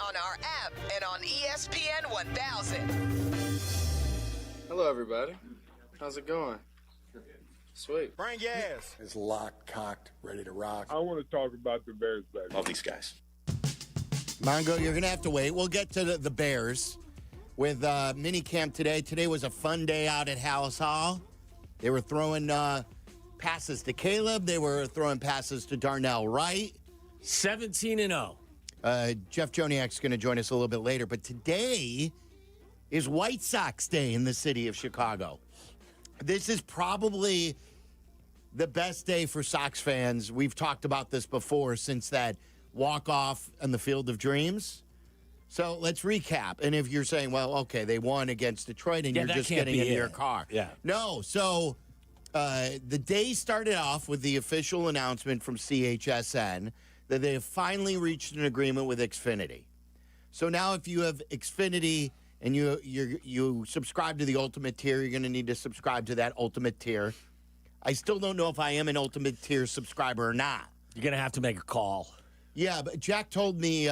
on our app and on ESPN 1000. Hello, everybody. How's it going? Sweet. Bring your ass. Is locked, cocked, ready to rock. I want to talk about the Bears, baby. Love these guys. Mongo, you're going to have to wait. We'll get to the Bears with minicamp today. Today was a fun day out at Hallis Hall. They were throwing passes to Caleb. They were throwing passes to Darnell Wright. 17-0. Jeff Joniak's going to join us a little bit later. But today is White Sox Day in the city of Chicago. This is probably the best day for Sox fans. We've talked about this before since that walk-off on the Field of Dreams. So let's recap. And if you're saying, well, okay, they won against Detroit and you're just getting in your car. Yeah. No, so the day started off with the official announcement from CHSN that they have finally reached an agreement with Xfinity. So now if you have Xfinity and you subscribe to the Ultimate tier, you're going to need to subscribe to that Ultimate tier. I still don't know if I am an Ultimate tier subscriber or not. You're going to have to make a call. Yeah, but Jack told me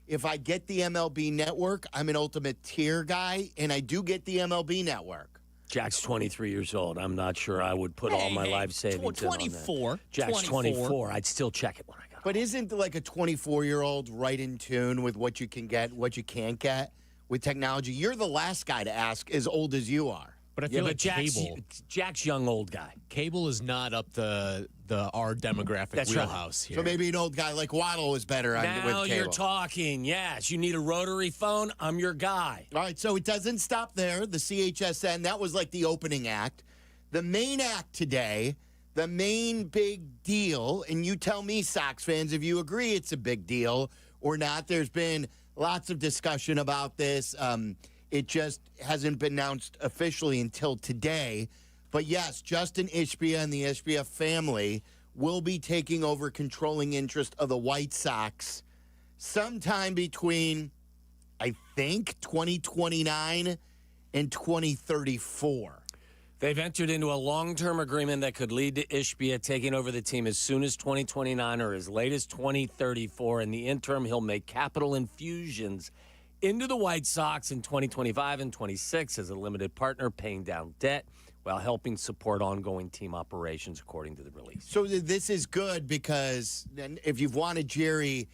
if I get the MLB Network, I'm an Ultimate tier guy, and I do get the MLB Network. Jack's 23 years old. I'm not sure I would put all my life savings in on that. 24. Jack's 24. I'd still check it when I got But isn't like a 24-year-old right in tune with what you can get, what you can't get with technology? You're the last guy to ask as old as you are. But I feel like Jack's young old guy. Cable is not up our demographic That's wheelhouse here. So maybe an old guy like Waddle is better with cable. Now you're talking. Yes, you need a rotary phone. I'm your guy. All right, so it doesn't stop there. The CHSN, that was like the opening act. The main act today, the main big deal, and you tell me, Sox fans, if you agree it's a big deal or not. There's been lots of discussion about this. It just hasn't been announced officially until today. But yes, Justin Ishbia and the Ishbia family will be taking over controlling interest of the White Sox sometime between, I think, 2029 and 2034. They've entered into a long-term agreement that could lead to Ishbia taking over the team as soon as 2029 or as late as 2034. In the interim, he'll make capital infusions into the White Sox in 2025 and 26 as a limited partner, paying down debt while helping support ongoing team operations, according to the release. So this is good because if you've wanted Jerry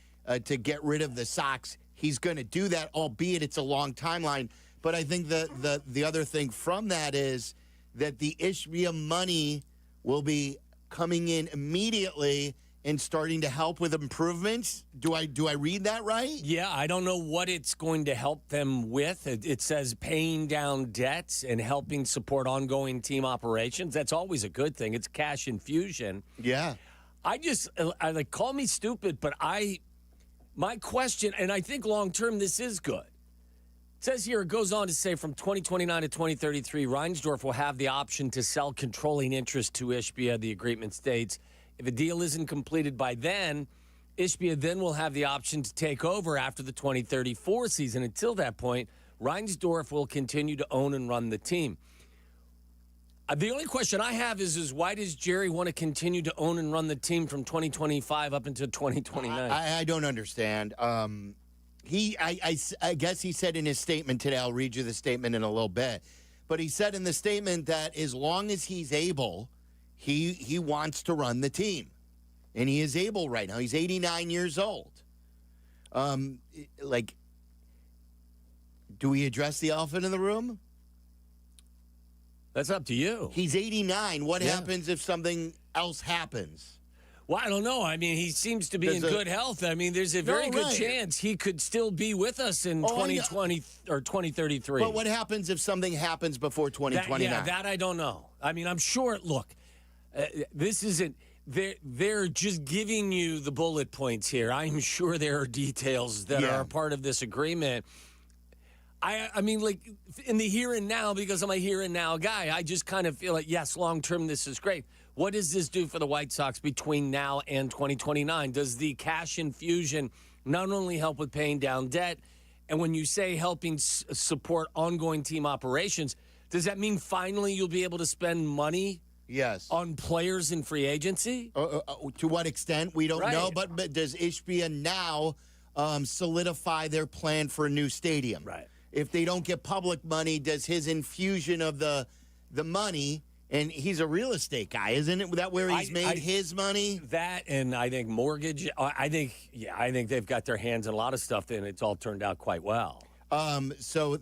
to get rid of the Sox, he's going to do that, albeit it's a long timeline. But I think the other thing from that is that the Ishbia money will be coming in immediately and starting to help with improvements. Do I read that right? Yeah, I don't know what it's going to help them with. It says paying down debts and helping support ongoing team operations. That's always a good thing. It's cash infusion. Yeah. I call me stupid, but my question, and I think long term this is good. It says here, it goes on to say from 2029 to 2033, Reinsdorf will have the option to sell controlling interest to Ishbia, the agreement states. If a deal isn't completed by then, Ishbia then will have the option to take over after the 2034 season. Until that point, Reinsdorf will continue to own and run the team. The only question I have is why does Jerry want to continue to own and run the team from 2025 up until 2029? I don't understand. I guess he said in his statement today, I'll read you the statement in a little bit, but he said in the statement that as long as he's able, he wants to run the team. And he is able right now. He's 89 years old. Do we address the elephant in the room? That's up to you. He's 89. What happens if something else happens? Well, I don't know. I mean, he seems to be in good health. I mean, there's a very good chance he could still be with us in 2020 or 2033. But what happens if something happens before 2029? That I don't know. I mean, I'm sure. Look, this isn't. They're just giving you the bullet points here. I'm sure there are details that are a part of this agreement. I mean, like, in the here and now, because I'm a here and now guy, I just kind of feel like, yes, long term, this is great. What does this do for the White Sox between now and 2029? Does the cash infusion not only help with paying down debt, and when you say helping support ongoing team operations, does that mean finally you'll be able to spend money on players in free agency? To what extent? We don't know. But does Ishbia now solidify their plan for a new stadium. Right. If they don't get public money, does his infusion of the money, and he's a real estate guy, isn't it? That where he's made his money? That, and I think mortgage. I think they've got their hands in a lot of stuff, and it's all turned out quite well. So,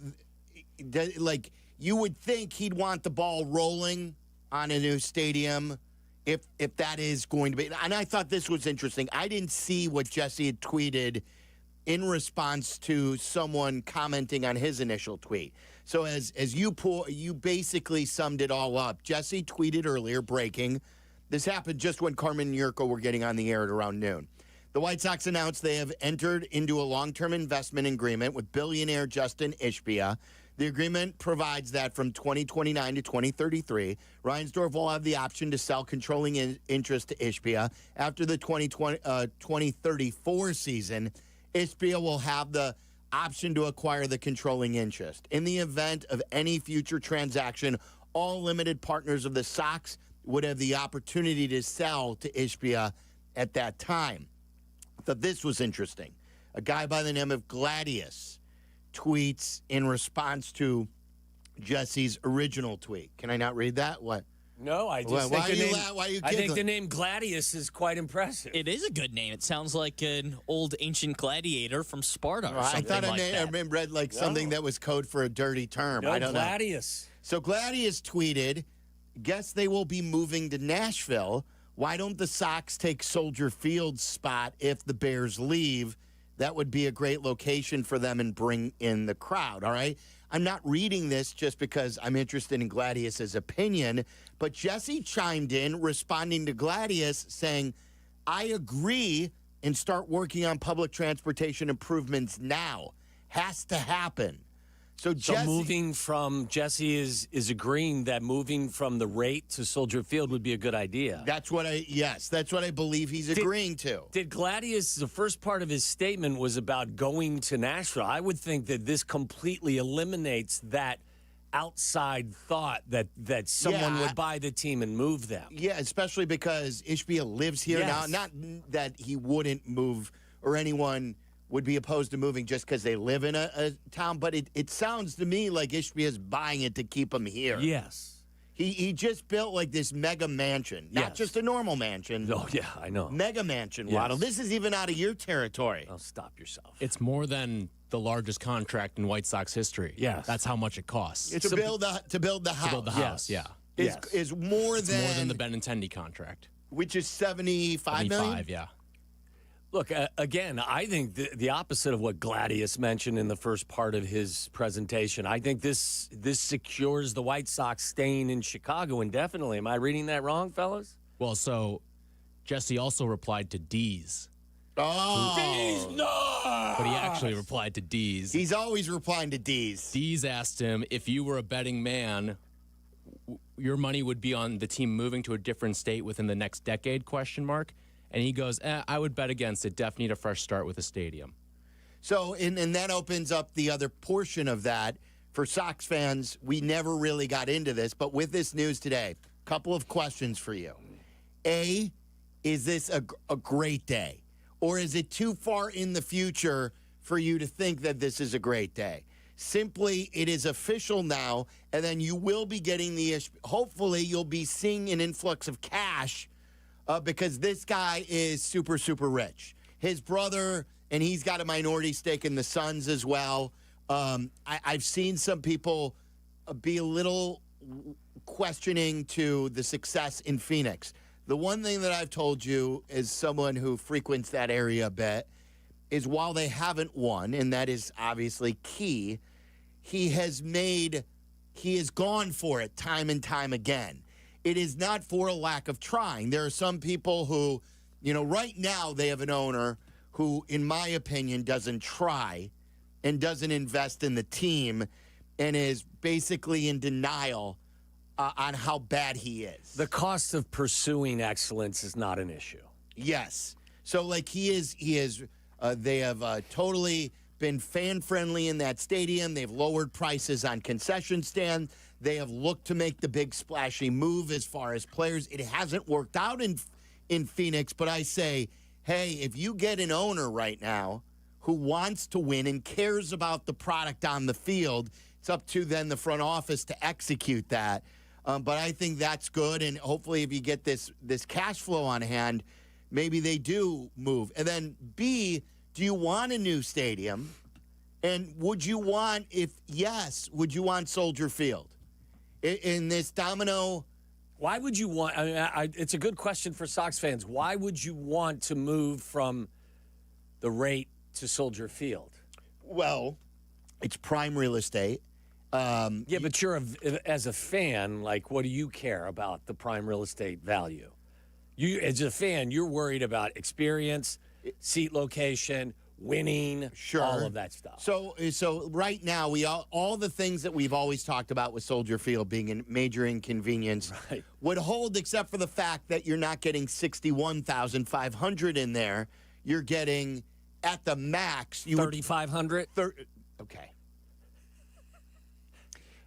like, you would think he'd want the ball rolling on a new stadium if that is going to be. And I thought this was interesting. I didn't see what Jesse had tweeted in response to someone commenting on his initial tweet. So as you basically summed it all up. Jesse tweeted earlier, breaking. This happened just when Carmen and Yurko were getting on the air at around noon. The White Sox announced they have entered into a long-term investment agreement with billionaire Justin Ishbia. The agreement provides that from 2029 to 2033, Reinsdorf will have the option to sell controlling interest to Ishbia. After the 2034 season, Ishbia will have the option to acquire the controlling interest. In the event of any future transaction, all limited partners of the Sox would have the opportunity to sell to Ishbia at that time. I thought this was interesting. A guy by the name of Gladius tweets in response to Jesse's original tweet. Can I not read that? What? No, I just Why think are you I think giggling? the name Gladius is quite impressive. It is a good name. It sounds like an old ancient gladiator from Sparta or I something thought like that. I read like something that was code for a dirty term. No, I don't know. Gladius. So Gladius tweeted, guess they will be moving to Nashville. Why don't the Sox take Soldier Field's spot if the Bears leave? That would be a great location for them and bring in the crowd, all right? I'm not reading this just because I'm interested in Gladius's opinion, but Jesse chimed in responding to Gladius saying, I agree and start working on public transportation improvements now. Has to happen. So Jesse is agreeing that moving from the rate to Soldier Field would be a good idea. That's what I believe he's agreeing to. Did Gladius, the first part of his statement was about going to Nashville. I would think that this completely eliminates that outside thought that someone would buy the team and move them. Yeah, especially because Ishbia lives here now. Not that he wouldn't move or anyone would be opposed to moving just because they live in a town, but it sounds to me like Ishbia's buying it to keep him here. Yes. He just built like this mega mansion, not just a normal mansion. Oh, yeah, I know. Mega mansion, Waddle. This is even out of your territory. Oh, stop yourself. It's more than the largest contract in White Sox history. Yes. That's how much it costs. To build the house. To build the house, yeah. Is more than the Benintendi contract. Which is $75 million? Yeah. Look, again, I think the opposite of what Gladius mentioned in the first part of his presentation. I think this secures the White Sox staying in Chicago indefinitely. Am I reading that wrong, fellas? Well, so Jesse also replied to D's. Oh. D's, no! But he actually replied to D's. He's always replying to D's. D's asked him, if you were a betting man, your money would be on the team moving to a different state within the next decade, ? And he goes, I would bet against it. Definitely need a fresh start with a stadium. So, and that opens up the other portion of that. For Sox fans, we never really got into this, but with this news today, a couple of questions for you. A, is this a great day? Or is it too far in the future for you to think that this is a great day? Simply, it is official now, and then you will be getting hopefully you'll be seeing an influx of cash because this guy is super, super rich. His brother, and he's got a minority stake in the Suns as well. I've seen some people be a little questioning to the success in Phoenix. The one thing that I've told you as someone who frequents that area a bit is while they haven't won, and that is obviously key, he has gone for it time and time again. It is not for a lack of trying. There are some people who, right now they have an owner who, in my opinion, doesn't try and doesn't invest in the team and is basically in denial on how bad he is. The cost of pursuing excellence is not an issue. Yes. So, they have totally been fan-friendly in that stadium. They've lowered prices on concession stand. They have looked to make the big splashy move as far as players. It hasn't worked out in Phoenix, but I say, hey, if you get an owner right now who wants to win and cares about the product on the field. It's up to then the front office to execute that. But I think that's good, and hopefully if you get this cash flow on hand, maybe they do move. And then B, do you want a new stadium? And would you want, if yes, would you want Soldier Field? In this domino... Why would you want? I mean, it's a good question for Sox fans. Why would you want to move from the rate to Soldier Field? Well, it's prime real estate. Yeah, but as a fan, like, what do you care about the prime real estate value? You, as a fan, you're worried about experience, seat location, winning, all of that stuff. So right now, all the things that we've always talked about with Soldier Field being a major inconvenience would hold, except for the fact that you're not getting 61,500 in there. You're getting, at the max, 3,500. Okay.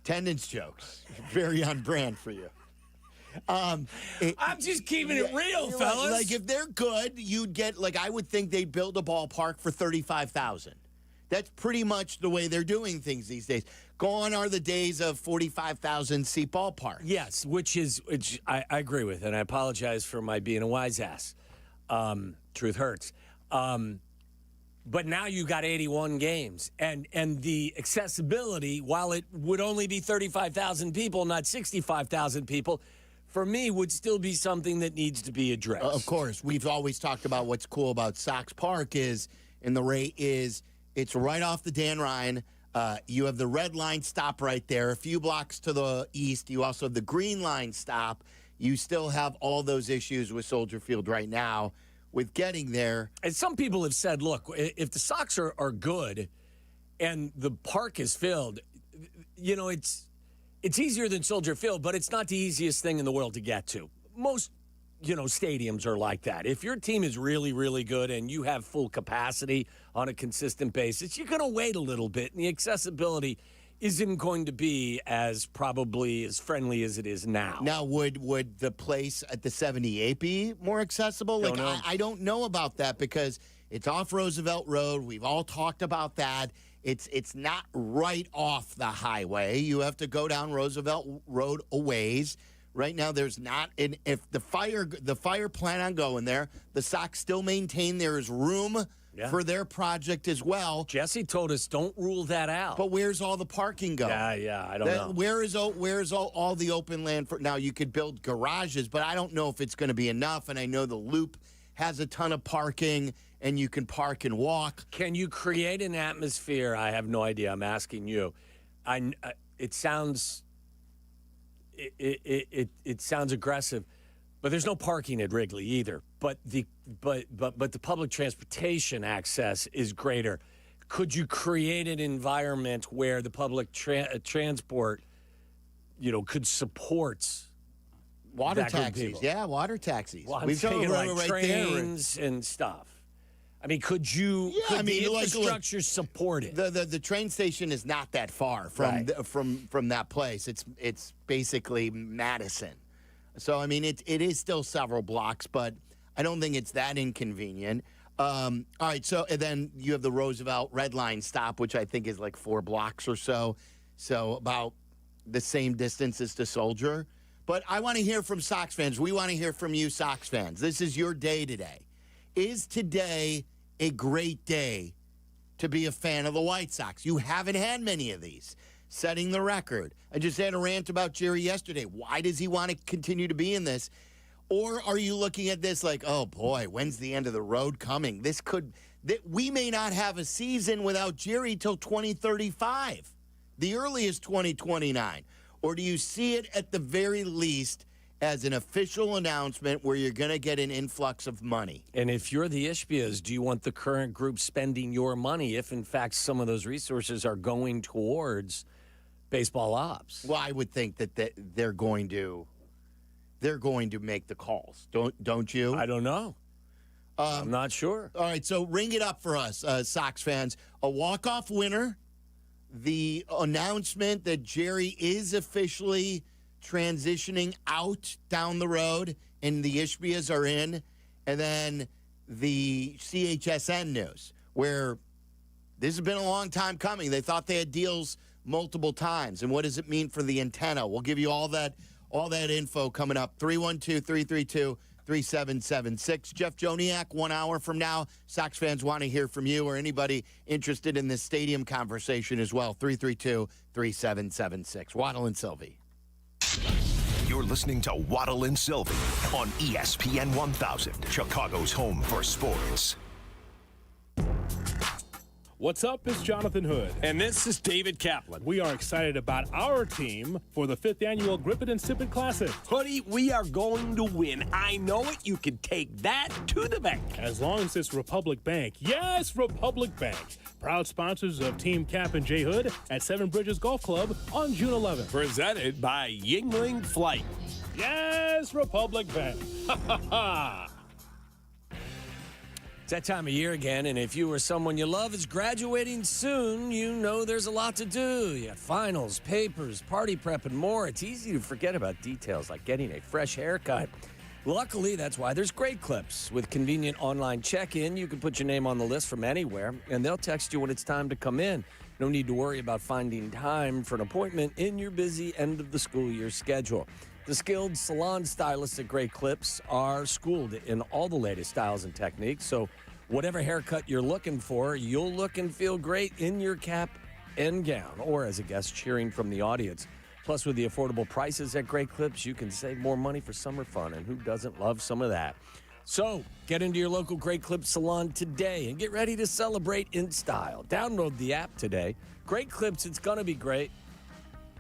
Attendance jokes, very on brand for you. I'm just keeping it real, fellas. Like if they're good, you'd get, like, I would think they'd build a ballpark for 35,000. That's pretty much the way they're doing things these days. Gone are the days of 45,000 seat ballpark. Yes, which I agree with, and I apologize for my being a wise ass. Truth hurts. But now you got 81 games, and the accessibility, while it would only be 35,000 people, not 65,000 people, for me, would still be something that needs to be addressed. Of course. We've always talked about what's cool about Sox Park is, and the rate is, it's right off the Dan Ryan. You have the red line stop right there. A few blocks to the east, you also have the green line stop. You still have all those issues with Soldier Field right now with getting there. And some people have said, look, if the Sox are good and the park is filled, you know, it's easier than Soldier Field, but it's not the easiest thing in the world to get to. Most, stadiums are like that. If your team is really, really good and you have full capacity on a consistent basis, you're going to wait a little bit, and the accessibility isn't going to be as probably as friendly as it is now. Now, would the place at the 78 be more accessible? Don't know. I don't know about that because it's off Roosevelt Road. We've all talked about that. It's not right off the highway. You have to go down Roosevelt Road a ways. Right now, there's not. And if the fire plan on going there, the Sox still maintain there is room for their project as well. Jesse told us don't rule that out. But where's all the parking go? Yeah, I don't know. Where is all the open land for now? You could build garages, but I don't know if it's going to be enough. And I know the Loop has a ton of parking, and you can park and walk. Can you create an atmosphere? I have no idea. I'm asking you. It sounds it sounds aggressive, but there's no parking at Wrigley either. But the public transportation access is greater. Could you create an environment where the public transport, could support water taxis? Yeah, water taxis. Well, We've taken right trains and stuff. I mean, could the infrastructure support it? The train station is not that far from that place. It's basically Madison. So, I mean, it is still several blocks, but I don't think it's that inconvenient. All right, so and then you have the Roosevelt Red Line stop, which I think is like 4 blocks or so. So about the same distance as the Soldier. But I want to hear from Sox fans. We want to hear from you, Sox fans. This is your day today. Is today a great day to be a fan of the White Sox? You haven't had many of these. Setting the record. I just had a rant about Jerry yesterday. Why does he want to continue to be in this? Or are you looking at this like, oh boy, when's the end of the road coming? We may not have a season without Jerry till 2035, the earliest 2029. Or do you see it at the very least as an official announcement where you're going to get an influx of money? And if you're the Ishbias, do you want the current group spending your money if, in fact, some of those resources are going towards baseball ops? Well, I would think that they're going to make the calls. Don't you? I don't know. I'm not sure. All right, so ring it up for us, Sox fans. A walk-off winner, the announcement that Jerry is officially transitioning out down the road and the Ishbias are in, and then the CHSN news where This has been a long time coming. They thought they had deals multiple times. And what does it mean for the antenna? We'll give you all that info coming up. 312-332-3776. Jeff Joniak, 1 hour from now. Sox fans want to hear from you or anybody interested in this stadium conversation as well. 332-3776. Waddle and Silvy. You're listening to Waddle and Silvy on ESPN 1000, Chicago's home for sports. What's up? It's Jonathan Hood. And this is David Kaplan. We are excited about our team for the 5th annual Grip It and Sip It Classic. Hoodie, we are going to win. I know it. You can take that to the bank. As long as it's Republic Bank. Yes, Republic Bank. Proud sponsors of Team Cap and J Hood at Seven Bridges Golf Club on June 11th. Presented by Yingling Flight. Yes, Republic Bank. Ha ha ha. It's that time of year again, and if you or someone you love is graduating soon, you know there's a lot to do. You got finals, papers, party prep, and more. It's easy to forget about details like getting a fresh haircut. Luckily, that's why there's Great Clips. With convenient online check-in, you can put your name on the list from anywhere, and they'll text you when it's time to come in. No need to worry about finding time for an appointment in your busy end-of-the-school-year schedule. The skilled salon stylists at Great Clips are schooled in all the latest styles and techniques, so whatever haircut you're looking for, you'll look and feel great in your cap and gown, or as a guest cheering from the audience. Plus, with the affordable prices at Great Clips, you can save more money for summer fun, and who doesn't love some of that? So, get into your local Great Clips salon today and get ready to celebrate in style. Download the app today. Great Clips, it's going to be great.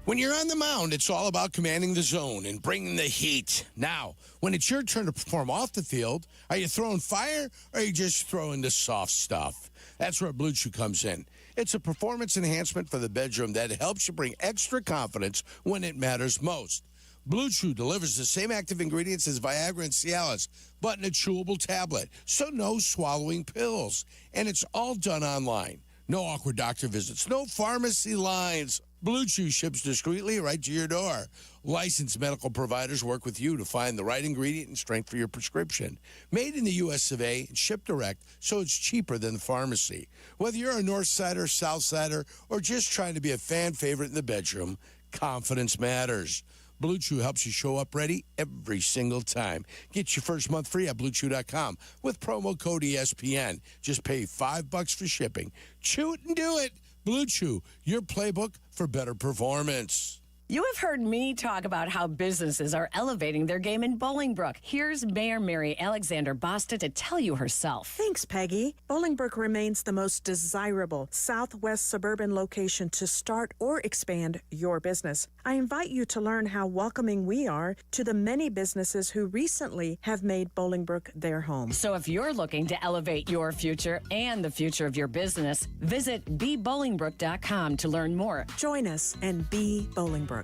When you're on the mound, it's all about commanding the zone and bringing the heat. Now, when it's your turn to perform off the field, are you throwing fire or are you just throwing the soft stuff? That's where Blue Chew comes in. It's a performance enhancement for the bedroom that helps you bring extra confidence when it matters most. Blue Chew delivers the same active ingredients as Viagra and Cialis, but in a chewable tablet, so no swallowing pills. And it's all done online. No awkward doctor visits, no pharmacy lines. Blue Chew ships discreetly right to your door. Licensed medical providers work with you to find the right ingredient and strength for your prescription. Made in the U.S. of A. and shipped direct, so it's cheaper than the pharmacy. Whether you're a North Sider, South Sider, or just trying to be a fan favorite in the bedroom, confidence matters. Blue Chew helps you show up ready every single time. Get your first month free at BlueChew.com with promo code ESPN. Just pay $5 for shipping. Chew it and do it. Blue Chew, your playbook for better performance. You have heard me talk about how businesses are elevating their game in Bolingbrook. Here's Mayor Mary Alexander Basta to tell you herself. Thanks, Peggy. Bolingbrook remains the most desirable southwest suburban location to start or expand your business. I invite you to learn how welcoming we are to the many businesses who recently have made Bolingbrook their home. So if you're looking to elevate your future and the future of your business, visit bebolingbrook.com to learn more. Join us and be Bolingbrook.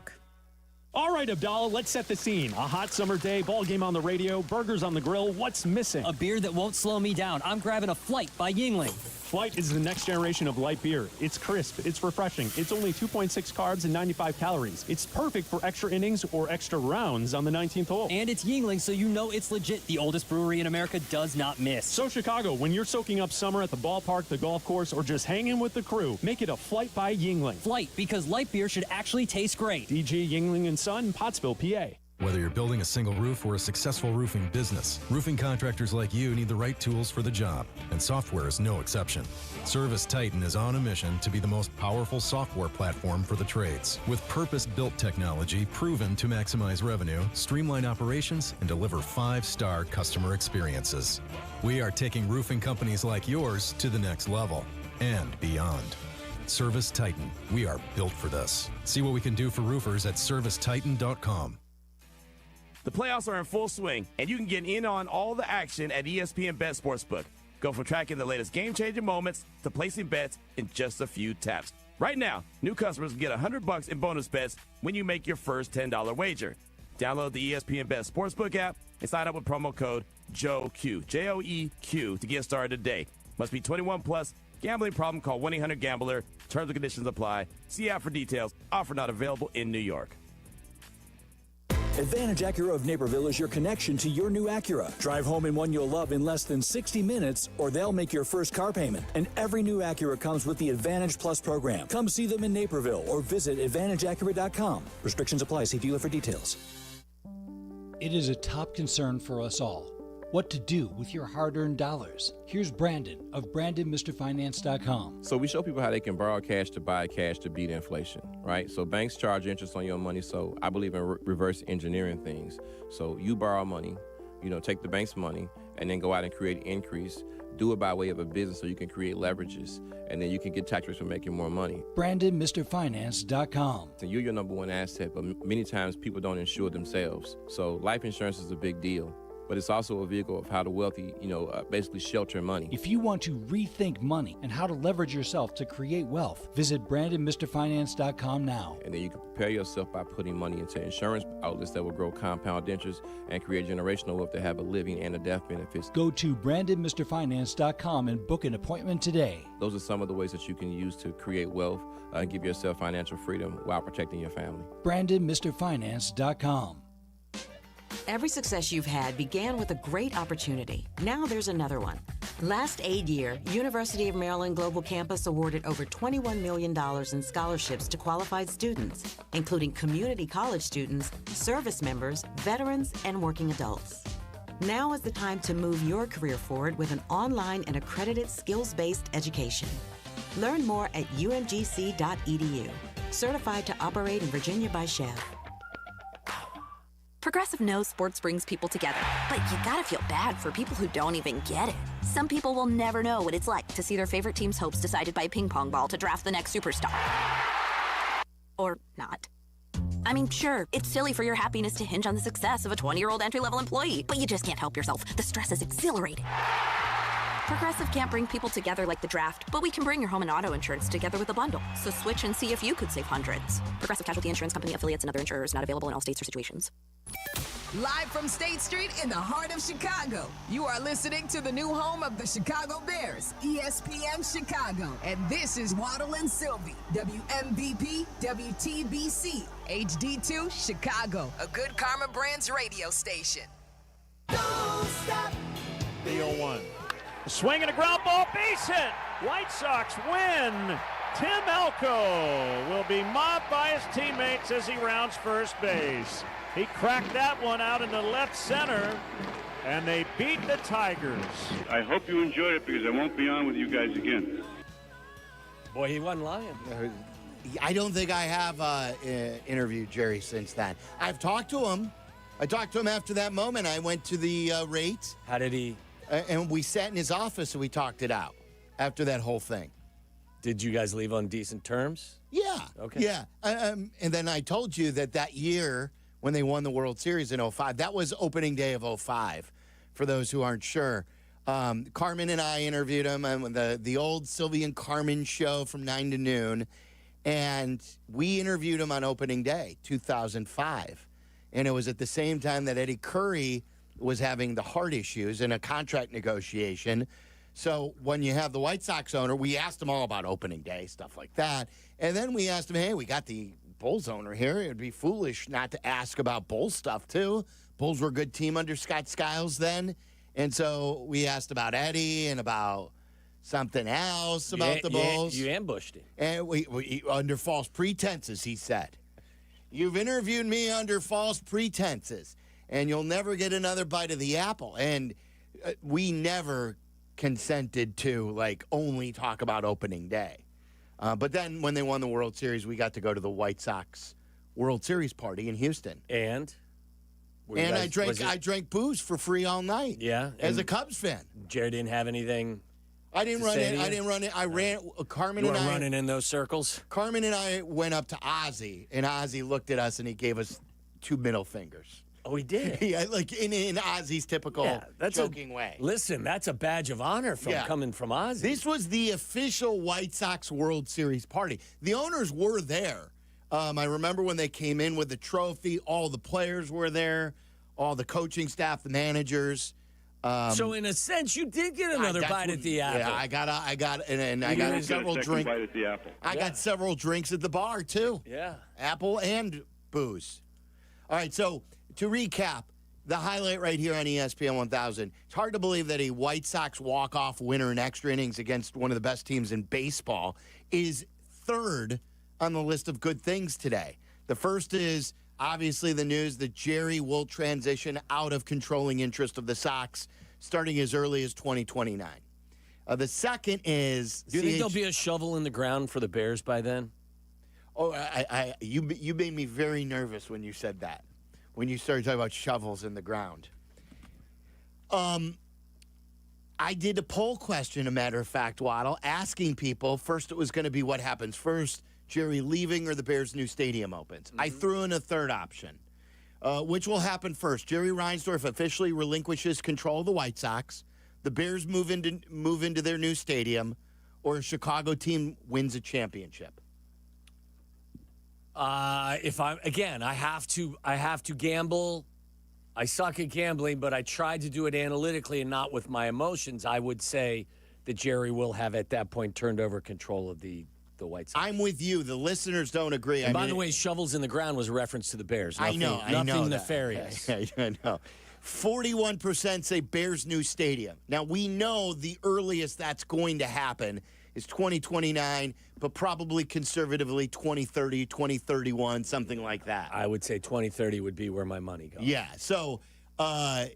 All right, Abdallah, let's set the scene. A hot summer day, ball game on the radio, burgers on the grill. What's missing? A beer that won't slow me down. I'm grabbing a Flight by Yingling. Flight is the next generation of light beer. It's crisp, it's refreshing, it's only 2.6 carbs and 95 calories. It's perfect for extra innings or extra rounds on the 19th hole. And it's Yingling, so you know it's legit. The oldest brewery in America does not miss. So Chicago, when you're soaking up summer at the ballpark, the golf course, or just hanging with the crew, make it a Flight by Yingling. Flight, because light beer should actually taste great. DG Yingling and Son, Pottsville, PA. Whether you're building a single roof or a successful roofing business, roofing contractors like you need the right tools for the job, and software is no exception. Service Titan is on a mission to be the most powerful software platform for the trades, with purpose-built technology proven to maximize revenue, streamline operations, and deliver 5-star customer experiences. We are taking roofing companies like yours to the next level and beyond. Service Titan, we are built for this. See what we can do for roofers at servicetitan.com. The playoffs are in full swing, and you can get in on all the action at ESPN Bet Sportsbook. Go from tracking the latest game-changing moments to placing bets in just a few taps. Right now, new customers can get $100 in bonus bets when you make your first $10 wager. Download the ESPN Bet Sportsbook app and sign up with promo code JOEQ, J-O-E-Q, to get started today. Must be 21 plus. Gambling problem? Call 1-800-GAMBLER. Terms and conditions apply. See app for details. Offer not available in New York. Advantage Acura of Naperville is your connection to your new Acura. Drive home in one you'll love in less than 60 minutes, or they'll make your first car payment. And every new Acura comes with the Advantage Plus program. Come see them in Naperville or visit AdvantageAcura.com. Restrictions apply. See dealer for details. It is a top concern for us all. What to do with your hard-earned dollars. Here's Brandon of BrandonMrFinance.com. So we show people how they can borrow cash to buy cash to beat inflation, right? So banks charge interest on your money, so I believe in reverse engineering things. So you borrow money, take the bank's money, and then go out and create increase. Do it by way of a business so you can create leverages, and then you can get tax rates for making more money. BrandonMrFinance.com. And you're your number one asset, but many times people don't insure themselves. So life insurance is a big deal. But it's also a vehicle of how the wealthy, basically shelter money. If you want to rethink money and how to leverage yourself to create wealth, visit BrandonMrFinance.com now. And then you can prepare yourself by putting money into insurance outlets that will grow compound interest and create generational wealth that have a living and a death benefits. Go to BrandonMrFinance.com and book an appointment today. Those are some of the ways that you can use to create wealth and give yourself financial freedom while protecting your family. BrandonMrFinance.com. Every success you've had began with a great opportunity. Now there's another one. Last aid year, University of Maryland Global Campus awarded over $21 million in scholarships to qualified students, including community college students, service members, veterans, and working adults. Now is the time to move your career forward with an online and accredited skills-based education. Learn more at umgc.edu. Certified to operate in Virginia by Chev. Progressive knows sports brings people together, but you gotta feel bad for people who don't even get it. Some people will never know what it's like to see their favorite team's hopes decided by a ping pong ball to draft the next superstar. Or not. I mean, sure, it's silly for your happiness to hinge on the success of a 20-year-old entry-level employee, but you just can't help yourself. The stress is exhilarating. Progressive can't bring people together like the draft, but we can bring your home and auto insurance together with a bundle. So switch and see if you could save hundreds. Progressive Casualty Insurance Company affiliates and other insurers not available in all states or situations. Live from State Street in the heart of Chicago, you are listening to the new home of the Chicago Bears, ESPN Chicago. And this is Waddle and Silvy, WMVP, WTBC, HD2, Chicago, a Good Karma Brands radio station. Don't stop. The 0-1. Swing and a ground ball, base hit. White Sox win. Tim Elko will be mobbed by his teammates as he rounds first base. He cracked that one out in the left center, and they beat the Tigers. I hope you enjoyed it because I won't be on with you guys again. Boy, he wasn't lying. I don't think I have interviewed Jerry since then. I've talked to him. I talked to him after that moment. I went to the rate. How did he? And we sat in his office and we talked it out after that whole thing. Did you guys leave on decent terms? Yeah. Okay. Yeah. And then I told you that year when they won the World Series in 2005, that was opening day of 2005, for those who aren't sure. Carmen and I interviewed him on the old Sylvie and Carmen show from 9 to noon. And we interviewed him on opening day, 2005. And it was at the same time that Eddie Curry was having the heart issues in a contract negotiation. So when you have the White Sox owner, we asked him all about opening day, stuff like that. And then we asked him, hey, we got the Bulls owner here. It would be foolish not to ask about Bulls stuff, too. Bulls were a good team under Scott Skiles then. And so we asked about Eddie and about something else about the Bulls. You ambushed him. And we under false pretenses, he said. You've interviewed me under false pretenses, and you'll never get another bite of the apple. And we never consented to, only talk about opening day. But then when they won the World Series, we got to go to the White Sox World Series party in Houston. And? And I drank booze for free all night. Yeah? As a Cubs fan. Jared didn't have anything. I didn't run it. I ran. Carmen and I. You were running in those circles? Carmen and I went up to Ozzy, and Ozzy looked at us, and he gave us 2 middle fingers. Oh, he did? Yeah, in Ozzy's typical joking way. Listen, that's a badge of honor coming from Ozzy. This was the official White Sox World Series party. The owners were there. I remember when they came in with the trophy, all the players were there, all the coaching staff, the managers. So in a sense, you did get another bite at the apple. Yeah, I got several drinks. Bite at the apple. I got several drinks at the bar too. Yeah, apple and booze. All right, so to recap, the highlight right here on ESPN 1000. It's hard to believe that a White Sox walk-off winner in extra innings against one of the best teams in baseball is third on the list of good things today. The first is obviously the news that Jerry will transition out of controlling interest of the Sox starting as early as 2029. The second is... Do you think there'll be a shovel in the ground for the Bears by then? Oh, you made me very nervous when you said that. When you started talking about shovels in the ground. I did a poll question, a matter of fact, Waddle, asking people, first it was going to be what happens first, Jerry leaving or the Bears' new stadium opens. Mm-hmm. I threw in a third option. Which will happen first? Jerry Reinsdorf officially relinquishes control of the White Sox, the Bears move into their new stadium, or a Chicago team wins a championship. I have to gamble. I suck at gambling, but I tried to do it analytically and not with my emotions. I would say that Jerry will have at that point turned over control of the White Sox. I'm with you. The listeners don't agree. And by the way, shovels in the ground was a reference to the Bears. Nothing, I know. Nothing nefarious. I know. 41% say Bears' new stadium. Now, we know the earliest that's going to happen is 2029, but probably conservatively 2030, 2031, something like that. I would say 2030 would be where my money goes. Yeah. So, and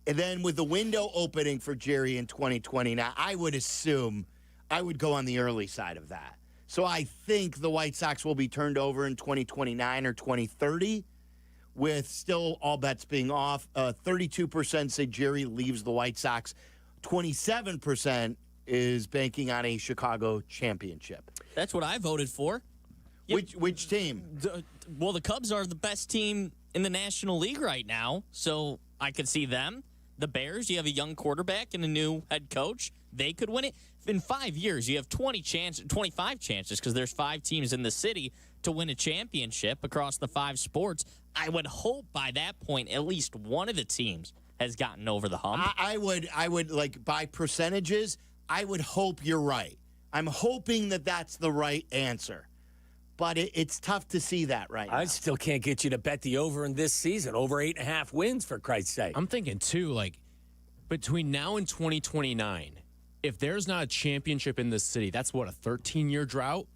then with the window opening for Jerry in 2029, I would assume I would go on the early side of that. So I think the White Sox will be turned over in 2029 or 2030, with still all bets being off. 32% say Jerry leaves the White Sox. 27% is banking on a Chicago championship. That's what I voted for. Which team? The Cubs are the best team in the National League right now, so I could see them. The Bears, you have a young quarterback and a new head coach. They could win it. In 5 years, you have 25 chances, because there's 5 teams in the city to win a championship across the 5 sports. I would hope by that point at least one of the teams has gotten over the hump. I would like, by percentages, I would hope you're right. I'm hoping that that's the right answer. But it's tough to see that right now. I still can't get you to bet the over in this season. Over 8.5 wins, for Christ's sake. I'm thinking, too, like, between now and 2029, if there's not a championship in this city, that's, what, a 13-year drought?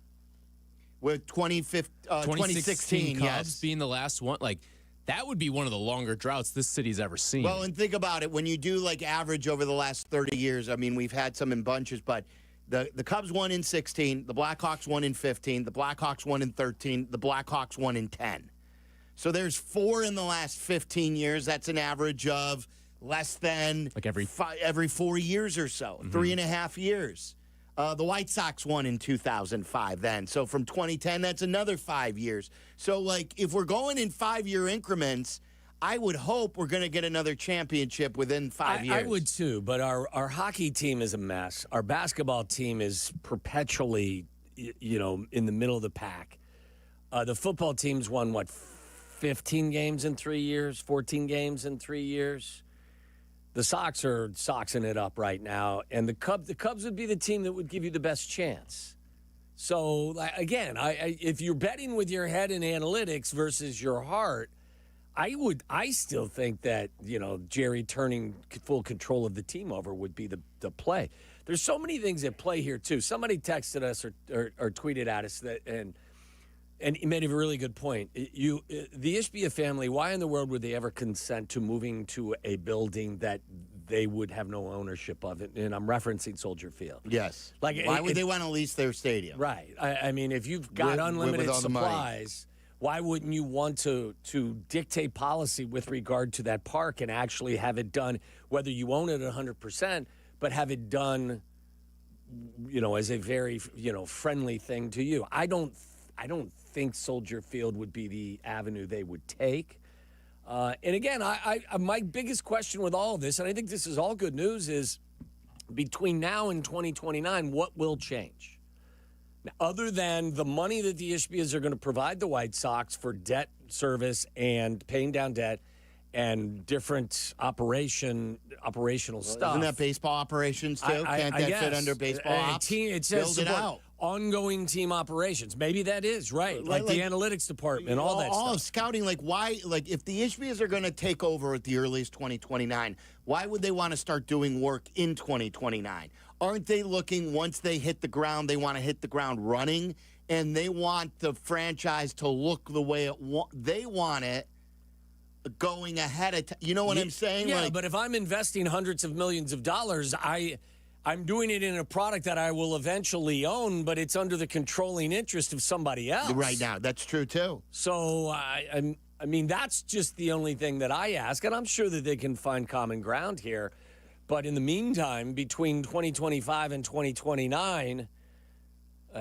With 2016 Cubs yes. being the last one. Like, that would be one of the longer droughts this city's ever seen. Well, and think about it. When you do, like, average over the last 30 years, I mean, we've had some in bunches, but the Cubs won in 16, the Blackhawks won in 15, the Blackhawks won in 13, the Blackhawks won in 10. So there's 4 in the last 15 years. That's an average of less than like every 4 years or so, 3.5 years. The White Sox won in 2005 then. So from 2010, that's another 5 years. So, like, if we're going in 5-year increments, I would hope we're going to get another championship within 5 years. I would too, but our hockey team is a mess. Our basketball team is perpetually, in the middle of the pack. The football team's won, 15 games in 3 years, 14 games in 3 years. The Sox are soxing it up right now, and the Cubs would be the team that would give you the best chance. So, again, if you're betting with your head in analytics versus your heart, I still think that, Jerry turning full control of the team over would be the play. There's so many things at play here, too. Somebody texted us or tweeted at us that, and he made a really good point. The Ishbia family, why in the world would they ever consent to moving to a building that they would have no ownership of it? And I'm referencing Soldier Field. Yes. Why would they want to lease their stadium? Right. I mean, if you've got unlimited supplies, why wouldn't you want to dictate policy with regard to that park and actually have it done, whether you own it 100%, but have it done, as a very, friendly thing to you? I don't think Soldier Field would be the avenue they would take. And again, my biggest question with all of this, and I think this is all good news, is between now and 2029, what will change? Now, other than the money that the Ishbias are going to provide the White Sox for debt service and paying down debt and different operational stuff. Isn't that baseball operations, too? Can't that fit under baseball ops? It says build it out. ongoing team operations. Maybe that is right, like the analytics department, all that all stuff. of scouting. Like why? Like if the Ishbias are going to take over at the earliest 2029, why would they want to start doing work in 2029? Aren't they looking once they hit the ground? They want to hit the ground running, and they want the franchise to look the way they want it. Going ahead of you know what I'm saying? Yeah, but if I'm investing hundreds of millions of dollars, I'm doing it in a product that I will eventually own, but it's under the controlling interest of somebody else. Right now, that's true too. So I mean, that's just the only thing that I ask, and I'm sure that they can find common ground here. But in the meantime, between 2025 and 2029,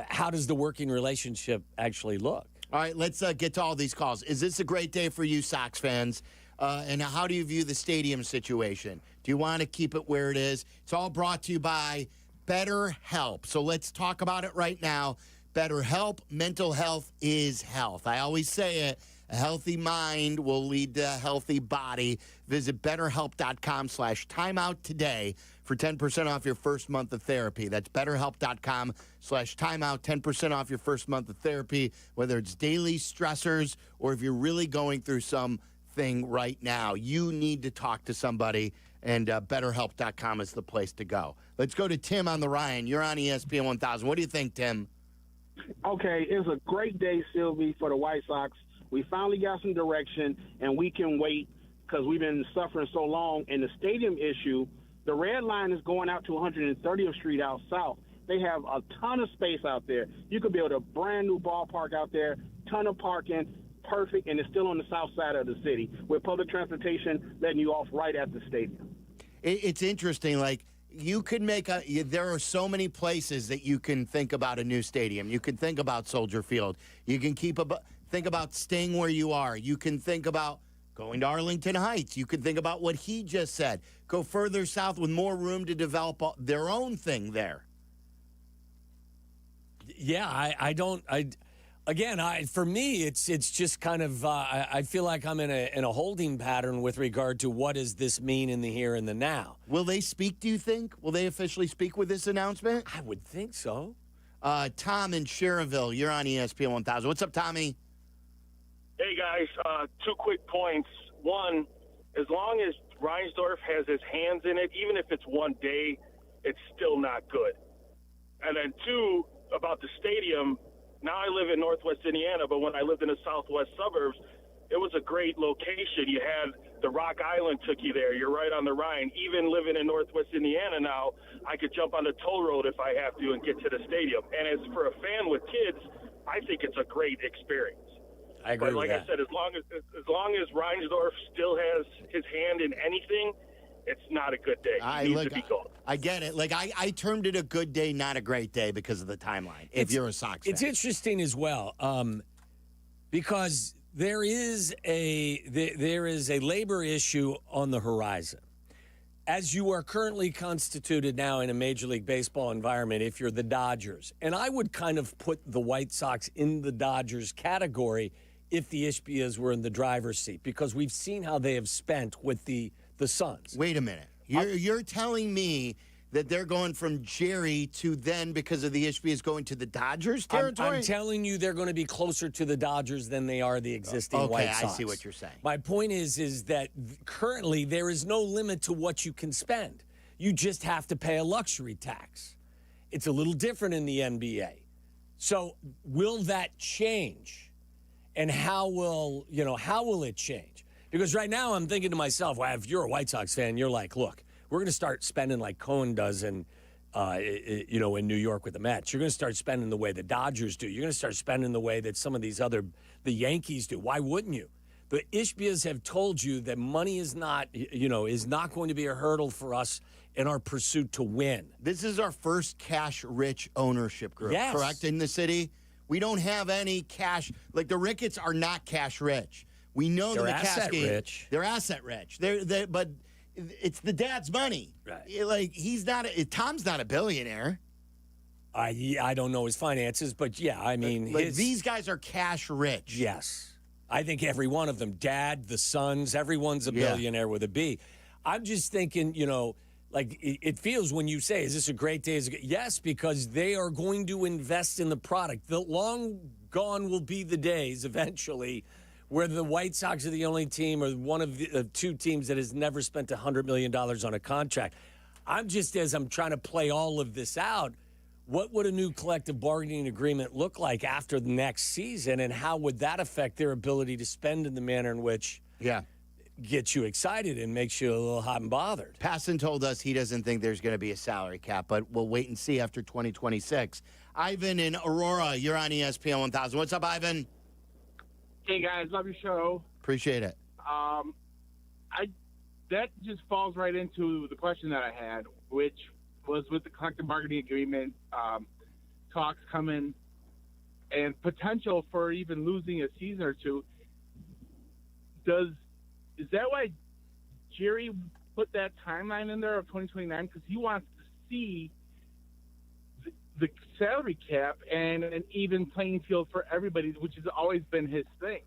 how does the working relationship actually look? All right, let's get to all these calls. Is this a great day for you, Sox fans? And how do you view the stadium situation? Do you want to keep it where it is? It's all brought to you by BetterHelp. So let's talk about it right now. BetterHelp, mental health is health. I always say it. A healthy mind will lead to a healthy body. Visit BetterHelp.com/timeout today for 10% off your first month of therapy. That's BetterHelp.com/timeout, 10% off your first month of therapy, whether it's daily stressors or if you're really going through something right now. You need to talk to somebody, and BetterHelp.com is the place to go. Let's go to Tim on the Ryan. You're on ESPN 1000. What do you think, Tim? Okay, it's a great day, Silvy, for the White Sox. We finally got some direction, and we can wait because we've been suffering so long. And the stadium issue, the red line is going out to 130th Street out south. They have a ton of space out there. You could build a brand-new ballpark out there, ton of parking, perfect, and it's still on the south side of the city with public transportation letting you off right at the stadium. It's interesting, like, you could make there are so many places that you can think about a new stadium. You can think about Soldier Field. You can think about staying where you are. You can think about going to Arlington Heights. You can think about what he just said. Go further south with more room to develop their own thing there. Yeah, for me, it's just kind of I feel like I'm in a holding pattern with regard to what does this mean in the here and the now. Will they speak, do you think? Will they officially speak with this announcement? I would think so. Tom in Sherrville, you're on ESPN 1000. What's up, Tommy? Hey, guys, 2 quick points. One, as long as Reinsdorf has his hands in it, even if it's one day, it's still not good. And then 2, about the stadium, now I live in Northwest Indiana, but when I lived in the southwest suburbs, it was a great location. You had the Rock Island took you there. You're right on the Rhine. Even living in Northwest Indiana now, I could jump on the toll road if I have to and get to the stadium. And as for a fan with kids, I think it's a great experience. I agree but like with that. I said, as long as Reinsdorf still has his hand in anything, it's not a good day. It needs to be gone. I get it. Like I termed it a good day, not a great day because of the timeline. If you're a Sox fan. It's interesting as well because there is a labor issue on the horizon. As you are currently constituted now in a Major League Baseball environment, if you're the Dodgers, and I would kind of put the White Sox in the Dodgers category if the Ishbias were in the driver's seat, because we've seen how they have spent with the Suns. Wait a minute. You're telling me that they're going from Jerry to then, because of the Ishbias, going to the Dodgers territory? I'm telling you they're going to be closer to the Dodgers than they are the existing White Sox. Okay, I see what you're saying. My point is that currently there is no limit to what you can spend. You just have to pay a luxury tax. It's a little different in the NBA. So will that change? And how will it change? Because right now I'm thinking to myself, well, if you're a White Sox fan, you're like, look, we're going to start spending like Cohen does in New York with the Mets. You're going to start spending the way the Dodgers do. You're going to start spending the way that some of the Yankees do. Why wouldn't you? The Ishbias have told you that money is not going to be a hurdle for us in our pursuit to win. This is our first cash-rich ownership group, correct, in the city? We don't have any cash. Like the Ricketts are not cash-rich. We know they're the asset rich. They're asset-rich. But it's the dad's money. Right. Like Tom's not a billionaire. I don't know his finances, but yeah, I mean, these guys are cash rich. Yes, I think every one of them, Dad, the sons, everyone's a billionaire with a B. I'm just thinking, like it feels when you say, is this a great day? Yes, because they are going to invest in the product. The long gone will be the days eventually where the White Sox are the only team or one of the two teams that has never spent $100 million on a contract. As I'm trying to play all of this out, what would a new collective bargaining agreement look like after the next season, and how would that affect their ability to spend in the manner in which gets you excited and makes you a little hot and bothered? Passon told us he doesn't think there's going to be a salary cap, but we'll wait and see after 2026. Ivan in Aurora, you're on ESPN 1000. What's up, Ivan? Hey, guys. Love your show. Appreciate it. That just falls right into the question that I had, which was with the collective bargaining agreement, talks coming, and potential for even losing a season or two. Is that why Jerry put that timeline in there of 2029? Because he wants to see the salary cap and an even playing field for everybody, which has always been his thing.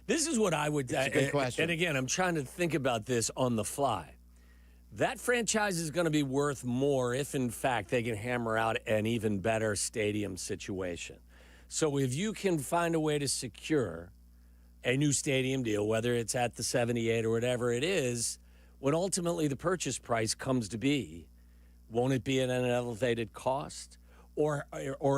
This is what I would. That's a good question. And again, I'm trying to think about this on the fly. That franchise is going to be worth more if, in fact, they can hammer out an even better stadium situation. So if you can find a way to secure a new stadium deal, whether it's at the 78 or whatever it is, when ultimately the purchase price comes to be, won't it be at an elevated cost? Or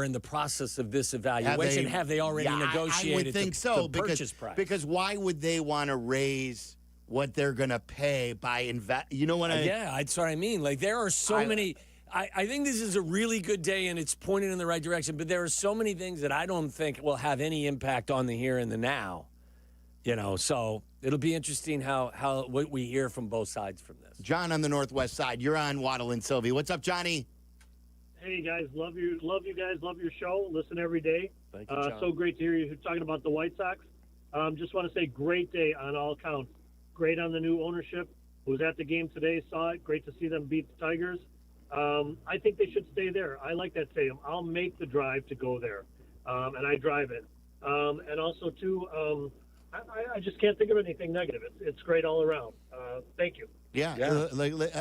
in the process of this evaluation, have they already negotiated I would think the purchase price? Because why would they want to raise what they're going to pay by invest? You know what I? Yeah, that's what I mean. Like there are so many. I think this is a really good day and it's pointed in the right direction. But there are so many things that I don't think will have any impact on the here and the now. So it'll be interesting how what we hear from both sides from this. John on the Northwest side, you're on Waddle and Silvy. What's up, Johnny? Hey guys, love you guys, love your show. Listen every day. Thank you, John. So great to hear you talking about the White Sox. Just want to say great day on all counts. Great on the new ownership. Was at the game today, saw it. Great to see them beat the Tigers. I think they should stay there. I like that stadium. I'll make the drive to go there, and I drive it. And also too, I just can't think of anything negative. It's great all around. Thank you. Yeah.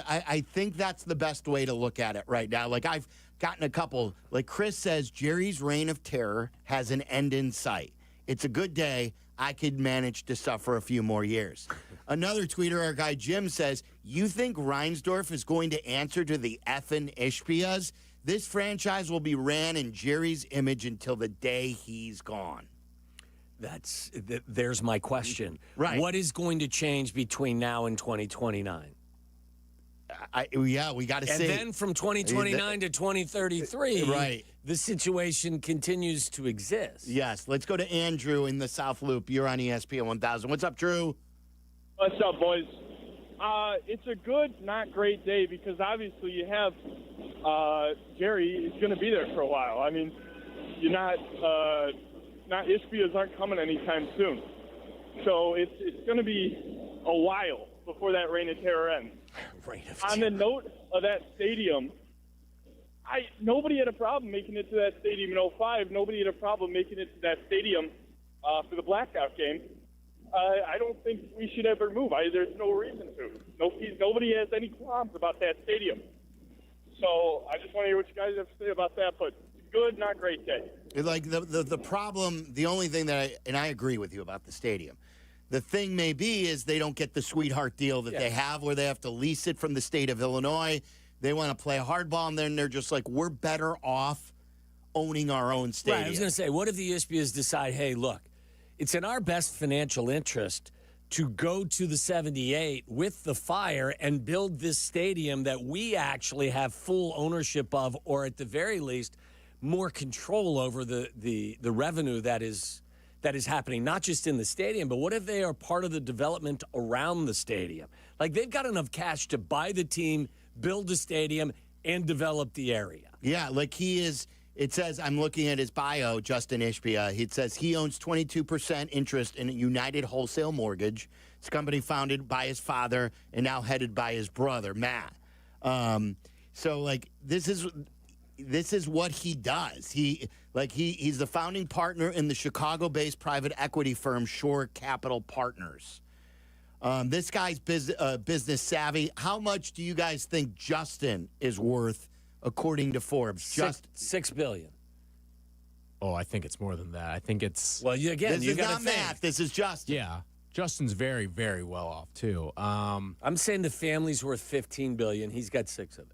I think that's the best way to look at it right now. Like I've gotten a couple. Like Chris says, Jerry's reign of terror has an end in sight. It's a good day. I could manage to suffer a few more years. Another tweeter, our guy Jim, says, you think Reinsdorf is going to answer to the effing Ishbias? This franchise will be ran in Jerry's image until the day he's gone. There's my question. Right. What is going to change between now and 2029? We got to see. And then from 2029 to 2033, right, the situation continues to exist. Yes. Let's go to Andrew in the South Loop. You're on ESPN 1000. What's up, Drew? What's up, boys? It's a good, not great day because obviously you have Jerry is going to be there for a while. I mean, you're not Ishbias aren't coming anytime soon. So it's going to be a while before that reign of terror ends. On the note of that stadium, nobody had a problem making it to that stadium in 2005. Nobody had a problem making it to that stadium for the blackout game. I don't think we should ever move. There's no reason to. Nobody has any qualms about that stadium. So I just want to hear what you guys have to say about that. But good, not great day. Like the problem, the only thing that I agree with you about the stadium. The thing may be is they don't get the sweetheart deal that they have where they have to lease it from the state of Illinois. They want to play hardball, and then they're just like, we're better off owning our own stadium. Right, I was going to say, what if the Ishbias decide, hey, look, it's in our best financial interest to go to the 78 with the Fire and build this stadium that we actually have full ownership of, or at the very least, more control over the revenue that is happening, not just in the stadium, but what if they are part of the development around the stadium? Like they've got enough cash to buy the team, build the stadium, and develop the area. Yeah, like he is. It says, I'm looking at his bio, Justin Ishbia. It says he owns 22% interest in United Wholesale Mortgage. It's a company founded by his father and now headed by his brother, Matt. So, like, this is what he does. He's the founding partner in the Chicago-based private equity firm Shore Capital Partners. This guy's business savvy. How much do you guys think Justin is worth, according to Forbes? $6 billion. Oh, I think it's more than that. I think it's. Well, This is not math. This is Justin. Yeah. Justin's very, very well off, too. I'm saying the family's worth $15 billion. He's got 6 of it.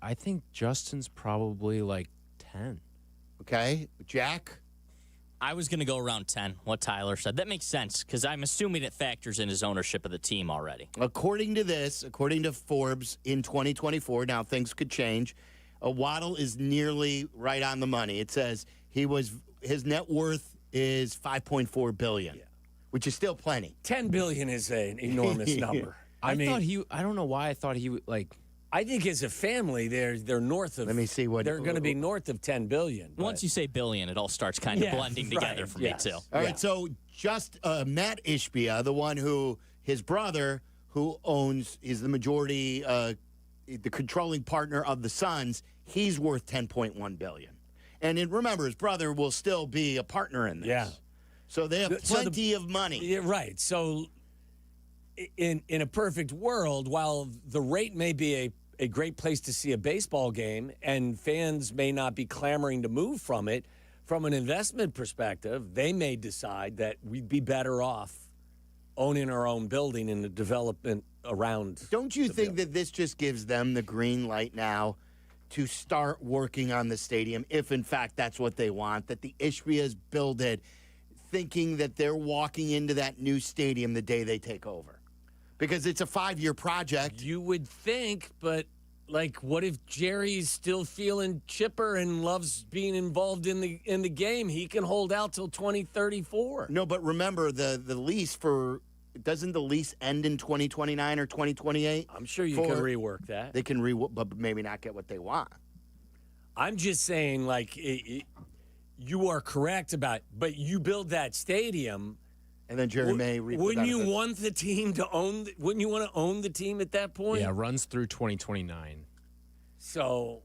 I think Justin's probably like 10. Okay. Jack? I was going to go around 10, what Tyler said. That makes sense because I'm assuming it factors in his ownership of the team already. According to Forbes, in 2024, now things could change, Waddle is nearly right on the money. It says his net worth is $5.4 billion, which is still plenty. $10 billion is an enormous number. I don't know why I thought he would, like. I think as a family, they're north of. Let me see what they're going to be north of $10 billion. Once you say billion, it all starts kind of blending together for me too. All right, so just Matt Ishbia, the one who his brother, who is the majority, the controlling partner of the Suns, he's worth $10.1 billion. And remember, his brother will still be a partner in this. Yeah. So they have plenty of money. Yeah, right. So in a perfect world, while the rate may be a great place to see a baseball game, and fans may not be clamoring to move from it, from an investment perspective, they may decide that we'd be better off owning our own building and the development around. Don't you think that this just gives them the green light now to start working on the stadium, if in fact that's what they want, that the Ishbias build it, thinking that they're walking into that new stadium the day they take over? Because it's a 5-year project. You would think, but like, what if Jerry's still feeling chipper and loves being involved in the game? He can hold out till 2034. No, but remember the lease doesn't the lease end in 2029 or 2028? I'm sure you can rework that. They can but maybe not get what they want. I'm just saying, like, you are correct about, but you build that stadium. And then Jerry May. Wouldn't you want the team to own? Wouldn't you want to own the team at that point? Yeah, runs through 2029. So,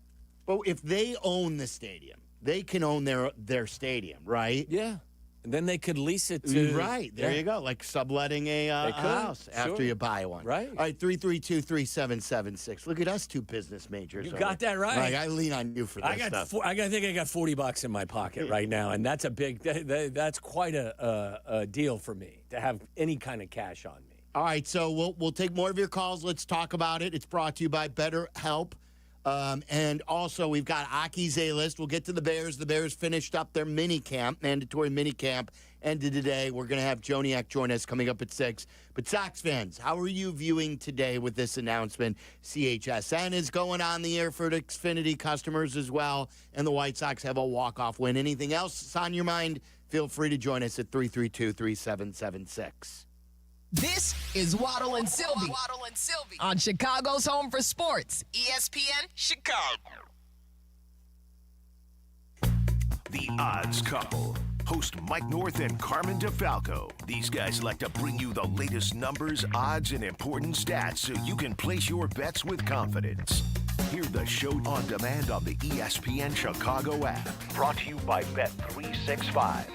but if they own the stadium, they can own their stadium, right? Yeah, and then they could lease it to. Right there, you go, like subletting a house after you buy one. Right. All right, 332-3776. Look at us, two business majors. You got that right. Like, I lean on you for this stuff. I think I got $40 in my pocket right now, and that's a big. That's quite a deal for me to have any kind of cash on me. All right, so we'll take more of your calls. Let's talk about it. It's brought to you by BetterHelp. And also, we've got Aki's A-List. We'll get to the Bears. The Bears finished up their mandatory mini camp, ended today. We're going to have Joniak join us coming up at 6. But Sox fans, how are you viewing today with this announcement? CHSN is going on the air for Xfinity customers as well, and the White Sox have a walk-off win. Anything else that's on your mind? Feel free to join us at 332-3776. This is Waddle and Silvy. Waddle and Silvy on Chicago's Home for Sports, ESPN Chicago. The Odds Couple. Host Mike North and Carmen DeFalco. These guys like to bring you the latest numbers, odds, and important stats so you can place your bets with confidence. Hear the show on demand on the ESPN Chicago app. Brought to you by Bet365.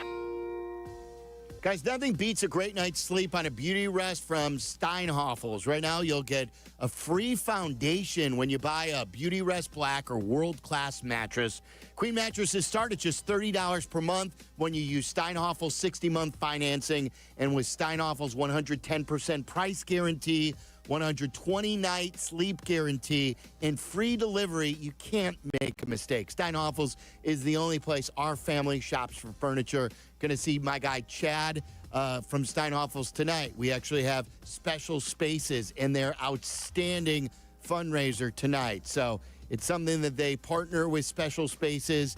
Guys, nothing beats a great night's sleep on a beauty rest from Steinhoffels. Right now, you'll get a free foundation when you buy a Beauty Rest Black or world-class mattress. Queen mattresses start at just $30 per month when you use Steinhoffels 60-month financing. And with Steinhoffels 110% price guarantee, 120-night sleep guarantee, and free delivery, you can't make a mistake. Steinhoffels is the only place our family shops for furniture. Going to see my guy Chad from Steinhoffels tonight. We actually have special spaces in their outstanding fundraiser tonight. So it's something that they partner with Special Spaces.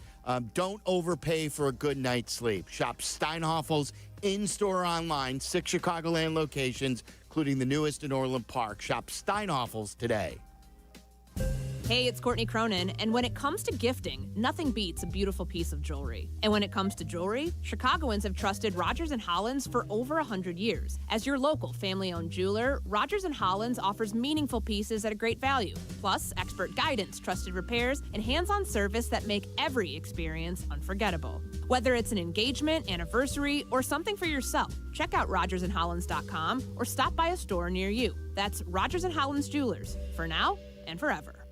Don't overpay for a good night's sleep. Shop Steinhoffels in-store or online, 6 Chicagoland locations, including the newest in Orland Park. Shop Steinhoffels today. Hey, it's Courtney Cronin, and when it comes to gifting, nothing beats a beautiful piece of jewelry. And when it comes to jewelry, Chicagoans have trusted Rogers & Hollins for over 100 years. As your local family-owned jeweler, Rogers & Hollins offers meaningful pieces at a great value, plus expert guidance, trusted repairs, and hands-on service that make every experience unforgettable. Whether it's an engagement, anniversary, or something for yourself, check out rogersandhollins.com or stop by a store near you. That's Rogers & Hollins Jewelers, for now and forever.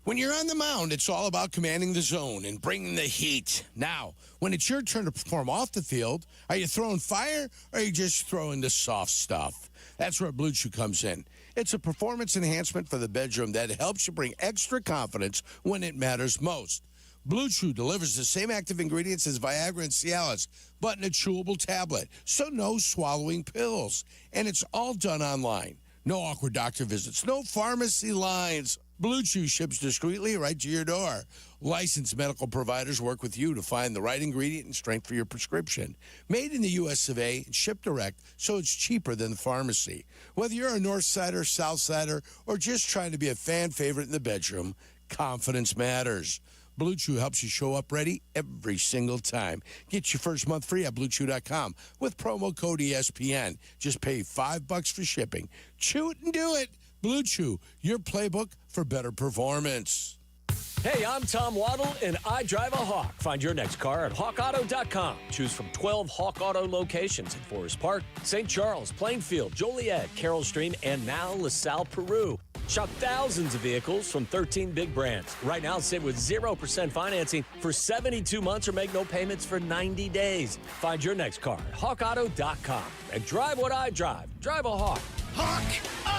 When you're on the mound, it's all about commanding the zone and bringing the heat. Now, when it's your turn to perform off the field, are you throwing fire or are you just throwing the soft stuff? That's where Blue Chew comes in. It's a performance enhancement for the bedroom that helps you bring extra confidence when it matters most. Blue Chew delivers the same active ingredients as Viagra and Cialis, but in a chewable tablet, so no swallowing pills. And it's all done online. No awkward doctor visits, no pharmacy lines. Blue Chew ships discreetly right to your door. Licensed medical providers work with you to find the right ingredient and strength for your prescription. Made in the U.S. of A. and shipped direct, so it's cheaper than the pharmacy. Whether you're a North Sider, South Sider, or just trying to be a fan favorite in the bedroom, confidence matters. Blue Chew helps you show up ready every single time. Get your first month free at BlueChew.com with promo code ESPN. Just pay $5 for shipping. Chew it and do it. Blue Chew, your playbook for better performance. Hey, I'm Tom Waddle, and I drive a Hawk. Find your next car at HawkAuto.com. Choose from 12 Hawk Auto locations in Forest Park, St. Charles, Plainfield, Joliet, Carroll Stream, and now LaSalle, Peru. Shop thousands of vehicles from 13 big brands. Right now, save with 0% financing for 72 months or make no payments for 90 days. Find your next car at HawkAuto.com. And drive what I drive. Drive a Hawk. HawkAuto.com.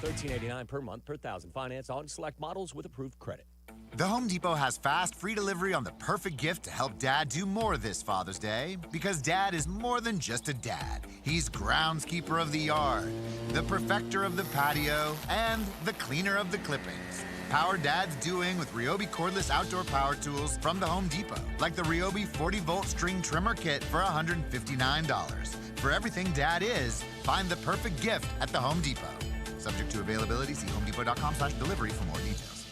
$13.89 per month per thousand. Finance on select models with approved credit. The Home Depot has fast, free delivery on the perfect gift to help Dad do more this Father's Day. Because Dad is more than just a dad. He's groundskeeper of the yard, the perfecter of the patio, and the cleaner of the clippings. Power Dad's doing with Ryobi cordless outdoor power tools from the Home Depot. Like the Ryobi 40-volt string trimmer kit for $159. For everything Dad is, find the perfect gift at the Home Depot. Subject to availability, see homedepot.com/delivery for more details.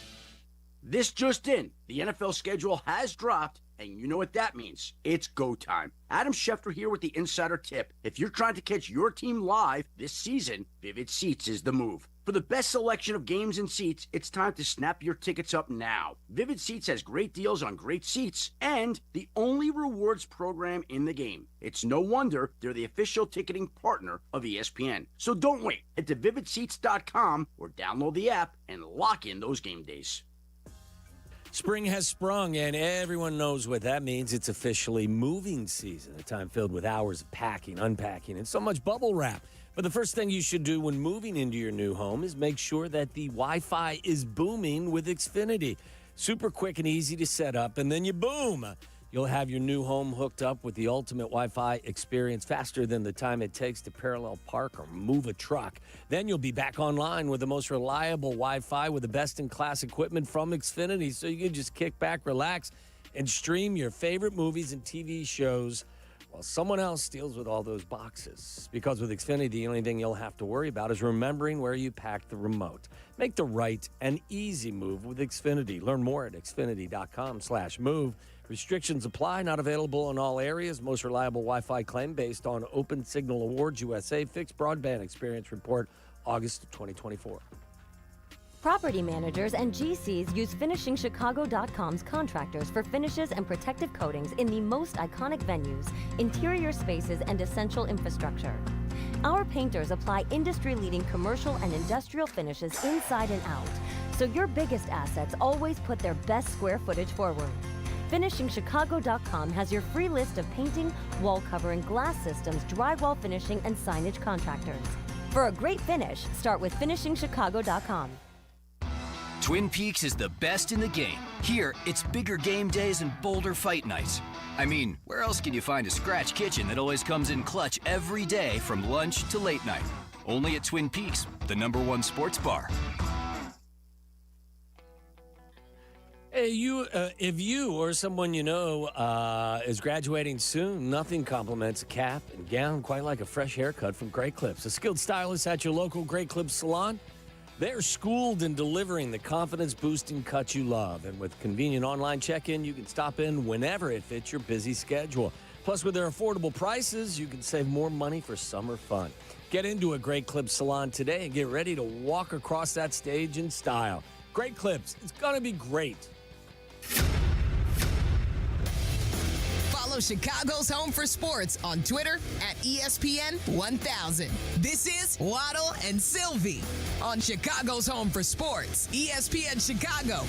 This just in, the NFL schedule has dropped, and you know what that means. It's go time. Adam Schefter here with the Insider Tip. If you're trying to catch your team live this season, Vivid Seats is the move. For the best selection of games and seats, it's time to snap your tickets up now. Vivid Seats has great deals on great seats and the only rewards program in the game. It's no wonder they're the official ticketing partner of ESPN. So don't wait. Head to vividseats.com or download the app and lock in those game days. Spring has sprung, and everyone knows what that means. It's officially moving season, a time filled with hours of packing, unpacking, and so much bubble wrap. But the first thing you should do when moving into your new home is make sure that the Wi-Fi is booming with Xfinity. Super quick and easy to set up, and then you boom. You'll have your new home hooked up with the ultimate Wi-Fi experience faster than the time it takes to parallel park or move a truck. Then you'll be back online with the most reliable Wi-Fi with the best-in-class equipment from Xfinity, so you can just kick back, relax, and stream your favorite movies and TV shows while someone else deals with all those boxes. Because with Xfinity, the only thing you'll have to worry about is remembering where you packed the remote. Make the right and easy move with Xfinity. Learn more at xfinity.com/move. Restrictions apply, not available in all areas. Most reliable Wi-Fi claim based on Open Signal Awards USA Fixed Broadband Experience Report, August of 2024. Property managers and GCs use FinishingChicago.com's contractors for finishes and protective coatings in the most iconic venues, interior spaces, and essential infrastructure. Our painters apply industry-leading commercial and industrial finishes inside and out, so your biggest assets always put their best square footage forward. FinishingChicago.com has your free list of painting, wall covering, glass systems, drywall finishing, and signage contractors. For a great finish, start with FinishingChicago.com. Twin Peaks is the best in the game. Here, it's bigger game days and bolder fight nights. I mean, where else can you find a scratch kitchen that always comes in clutch every day from lunch to late night? Only at Twin Peaks, the #1 sports bar. Hey, if you or someone you know is graduating soon, nothing compliments a cap and gown quite like a fresh haircut from Great Clips. A skilled stylist at your local Great Clips salon. They're schooled in delivering the confidence-boosting cuts you love. And with convenient online check-in, you can stop in whenever it fits your busy schedule. Plus, with their affordable prices, you can save more money for summer fun. Get into a Great Clips salon today and get ready to walk across that stage in style. Great Clips. It's going to be great. Follow Chicago's Home for Sports on Twitter at ESPN 1000. This is Waddle and Silvy on Chicago's Home for Sports, ESPN Chicago.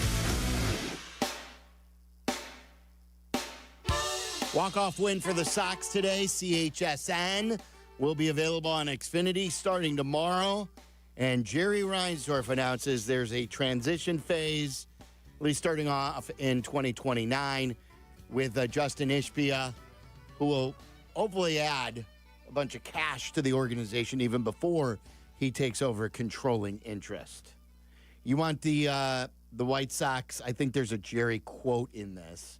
Walk-off win for the Sox today. CHSN will be available on Xfinity starting tomorrow. And Jerry Reinsdorf announces there's a transition phase, at least starting off in 2029, with Justin Ishbia, who will hopefully add a bunch of cash to the organization even before he takes over a controlling interest. You want the White Sox? I think there's a Jerry quote in this.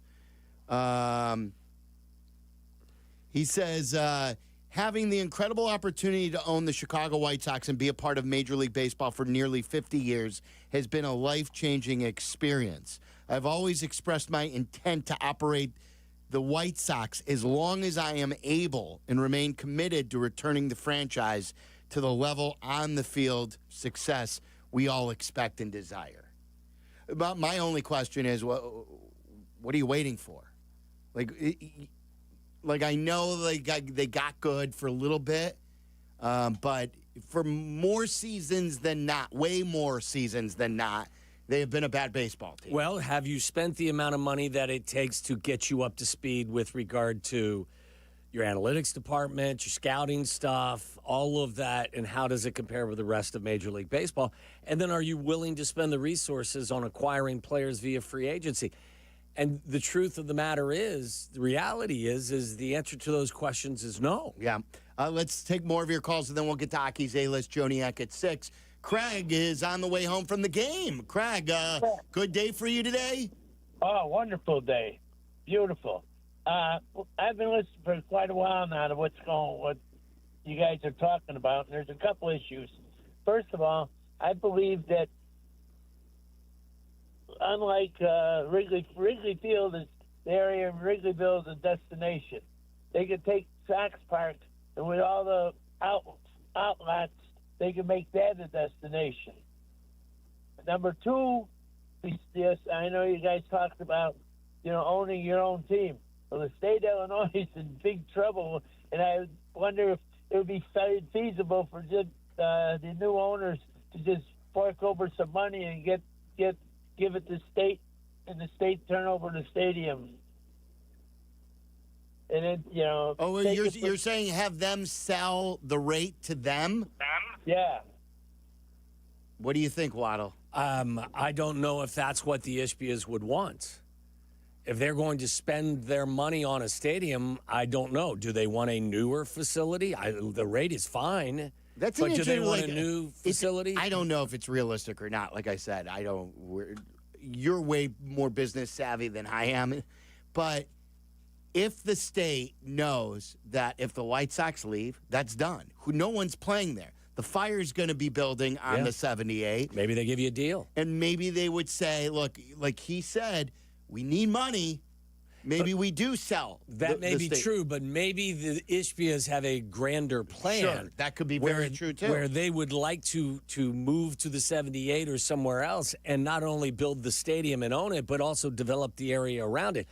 He says, having the incredible opportunity to own the Chicago White Sox and be a part of Major League Baseball for nearly 50 years has been a life-changing experience. I've always expressed my intent to operate the White Sox as long as I am able and remain committed to returning the franchise to the level on the field success we all expect and desire. But my only question is, what are you waiting for? Like I know they got good for a little bit, but for more seasons than not, way more seasons than not, they have been a bad baseball team. Well, have you spent the amount of money that it takes to get you up to speed with regard to your analytics department, your scouting stuff, all of that, and how does it compare with the rest of Major League Baseball? And then are you willing to spend the resources on acquiring players via free agency? And the truth of the matter is, the reality is the answer to those questions is no. Yeah. Let's take more of your calls, and then we'll get to Aki's A-List Joniak at 6. Craig is on the way home from the game. Craig, good day for you today? Oh, wonderful day. Beautiful. I've been listening for quite a while now to what you guys are talking about, and there's a couple issues. First of all, I believe that unlike Wrigley Field, the area of Wrigleyville is a destination. They could take Sox Park, and with all the outlets, they can make that a destination. Number two, yes, I know you guys talked about, owning your own team. Well, the state of Illinois is in big trouble, and I wonder if it would be feasible for just the new owners to just fork over some money and give it to state, and the state turn over the stadium. And then, you're saying have them sell the rate to them? Yeah. What do you think, Waddle? I don't know if that's what the Ishbias would want. If they're going to spend their money on a stadium, I don't know. Do they want a newer facility? The rate is fine. But do they want a new facility? I don't know if it's realistic or not. Like I said, you're way more business savvy than I am. But if the state knows that if the White Sox leave, that's done. No one's playing there. The Fire's going to be building on the 78. Maybe they give you a deal. And maybe they would say, look, like he said, we need money. Maybe we do sell. That may be true, but maybe the Ishbias have a grander plan. Sure, that could be very true, too. Where they would like to move to the 78 or somewhere else and not only build the stadium and own it, but also develop the area around it.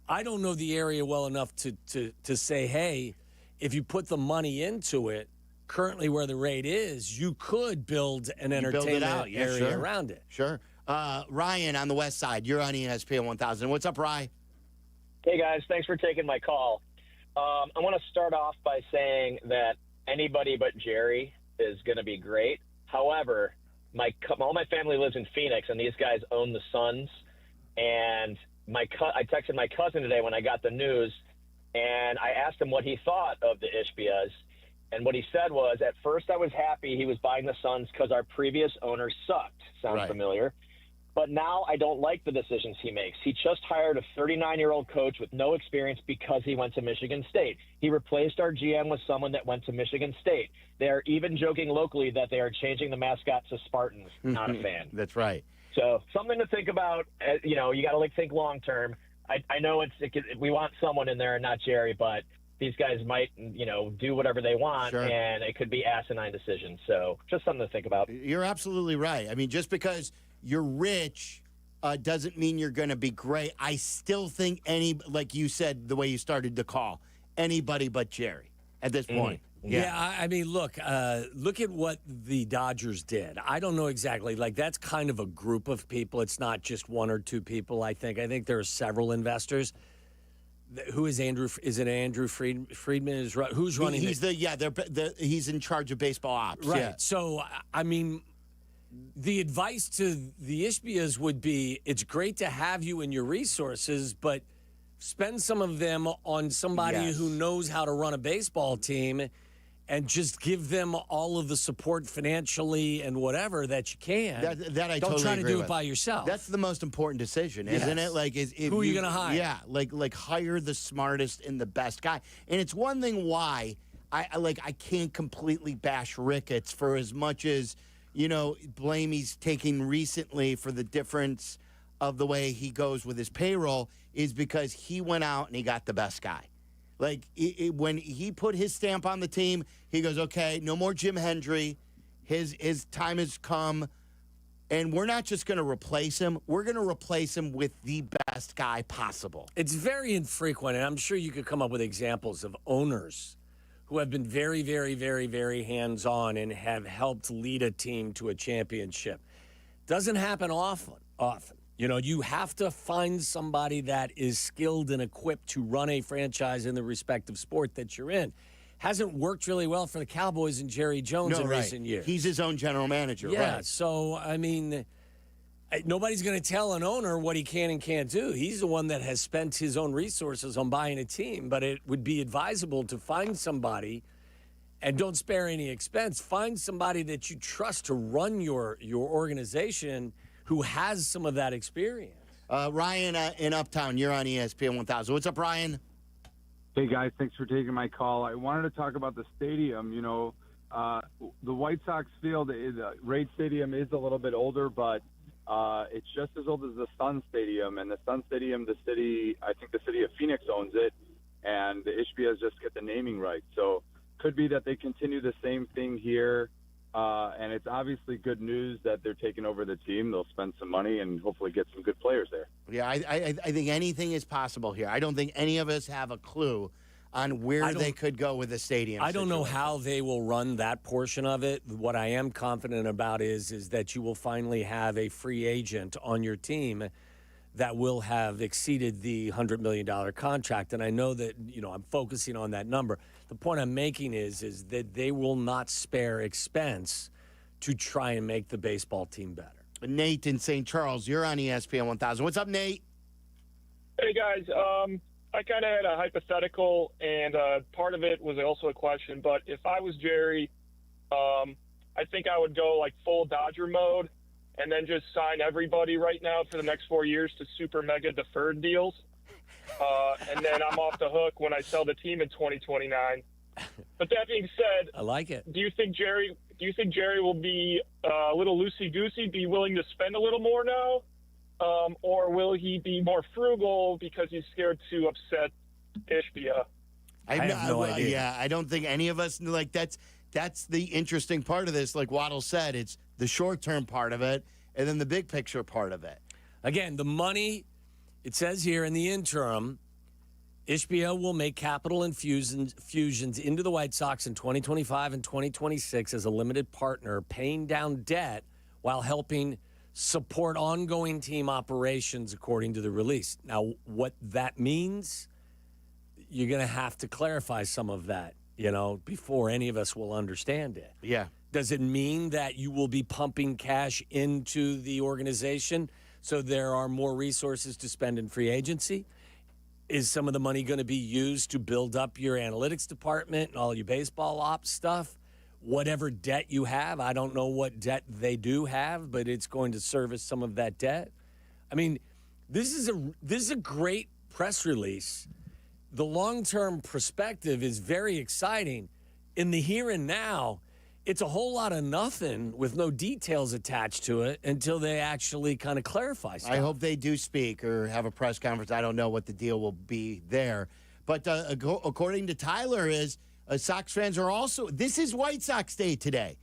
I don't know the area well enough to say, hey, if you put the money into it, currently where the rate is, you could build an entertainment area around it. Sure. Ryan on the west side, you're on ESPN 1000. What's up, Ryan? Hey, guys. Thanks for taking my call. I want to start off by saying that anybody but Jerry is going to be great. However, all my family lives in Phoenix, and these guys own the Suns. And I texted my cousin today when I got the news, and I asked him what he thought of the Ishbias. And what he said was, at first I was happy he was buying the Suns because our previous owner sucked. Sounds familiar. But now I don't like the decisions he makes. He just hired a 39-year-old coach with no experience because he went to Michigan State. He replaced our GM with someone that went to Michigan State. They're even joking locally that they are changing the mascot to Spartans. Not a fan. That's right. So something to think about. You got to think long term. I know we want someone in there and not Jerry, but these guys might, do whatever they want, Sure. and it could be asinine decisions. So just something to think about. You're absolutely right. I mean, just because you're rich doesn't mean you're going to be great. I still think like you said, the way you started the call, anybody but Jerry at this point. Yeah, I mean, look at what the Dodgers did. I don't know exactly. Like, that's kind of a group of people. It's not just one or two people, I think. I think there are several investors. Who is Andrew? Is it Andrew Friedman? Who's running? He's he's in charge of baseball ops. Right. Yeah. So, I mean, the advice to the Ishbias would be, it's great to have you and your resources, but spend some of them on somebody who knows how to run a baseball team, and just give them all of the support financially and whatever that you can. That I don't totally try to agree do with. it by yourself. That's the most important decision, isn't it? Like, who are you going to hire? Yeah, like hire the smartest and the best guy. And it's one thing why I can't completely bash Ricketts for as much as blame he's taking recently for the difference of the way he goes with his payroll, is because he went out and he got the best guy. Like, when he put his stamp on the team, he goes, okay, no more Jim Hendry. His time has come. And we're not just going to replace him. We're going to replace him with the best guy possible. It's very infrequent, and I'm sure you could come up with examples of owners who have been very, very, very, very hands-on and have helped lead a team to a championship. Doesn't happen often. You have to find somebody that is skilled and equipped to run a franchise in the respective sport that you're in. Hasn't worked really well for the Cowboys and Jerry Jones in recent years. He's his own general manager, yeah, right? So, I mean, nobody's going to tell an owner what he can and can't do. He's the one that has spent his own resources on buying a team, but it would be advisable to find somebody, and don't spare any expense, find somebody that you trust to run your organization who has some of that experience. Ryan in Uptown, you're on ESPN 1000. What's up, Ryan? Hey, guys, thanks for taking my call. I wanted to talk about the stadium. The White Sox field, the Raid Stadium is a little bit older, but it's just as old as the Sun Stadium. And the Sun Stadium, I think the city of Phoenix owns it, and the Ishbias just get the naming right. So could be that they continue the same thing here. And it's obviously good news that they're taking over the team. They'll spend some money and hopefully get some good players there. Yeah, I think anything is possible here. I don't think any of us have a clue on where they could go with the stadium. I don't know how they will run that portion of it. What I am confident about is that you will finally have a free agent on your team that will have exceeded the $100 million contract. And I know that, I'm focusing on that number. The point I'm making is that they will not spare expense to try and make the baseball team better. Nate in St. Charles, you're on ESPN 1000. What's up, Nate? Hey, guys. I kind of had a hypothetical, and part of it was also a question. But if I was Jerry, I think I would go like full Dodger mode and then just sign everybody right now for the next 4 years to super mega deferred deals. And then I'm off the hook when I sell the team in 2029. But that being said, I like it. Do you think Jerry will be a little loosey-goosey, be willing to spend a little more now? Or will he be more frugal because he's scared to upset Ishbia? I have no idea. Yeah, I don't think any of us, that's the interesting part of this. Like Waddle said, it's the short-term part of it and then the big picture part of it. Again, the money, it says here in the interim, Ishbia will make capital infusions into the White Sox in 2025 and 2026 as a limited partner, paying down debt while helping support ongoing team operations, according to the release. Now, what that means, you're going to have to clarify some of that, before any of us will understand it. Yeah. Does it mean that you will be pumping cash into the organization so there are more resources to spend in free agency? Is some of the money going to be used to build up your analytics department and all your baseball ops stuff? whatever debt you have. I don't know what debt they do have, but it's going to service some of that debt. I mean, this is a great press release. The long-term perspective is very exciting. In the here and now, it's a whole lot of nothing with no details attached to it until they actually kind of clarify stuff. I hope they do speak or have a press conference. I don't know what the deal will be there. But according to Tyler, Sox fans are also, this is White Sox Day today.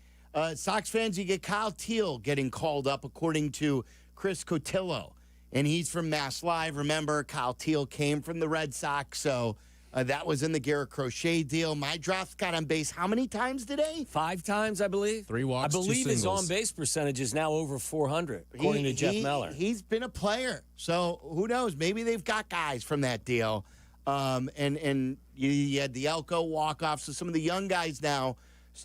Sox fans, you get Kyle Teal getting called up, according to Chris Cotillo. And he's from Mass Live. Remember, Kyle Teal came from the Red Sox, so that was in the Garrett Crochet deal. My draft got on base how many times today? 5 times, I believe. 3 walks, I believe 2 his singles. on-base percentage is now over 400, according to Jeff Meller. He's been a player, so who knows? Maybe they've got guys from that deal. And you had the Elko walk-off, so some of the young guys now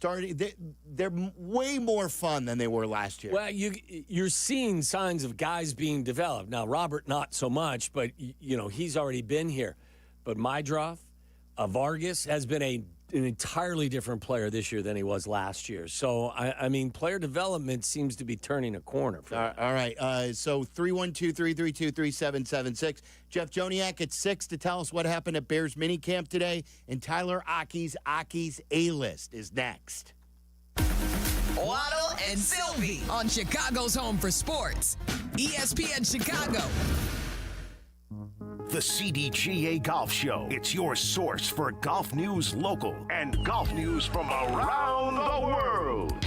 they're way more fun than they were last year. Well, you're seeing signs of guys being developed. Now, Robert, not so much, but, he's already been here. But Mydroff, Vargas has been an entirely different player this year than he was last year. So, I mean, player development seems to be turning a corner. All right. So 312-332-3776. Jeff Joniak at 6 to tell us what happened at Bears minicamp today. And Tyler Aki's A-List is next. Waddle and Silvy on Chicago's Home for Sports, ESPN Chicago. The CDGA Golf Show. It's your source for golf news local and golf news from around the world.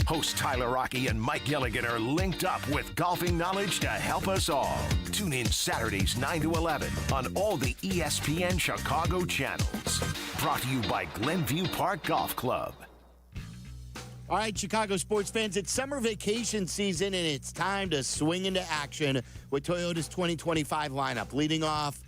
Hosts Tyler Rocky and Mike Gilligan are linked up with golfing knowledge to help us all. Tune in Saturdays 9 to 11 on all the ESPN Chicago channels. Brought to you by Glenview Park Golf Club. All right, Chicago sports fans, it's summer vacation season, and it's time to swing into action with Toyota's 2025 lineup. Leading off,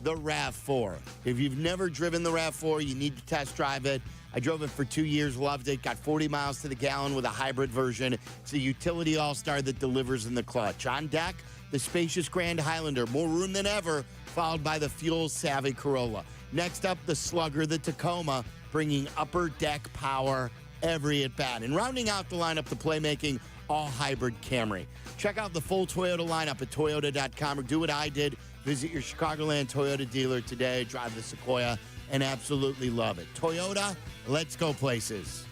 the RAV4. If you've never driven the RAV4, you need to test drive it. I drove it for 2 years, loved it, got 40 miles to the gallon with a hybrid version. It's a utility all-star that delivers in the clutch. On deck, the spacious Grand Highlander, more room than ever, followed by the fuel-savvy Corolla. Next up, the Slugger, the Tacoma, bringing upper deck power every at bat. And rounding out the lineup, the playmaking all-hybrid Camry. Check out the full Toyota lineup at Toyota.com or do what I did. Visit your Chicagoland Toyota dealer today, drive the Sequoia, and absolutely love it. Toyota, let's go places.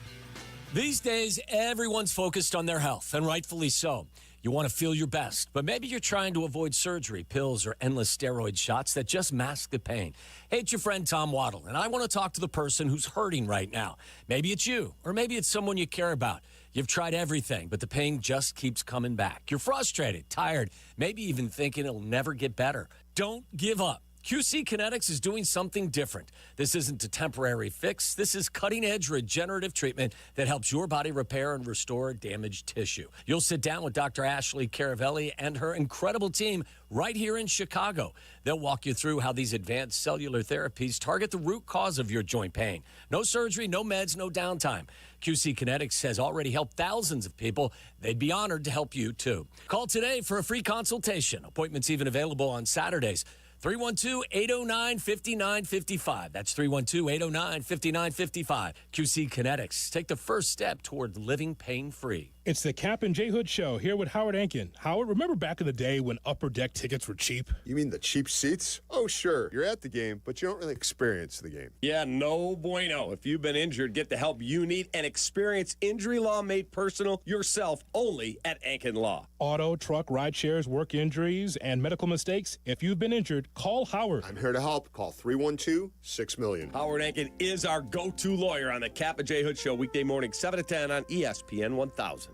These days, everyone's focused on their health, and rightfully so. You want to feel your best, but maybe you're trying to avoid surgery, pills, or endless steroid shots that just mask the pain. Hey, it's your friend Tom Waddle, and I want to talk to the person who's hurting right now. Maybe it's you, or maybe it's someone you care about. You've tried everything, but the pain just keeps coming back. You're frustrated, tired, maybe even thinking it'll never get better. Don't give up. QC Kinetics is doing something different. This isn't a temporary fix. This is cutting-edge regenerative treatment that helps your body repair and restore damaged tissue. You'll sit down with Dr. Ashley Caravelli and her incredible team right here in Chicago. They'll walk you through how these advanced cellular therapies target the root cause of your joint pain. No surgery, no meds, no downtime. QC Kinetics has already helped thousands of people. They'd be honored to help you, too. Call today for a free consultation. Appointments even available on Saturdays. 312-809-5955. That's 312-809-5955. QC Kinetics. Take the first step toward living pain-free. It's the Cap and J Hood Show here with Howard Ankin. Howard, remember back in the day when upper deck tickets were cheap? You mean the cheap seats? Oh, sure. You're at the game, but you don't really experience the game. Yeah, no bueno. If you've been injured, get the help you need and experience injury law made personal yourself only at Ankin Law. Auto, truck, ride shares, work injuries, and medical mistakes. If you've been injured, call Howard. I'm here to help. Call 312-6-million. Howard Ankin is our go-to lawyer on the Cap and J Hood Show, weekday morning, 7 to 10 on ESPN 1000.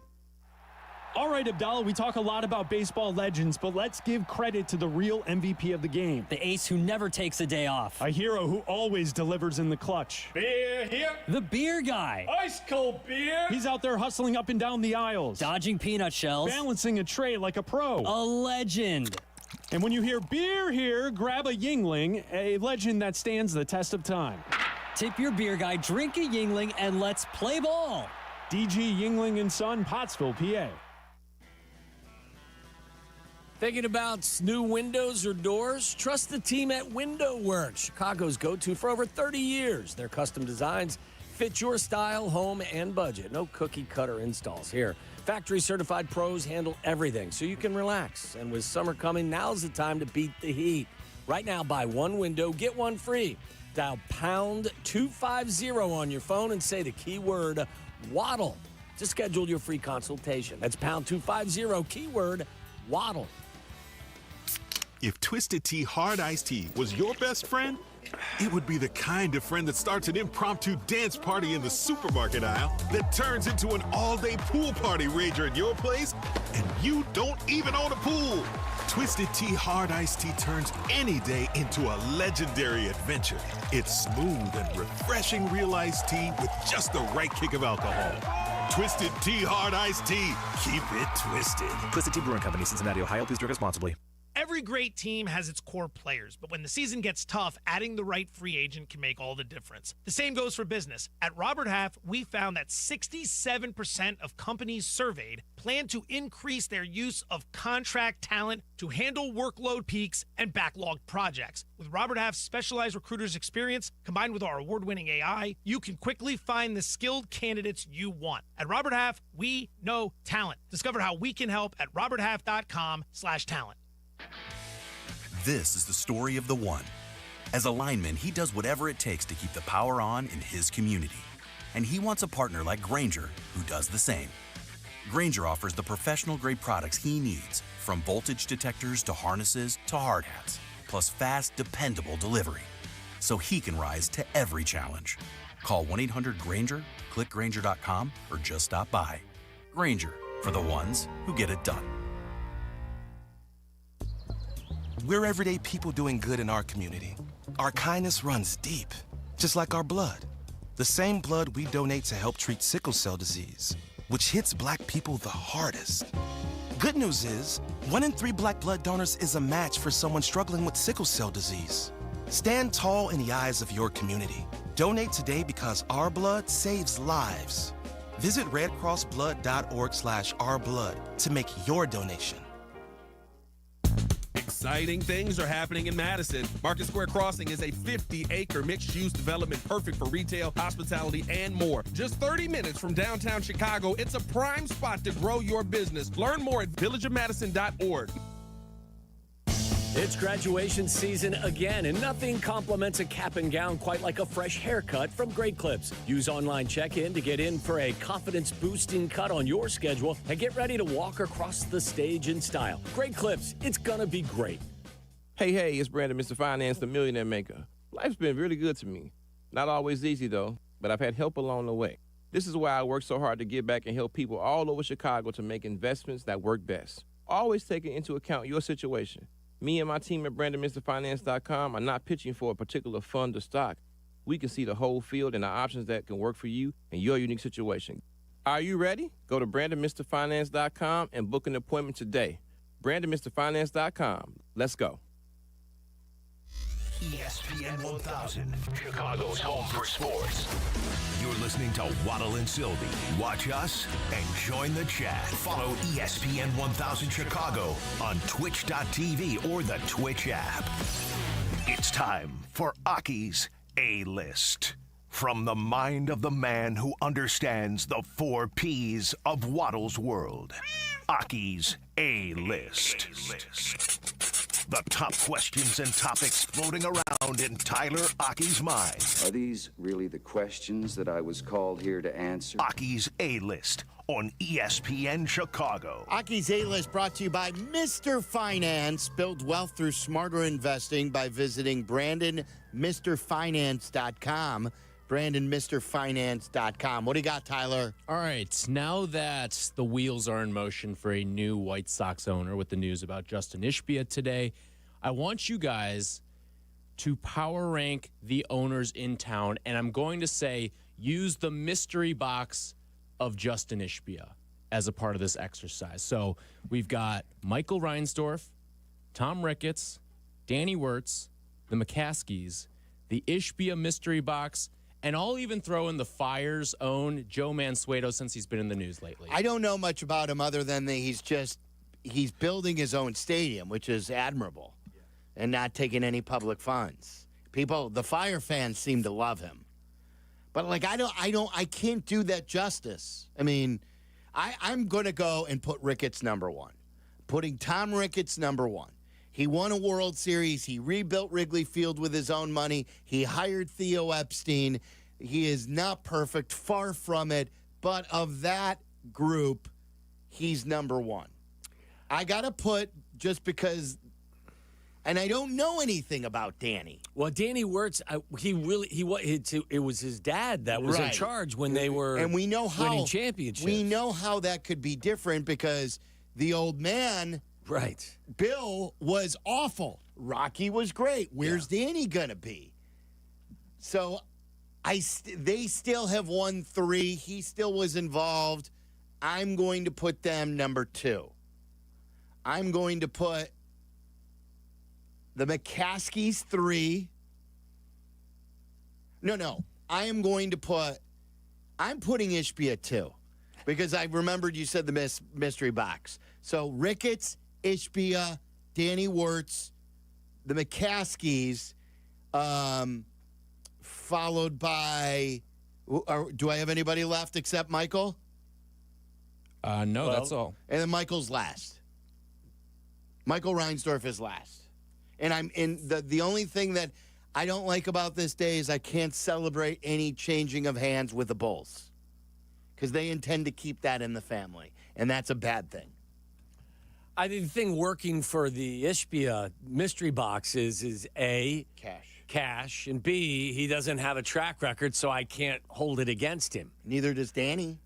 All right, Abdallah, we talk a lot about baseball legends, but let's give credit to the real MVP of the game. The ace who never takes a day off. A hero who always delivers in the clutch. Beer here. The beer guy. Ice cold beer. He's out there hustling up and down the aisles. Dodging peanut shells. Balancing a tray like a pro. A legend. And when you hear beer here, grab a Yingling, a legend that stands the test of time. Tip your beer guy, drink a Yingling, and let's play ball. DG Yingling & Son, Pottsville, PA. Thinking about new windows or doors? Trust the team at Window Works, Chicago's go-to for over 30 years. Their custom designs fit your style, home, and budget. No cookie-cutter installs here. Factory-certified pros handle everything, so you can relax. And with summer coming, now's the time to beat the heat. Right now, buy one window, get one free. Dial pound 250 on your phone and say the keyword Waddle to schedule your free consultation. That's pound 250, keyword Waddle. If Twisted Tea Hard Iced Tea was your best friend, it would be the kind of friend that starts an impromptu dance party in the supermarket aisle that turns into an all-day pool party rager at your place, and you don't even own a pool. Twisted Tea Hard Iced Tea turns any day into a legendary adventure. It's smooth and refreshing real iced tea with just the right kick of alcohol. Twisted Tea Hard Iced Tea. Keep it twisted. Twisted Tea Brewing Company, Cincinnati, Ohio. Please drink responsibly. Every great team has its core players, but when the season gets tough, adding the right free agent can make all the difference. The same goes for business. At Robert Half, we found that 67% of companies surveyed plan to increase their use of contract talent to handle workload peaks and backlogged projects. With Robert Half's specialized recruiters' experience, combined with our award-winning AI, you can quickly find the skilled candidates you want. At Robert Half, we know talent. Discover how we can help at roberthalf.com/talent. This is the story of the one. As a lineman, he does whatever it takes to keep the power on in his community. And he wants a partner like Grainger who does the same. Grainger offers the professional-grade products he needs, from voltage detectors to harnesses to hard hats, plus fast, dependable delivery, so he can rise to every challenge. Call 1-800-GRAINGER, click Grainger.com, or just stop by. Grainger, for the ones who get it done. We're everyday people doing good in our community. Our kindness runs deep, just like our blood. The same blood we donate to help treat sickle cell disease, which hits Black people the hardest. Good news is, 1 in 3 Black blood donors is a match for someone struggling with sickle cell disease. Stand tall in the eyes of your community. Donate today because our blood saves lives. Visit redcrossblood.org/ourblood to make your donation. Exciting things are happening in Madison. Market Square Crossing is a 50-acre mixed-use development perfect for retail, hospitality, and more. Just 30 minutes from downtown Chicago, it's a prime spot to grow your business. Learn more at villageofmadison.org. It's graduation season again, and nothing compliments a cap and gown quite like a fresh haircut from Great Clips. Use online check-in to get in for a confidence-boosting cut on your schedule and get ready to walk across the stage in style. Great Clips, it's gonna be great. Hey, it's Brandon, Mr. Finance, the Millionaire Maker. Life's been really good to me. Not always easy, though, but I've had help along the way. This is why I work so hard to give back and help people all over Chicago to make investments that work best. Always taking into account your situation. Me and my team at BrandonMrFinance.com are not pitching for a particular fund or stock. We can see the whole field and the options that can work for you and your unique situation. Are you ready? Go to BrandonMrFinance.com and book an appointment today. BrandonMrFinance.com. Let's go. ESPN 1000, Chicago's home for sports. You're listening to Waddle and Silvy. Watch us and join the chat. Follow ESPN 1000 Chicago on twitch.tv or the Twitch app. It's time for Aki's A-List. From the mind of the man who understands the 4 Ps of Waddle's world. Aki's A-List. The top questions and topics floating around in Tyler Aki's mind. Are these really the questions that I was called here to answer? Aki's A-List on ESPN Chicago. Aki's A-List brought to you by Mr. Finance. Build wealth through smarter investing by visiting BrandonMrFinance.com. BrandonMrFinance.com. What do you got, Tyler? All right. Now that the wheels are in motion for a new White Sox owner with the news about Justin Ishbia today, I want you guys to power rank the owners in town, and I'm going to say use the mystery box of Justin Ishbia as a part of this exercise. So we've got Michael Reinsdorf, Tom Ricketts, Danny Wirtz, the McCaskies, the Ishbia mystery box, and I'll even throw in the Fire's own Joe Mansueto since he's been in the news lately. I don't know much about him other than he's building his own stadium, which is admirable, and not taking any public funds. The Fire fans seem to love him. But I can't do that justice. I mean, I'm going to go and put Ricketts number one. Putting Tom Ricketts number one. He won a World Series. He rebuilt Wrigley Field with his own money. He hired Theo Epstein. He is not perfect, far from it. But of that group, he's number one. I got to put, just because, and I don't know anything about Danny. Well, Danny Wirtz, it was his dad that was in charge when they were and we know winning championships. We know how that could be different because the old man, right, Bill, was awful. Rocky was great. Where's Danny going to be? So they still have won 3. He still was involved. I'm going to put them number 2. I'm going to put the McCaskies 3. No. I'm putting Ishbia 2 because I remembered you said the mystery box. So Ricketts, Ishbia, Danny Wirtz, the McCaskies, followed by, do I have anybody left except Michael? No, that's all. And then Michael's last. Michael Reinsdorf is last. And I'm in the only thing that I don't like about this day is I can't celebrate any changing of hands with the Bulls because they intend to keep that in the family, and that's a bad thing. I think the thing working for the Ishbia mystery box is A, cash, and B, he doesn't have a track record, so I can't hold it against him. Neither does Danny.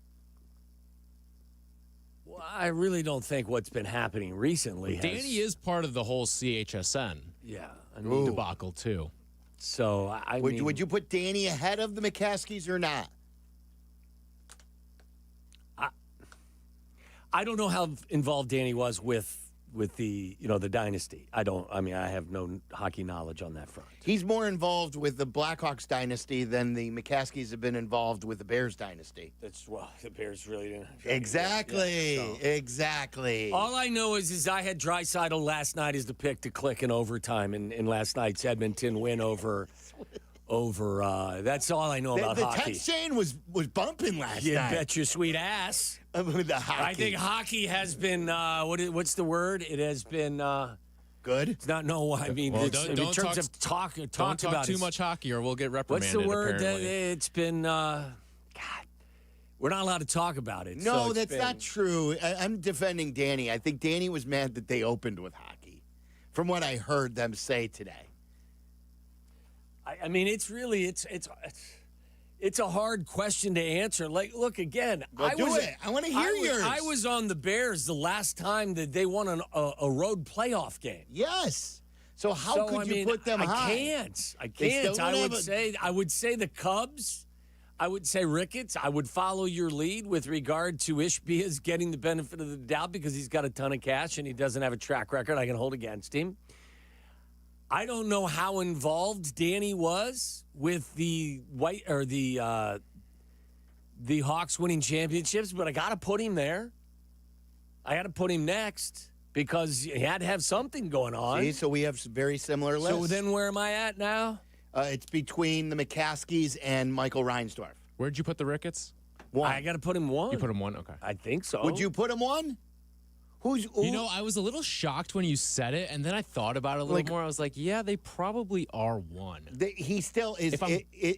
Well, I really don't think what's been happening recently Danny is part of the whole CHSN debacle, too. So, would you put Danny ahead of the McCaskies or not? I don't know how involved Danny was with the the dynasty. I have no hockey knowledge on that front. He's more involved with the Blackhawks dynasty than the McCaskies have been involved with the Bears dynasty. The Bears really didn't. Exactly. All I know is I had Draisaitl last night as the pick to click in overtime in last night's Edmonton win over. That's all I know about hockey. The text chain was bumping last night. You bet your sweet ass. With the hockey. I think hockey has been what's the word? It has been good. It's not in terms of talk don't talk about too much hockey, or we'll get reprimanded. What's the word? Apparently. It's been God. We're not allowed to talk about it. No, that's not true. I'm defending Danny. I think Danny was mad that they opened with hockey, from what I heard them say today. I mean, it's a hard question to answer. Like, look, again, I want to hear yours. I was on the Bears the last time that they won a road playoff game. Yes. So how could you put them high? I can't. I would say the Cubs. I would say Ricketts. I would follow your lead with regard to Ishbia's getting the benefit of the doubt because he's got a ton of cash and he doesn't have a track record I can hold against him. I don't know how involved Danny was with the Hawks winning championships, but I got to put him there. I got to put him next because he had to have something going on. See, so we have very similar lists. So then where am I at now? It's between the McCaskies and Michael Reinsdorf. Where'd you put the Ricketts? 1. I got to put him 1. You put him 1? Okay. I think so. Would you put him 1? I was a little shocked when you said it, and then I thought about it a little more. I was like, yeah, they probably are 1. He still is.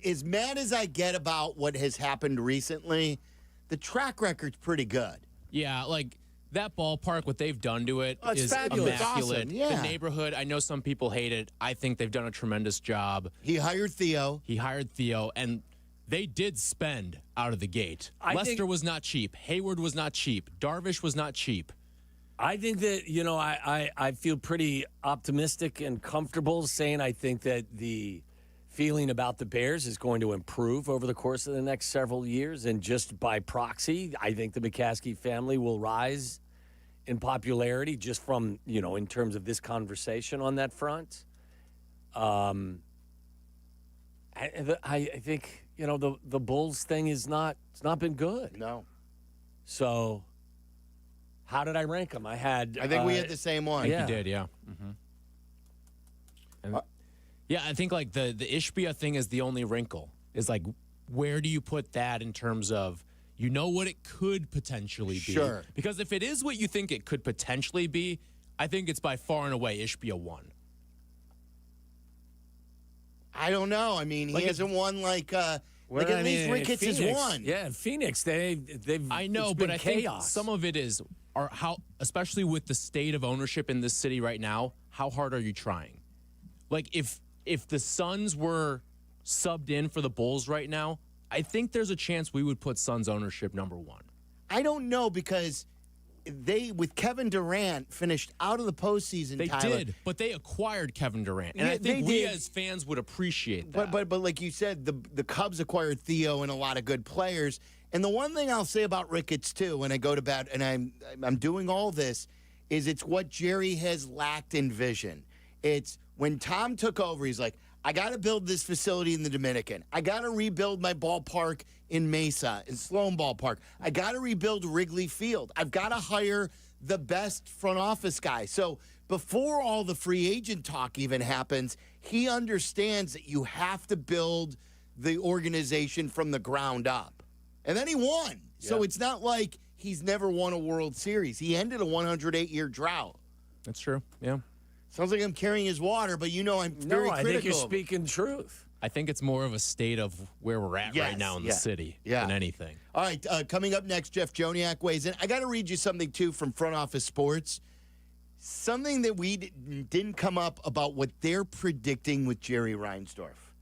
As mad as I get about what has happened recently, the track record's pretty good. Yeah, like that ballpark, what they've done to it is fabulous. immaculate. Awesome. Yeah. The neighborhood, I know some people hate it. I think they've done a tremendous job. He hired Theo, and they did spend out of the gate. Lester was not cheap. Hayward was not cheap. Darvish was not cheap. I think that, I feel pretty optimistic and comfortable saying I think that the feeling about the Bears is going to improve over the course of the next several years. And just by proxy, I think the McCaskey family will rise in popularity just from, in terms of this conversation on that front. I think, the Bulls thing it's not been good. No. So how did I rank them? I think we had the same one. You did, yeah. Mm-hmm. I think like the Ishbia thing is the only wrinkle. Is like where do you put that in terms of, you know what it could potentially be? Sure. Because if it is what you think it could potentially be, I think it's by far and away Ishbia 1. I don't know. I mean, he hasn't won like at least Ricketts has won. Yeah, Phoenix, they've I know, but I think some of it is how, especially with the state of ownership in this city right now, how hard are you trying? Like if the Suns were subbed in for the Bulls right now, I think there's a chance we would put Suns ownership number 1. I don't know, because they, with Kevin Durant, finished out of the postseason. They Tyler. did, but they acquired Kevin Durant, and Yeah, I think they we did. as fans would appreciate that. But like you said, the Cubs acquired Theo and a lot of good players. And the one thing I'll say about Ricketts too, when I go to bat and I'm doing all this, is it's what Jerry has lacked in vision. It's when Tom took over, he's like, I got to build this facility in the Dominican. I got to rebuild my ballpark in Mesa, in Sloan Ballpark. I got to rebuild Wrigley Field. I've got to hire the best front office guy. So before all the free agent talk even happens, he understands that you have to build the organization from the ground up. And then he won. Yeah. So it's not like he's never won a World Series. He ended a 108-year drought. That's true, yeah. Sounds like I'm carrying his water, but I'm very critical. I think you're speaking truth. I think it's more of a state of where we're at right now in the city than anything. All right, coming up next, Jeff Joniak weighs in. I got to read you something, too, from Front Office Sports. Something that we didn't come up about what they're predicting with Jerry Reinsdorf,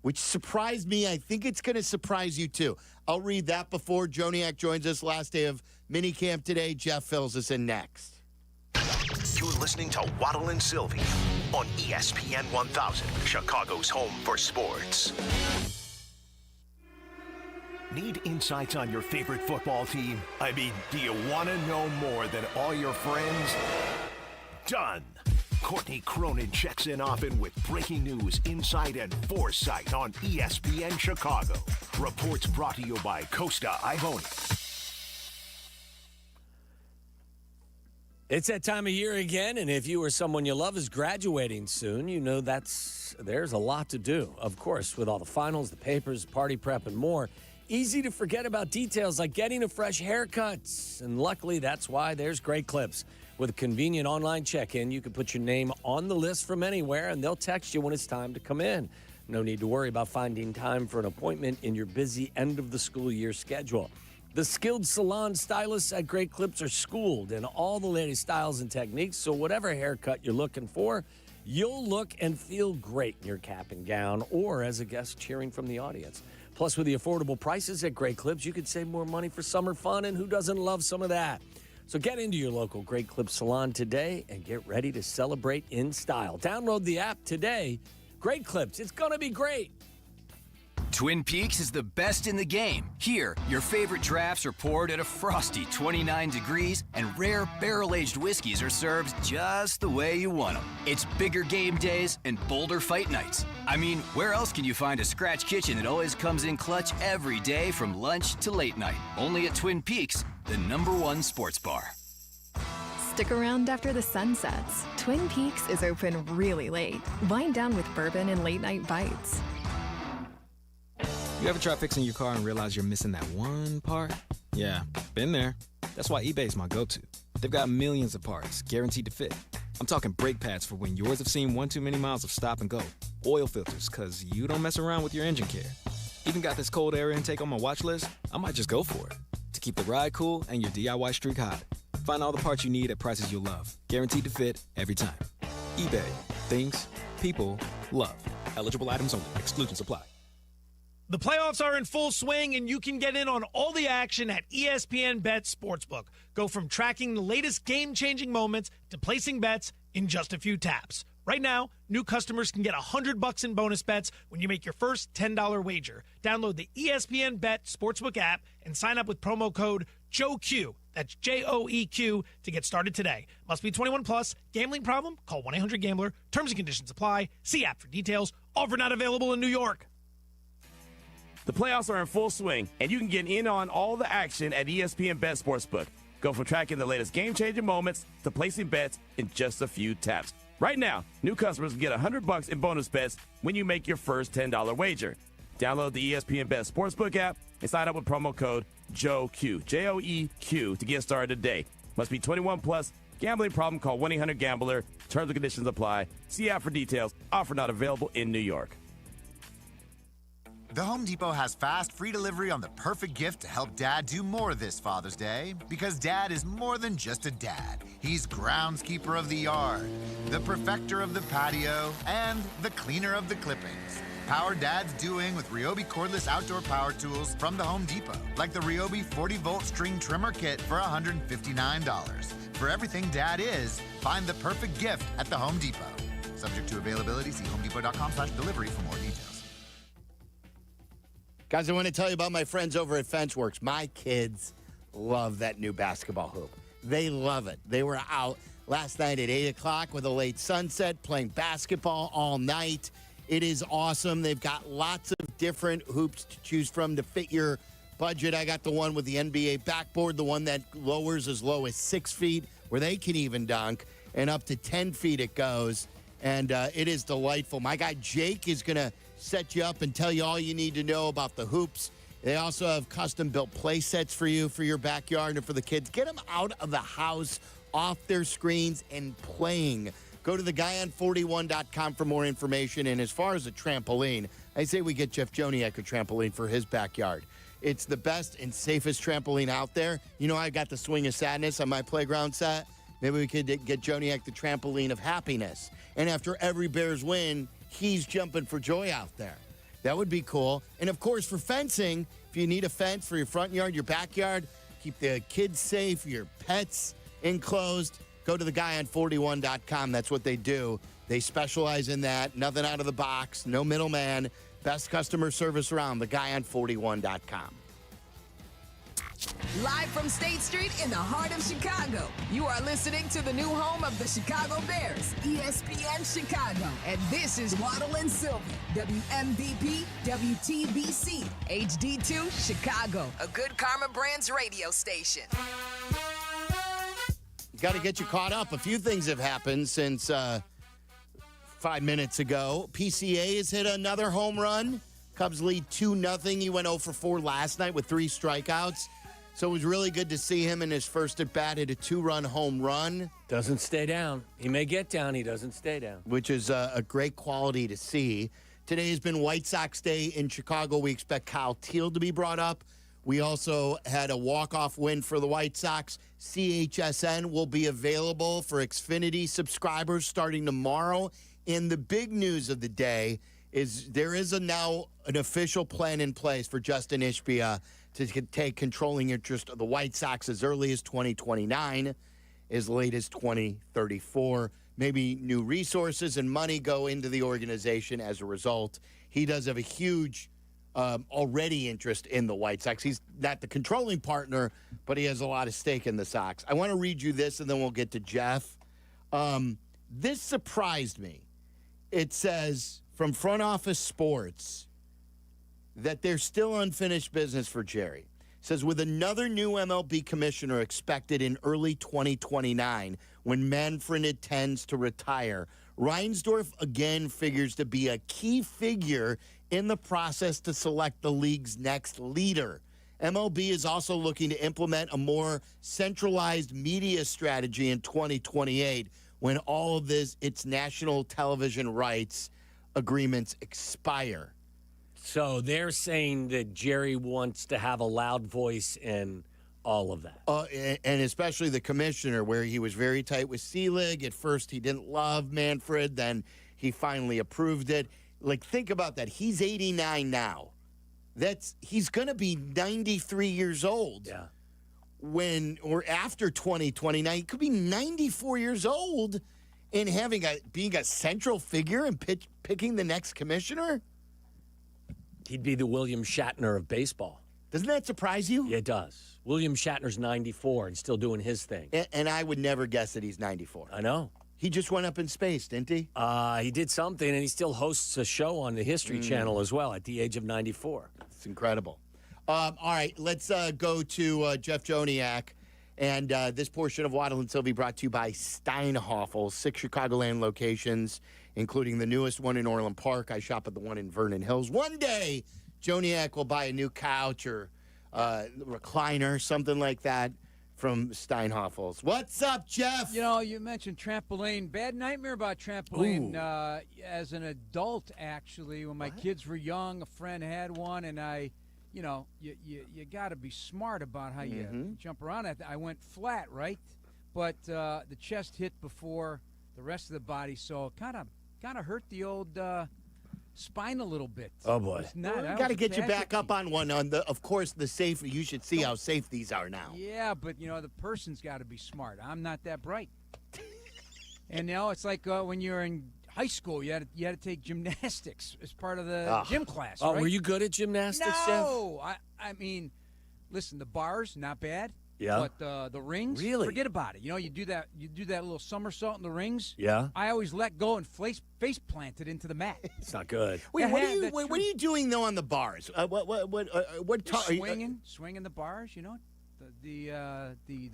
which surprised me. I think it's going to surprise you, too. I'll read that before Joniak joins us last day of minicamp today. Jeff fills us in next. You're listening to Waddle and Silvy on ESPN 1000, Chicago's home for sports. Need insights on your favorite football team? I mean, do you want to know more than all your friends? Done. Courtney Cronin checks in often with breaking news, insight, and foresight on ESPN Chicago. Reports brought to you by Costa Ivoni. It's that time of year again, and if you or someone you love is graduating soon, you know there's a lot to do. Of course, with all the finals, the papers, party prep, and more, easy to forget about details like getting a fresh haircut. And luckily, that's why there's Great Clips. With a convenient online check-in, you can put your name on the list from anywhere, and they'll text you when it's time to come in. No need to worry about finding time for an appointment in your busy end-of-the-school year schedule. The skilled salon stylists at Great Clips are schooled in all the latest styles and techniques, so whatever haircut you're looking for, you'll look and feel great in your cap and gown or as a guest cheering from the audience. Plus, with the affordable prices at Great Clips, you could save more money for summer fun, and who doesn't love some of that? So get into your local Great Clips salon today and get ready to celebrate in style. Download the app today. Great Clips, it's going to be great. Twin Peaks is the best in the game. Here, your favorite drafts are poured at a frosty 29 degrees, and rare barrel-aged whiskeys are served just the way you want them. It's bigger game days and bolder fight nights. I mean, where else can you find a scratch kitchen that always comes in clutch every day from lunch to late night? Only at Twin Peaks, the #1 sports bar. Stick around after the sun sets. Twin Peaks is open really late. Wind down with bourbon and late-night bites. You ever try fixing your car and realize you're missing that one part? Yeah, been there. That's why eBay's my go-to. They've got millions of parts, guaranteed to fit. I'm talking brake pads for when yours have seen one too many miles of stop and go. Oil filters, because you don't mess around with your engine care. Even got this cold air intake on my watch list. I might just go for it. To keep the ride cool and your DIY streak hot. Find all the parts you need at prices you'll love. Guaranteed to fit every time. eBay. Things people love. Eligible items only. Exclusions apply. The playoffs are in full swing, and you can get in on all the action at ESPN Bet Sportsbook. Go from tracking the latest game-changing moments to placing bets in just a few taps. Right now, new customers can get $100 in bonus bets when you make your first $10 wager. Download the ESPN Bet Sportsbook app and sign up with promo code JOEQ. That's JOEQ to get started today. Must be 21 plus. Gambling problem? Call 1-800-GAMBLER. Terms and conditions apply. See app for details. Offer not available in New York. The playoffs are in full swing, and you can get in on all the action at ESPN Bet Sportsbook. Go from tracking the latest game-changing moments to placing bets in just a few taps. Right now, new customers can get $100 in bonus bets when you make your first $10 wager. Download the ESPN Bet Sportsbook app and sign up with promo code JOEQ, J-O-E-Q, to get started today. Must be 21 plus. Gambling problem? Call 1-800-GAMBLER. Terms and conditions apply. See app for details. Offer not available in New York. The Home Depot has fast, free delivery on the perfect gift to help Dad do more this Father's Day. Because Dad is more than just a dad. He's groundskeeper of the yard, the perfecter of the patio, and the cleaner of the clippings. Power Dad's doing with Ryobi cordless outdoor power tools from the Home Depot. Like the Ryobi 40-volt string trimmer kit for $159. For everything Dad is, find the perfect gift at the Home Depot. Subject to availability, see homedepot.com/delivery for more details. Guys, I want to tell you about my friends over at FenceWorks. My kids love that new basketball hoop. They love it. They were out last night at 8 o'clock with a late sunset playing basketball all night. It is awesome. They've got lots of different hoops to choose from to fit your budget. I got the one with the NBA backboard, the one that lowers as low as 6 feet, where they can even dunk, and up to 10 feet it goes. And it is delightful. My guy Jake is going to set you up and tell you all you need to know about the hoops. They also have custom-built play sets for you for your backyard and for the kids. Get them out of the house, off their screens, and playing. Go to theguyon41.com for more information. And as far as a trampoline, I say we get Jeff Joniak a trampoline for his backyard. It's the best and safest trampoline out there. You know, I got the Swing of Sadness on my playground set. Maybe we could get Joniak the trampoline of happiness. And after every Bears win, he's jumping for joy out there. That would be cool. And, of course, for fencing, if you need a fence for your front yard, your backyard, keep the kids safe, your pets enclosed, go to theguyon41.com. That's what they do. They specialize in that. Nothing out of the box, no middleman. Best customer service around, theguyon41.com. Live from State Street in the heart of Chicago, you are listening to the new home of the Chicago Bears, ESPN Chicago. And this is Waddle and Silvy, WMVP, WTBC, HD2, Chicago, a Good Karma Brands radio station. Got to get you caught up. A few things have happened since 5 minutes ago. PCA has hit another home run. Cubs lead 2-0. He went 0 for 4 last night with 3 strikeouts. So it was really good to see him in his first at-bat hit a 2-run home run. Doesn't stay down. He may get down. He doesn't stay down. Which is a great quality to see. Today has been White Sox Day in Chicago. We expect Kyle Teal to be brought up. We also had a walk-off win for the White Sox. CHSN will be available for Xfinity subscribers starting tomorrow. And the big news of the day is there is now an official plan in place for Justin Ishbia to take controlling interest of the White Sox as early as 2029, as late as 2034. Maybe new resources and money go into the organization as a result. He does have a huge already interest in the White Sox. He's not the controlling partner, but he has a lot of stake in the Sox. I want to read you this, and then we'll get to Jeff. This surprised me. It says from Front Office Sports that there's still unfinished business for Jerry. It says, with another new MLB commissioner expected in early 2029 when Manfred intends to retire, Reinsdorf again figures to be a key figure in the process to select the league's next leader. MLB is also looking to implement a more centralized media strategy in 2028 when all of its national television rights agreements expire. So they're saying that Jerry wants to have a loud voice in all of that. And especially the commissioner, where he was very tight with Selig. At first, he didn't love Manfred. Then he finally approved it. Like, think about that. He's 89 now. He's going to be 93 years old. Yeah. Or after 2029, he could be 94 years old and being a central figure and picking the next commissioner. He'd be the William Shatner of baseball. Doesn't that surprise you? Yeah, it does. William Shatner's 94 and still doing his thing. And I would never guess that he's 94. I know. He just went up in space, didn't he? He did something, and he still hosts a show on the History Channel as well at the age of 94. It's incredible. All right, let's go to Jeff Joniak. And this portion of Waddle and Silvy brought to you by Steinhoffel, 6 Chicagoland locations, including the newest one in Orland Park. I shop at the one in Vernon Hills. One day, Joniak will buy a new couch or recliner, something like that, from Steinhoffels. What's up, Jeff? You know, you mentioned trampoline. Bad nightmare about trampoline as an adult, actually. When my kids were young, a friend had one, and you got to be smart about how you jump around it. I went flat, right? But the chest hit before the rest of the body, so it kind of hurt the old spine a little bit. Oh, boy. Got to get you back up on one. Of course, the safe. You should see how safe these are now. Yeah, but, the person's got to be smart. I'm not that bright. And, it's like when you're in high school, you had to take gymnastics as part of the gym class, right? Oh, were you good at gymnastics, Jeff? No. I mean, listen, the bars, not bad. Yeah. But the rings, really? Forget about it. You do that little somersault in the rings. Yeah. I always let go and face planted into the mat. It's not good. Wait, what are you doing though on the bars? Swinging the bars, the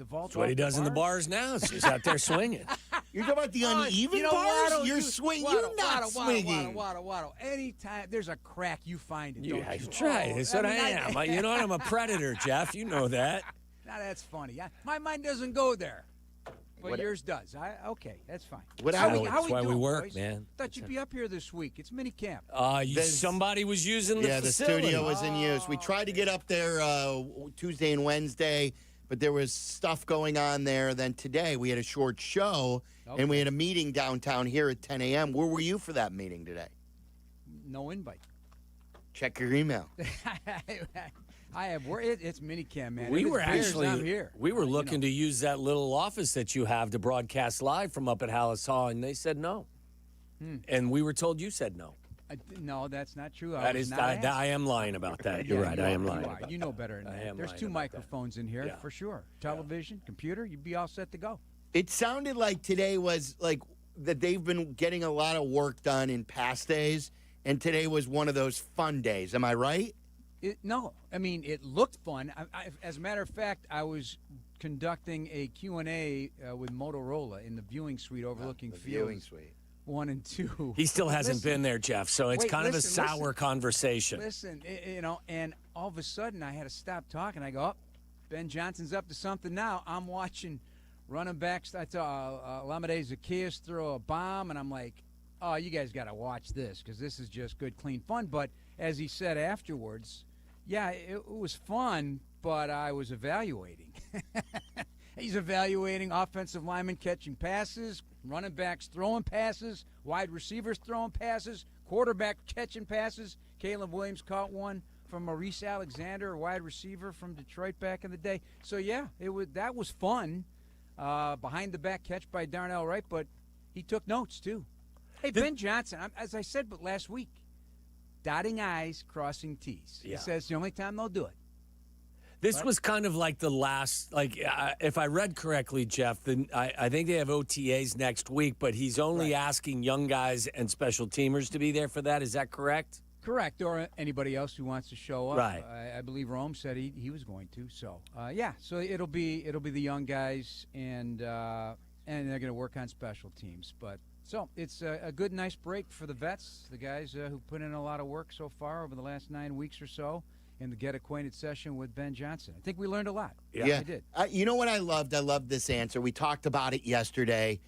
vault. That's what he does in the bars now. He's out there swinging. You're talking about the uneven bars? You're swinging. You're not swinging. Waddle. Anytime there's a crack, you find it. Yeah, try. That's what I am. You know what? I'm a predator, Jeff. You know that. Now that's funny. My mind doesn't go there, but yours does. Okay, that's fine. That's why we work, boys? man. Thought you'd be up here this week. It's mini camp. Somebody was using the facility. The studio was in use. We tried to get up there Tuesday and Wednesday, but there was stuff going on there. Then today we had a short show, and we had a meeting downtown here at 10 a.m. Where were you for that meeting today? No invite. Check your email. I have work. It's minicam, man. We were I'm here. We were looking to use that little office that you have to broadcast live from up at Hallis Hall, and they said no. And we were told you said no. No, that's not true. I am lying about that. You're right. I am lying. You know better than that. There's 2 microphones in here for sure. Television, computer. You'd be all set to go. It sounded like today was like that they've been getting a lot of work done in past days, and today was one of those fun days. Am I right? No. I mean, it looked fun. As a matter of fact, I was conducting a Q&A with Motorola in the viewing suite overlooking fields 1 and 2. He still hasn't been there, Jeff, so it's kind of a sour conversation. Listen, and all of a sudden I had to stop talking. I go, Ben Johnson's up to something now. I'm watching running backs. I saw Lamade Zacchaeus throw a bomb, and I'm like, oh, you guys got to watch this because this is just good, clean fun. But as he said afterwards, yeah, it was fun, but I was evaluating. He's evaluating offensive linemen catching passes, running backs throwing passes, wide receivers throwing passes, quarterback catching passes. Caleb Williams caught one from Maurice Alexander, a wide receiver from Detroit back in the day. So, yeah, that was fun. Behind the back catch by Darnell Wright, but he took notes, too. Hey, Ben Johnson, as I said last week, dotting I's, crossing T's. Yeah. He says the only time they'll do it. This was kind of like the last, if I read correctly, Jeff, then I think they have OTAs next week, but he's only asking young guys and special teamers to be there for that. Is that correct? Correct, or anybody else who wants to show up. Right. I believe Rome said he was going to. So, so it'll be the young guys, and they're going to work on special teams. But so it's a good, nice break for the vets, the guys who put in a lot of work so far over the last 9 weeks or so in the Get Acquainted session with Ben Johnson. I think we learned a lot. Yeah. I did. You know what I loved? I loved this answer. We talked about it yesterday.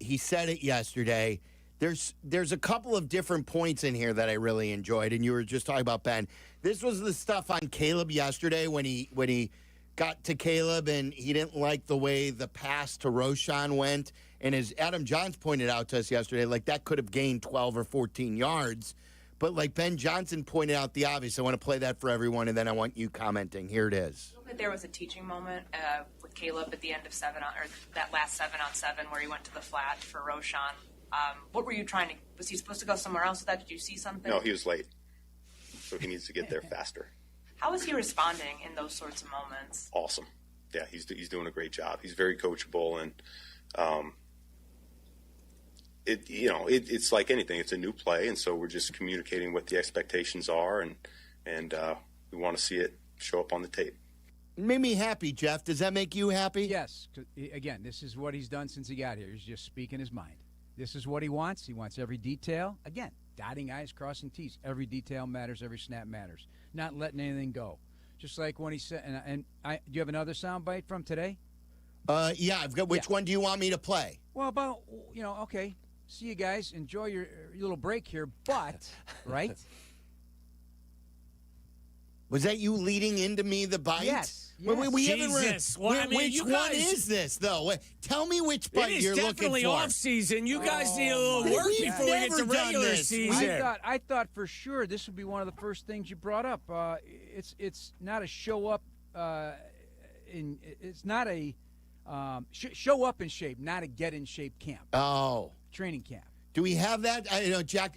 He said it yesterday. There's a couple of different points in here that I really enjoyed, and you were just talking about Ben. This was the stuff on Caleb yesterday when he got to Caleb and he didn't like the way the pass to Roschon went. And as Adam Johns pointed out to us yesterday, like that could have gained 12 or 14 yards. But like Ben Johnson pointed out the obvious, I want to play that for everyone, and then I want you commenting. Here it is. There was a teaching moment with Caleb at the end of that last 7-on-7 where he went to the flat for Roschon. What were you trying to? Was he supposed to go somewhere else with that? Did you see something? No, he was late, so he needs to get there faster. How is he responding in those sorts of moments? Awesome. Yeah, he's doing a great job. He's very coachable, and it's like anything. It's a new play, and so we're just communicating what the expectations are, and we want to see it show up on the tape. It made me happy, Jeff. Does that make you happy? Yes. Again, this is what he's done since he got here. He's just speaking his mind. This is what he wants. He wants every detail. Again, dotting I's, crossing T's. Every detail matters. Every snap matters. Not letting anything go. Just like when he said, do you have another soundbite from today? Yeah, I've got. Which one do you want me to play? Well, about, okay. See you guys. Enjoy your little break here, but, right? Was that you leading into me the bite? Yes. We Jesus. haven't which one is this, though? Tell me which bite you're looking for. It is definitely off-season. You guys need a little work before we get to regular season. I thought for sure this would be one of the first things you brought up. It's not a show up it's not a show up in shape, not a get in shape camp. Oh. Training camp. Do we have that? Jack,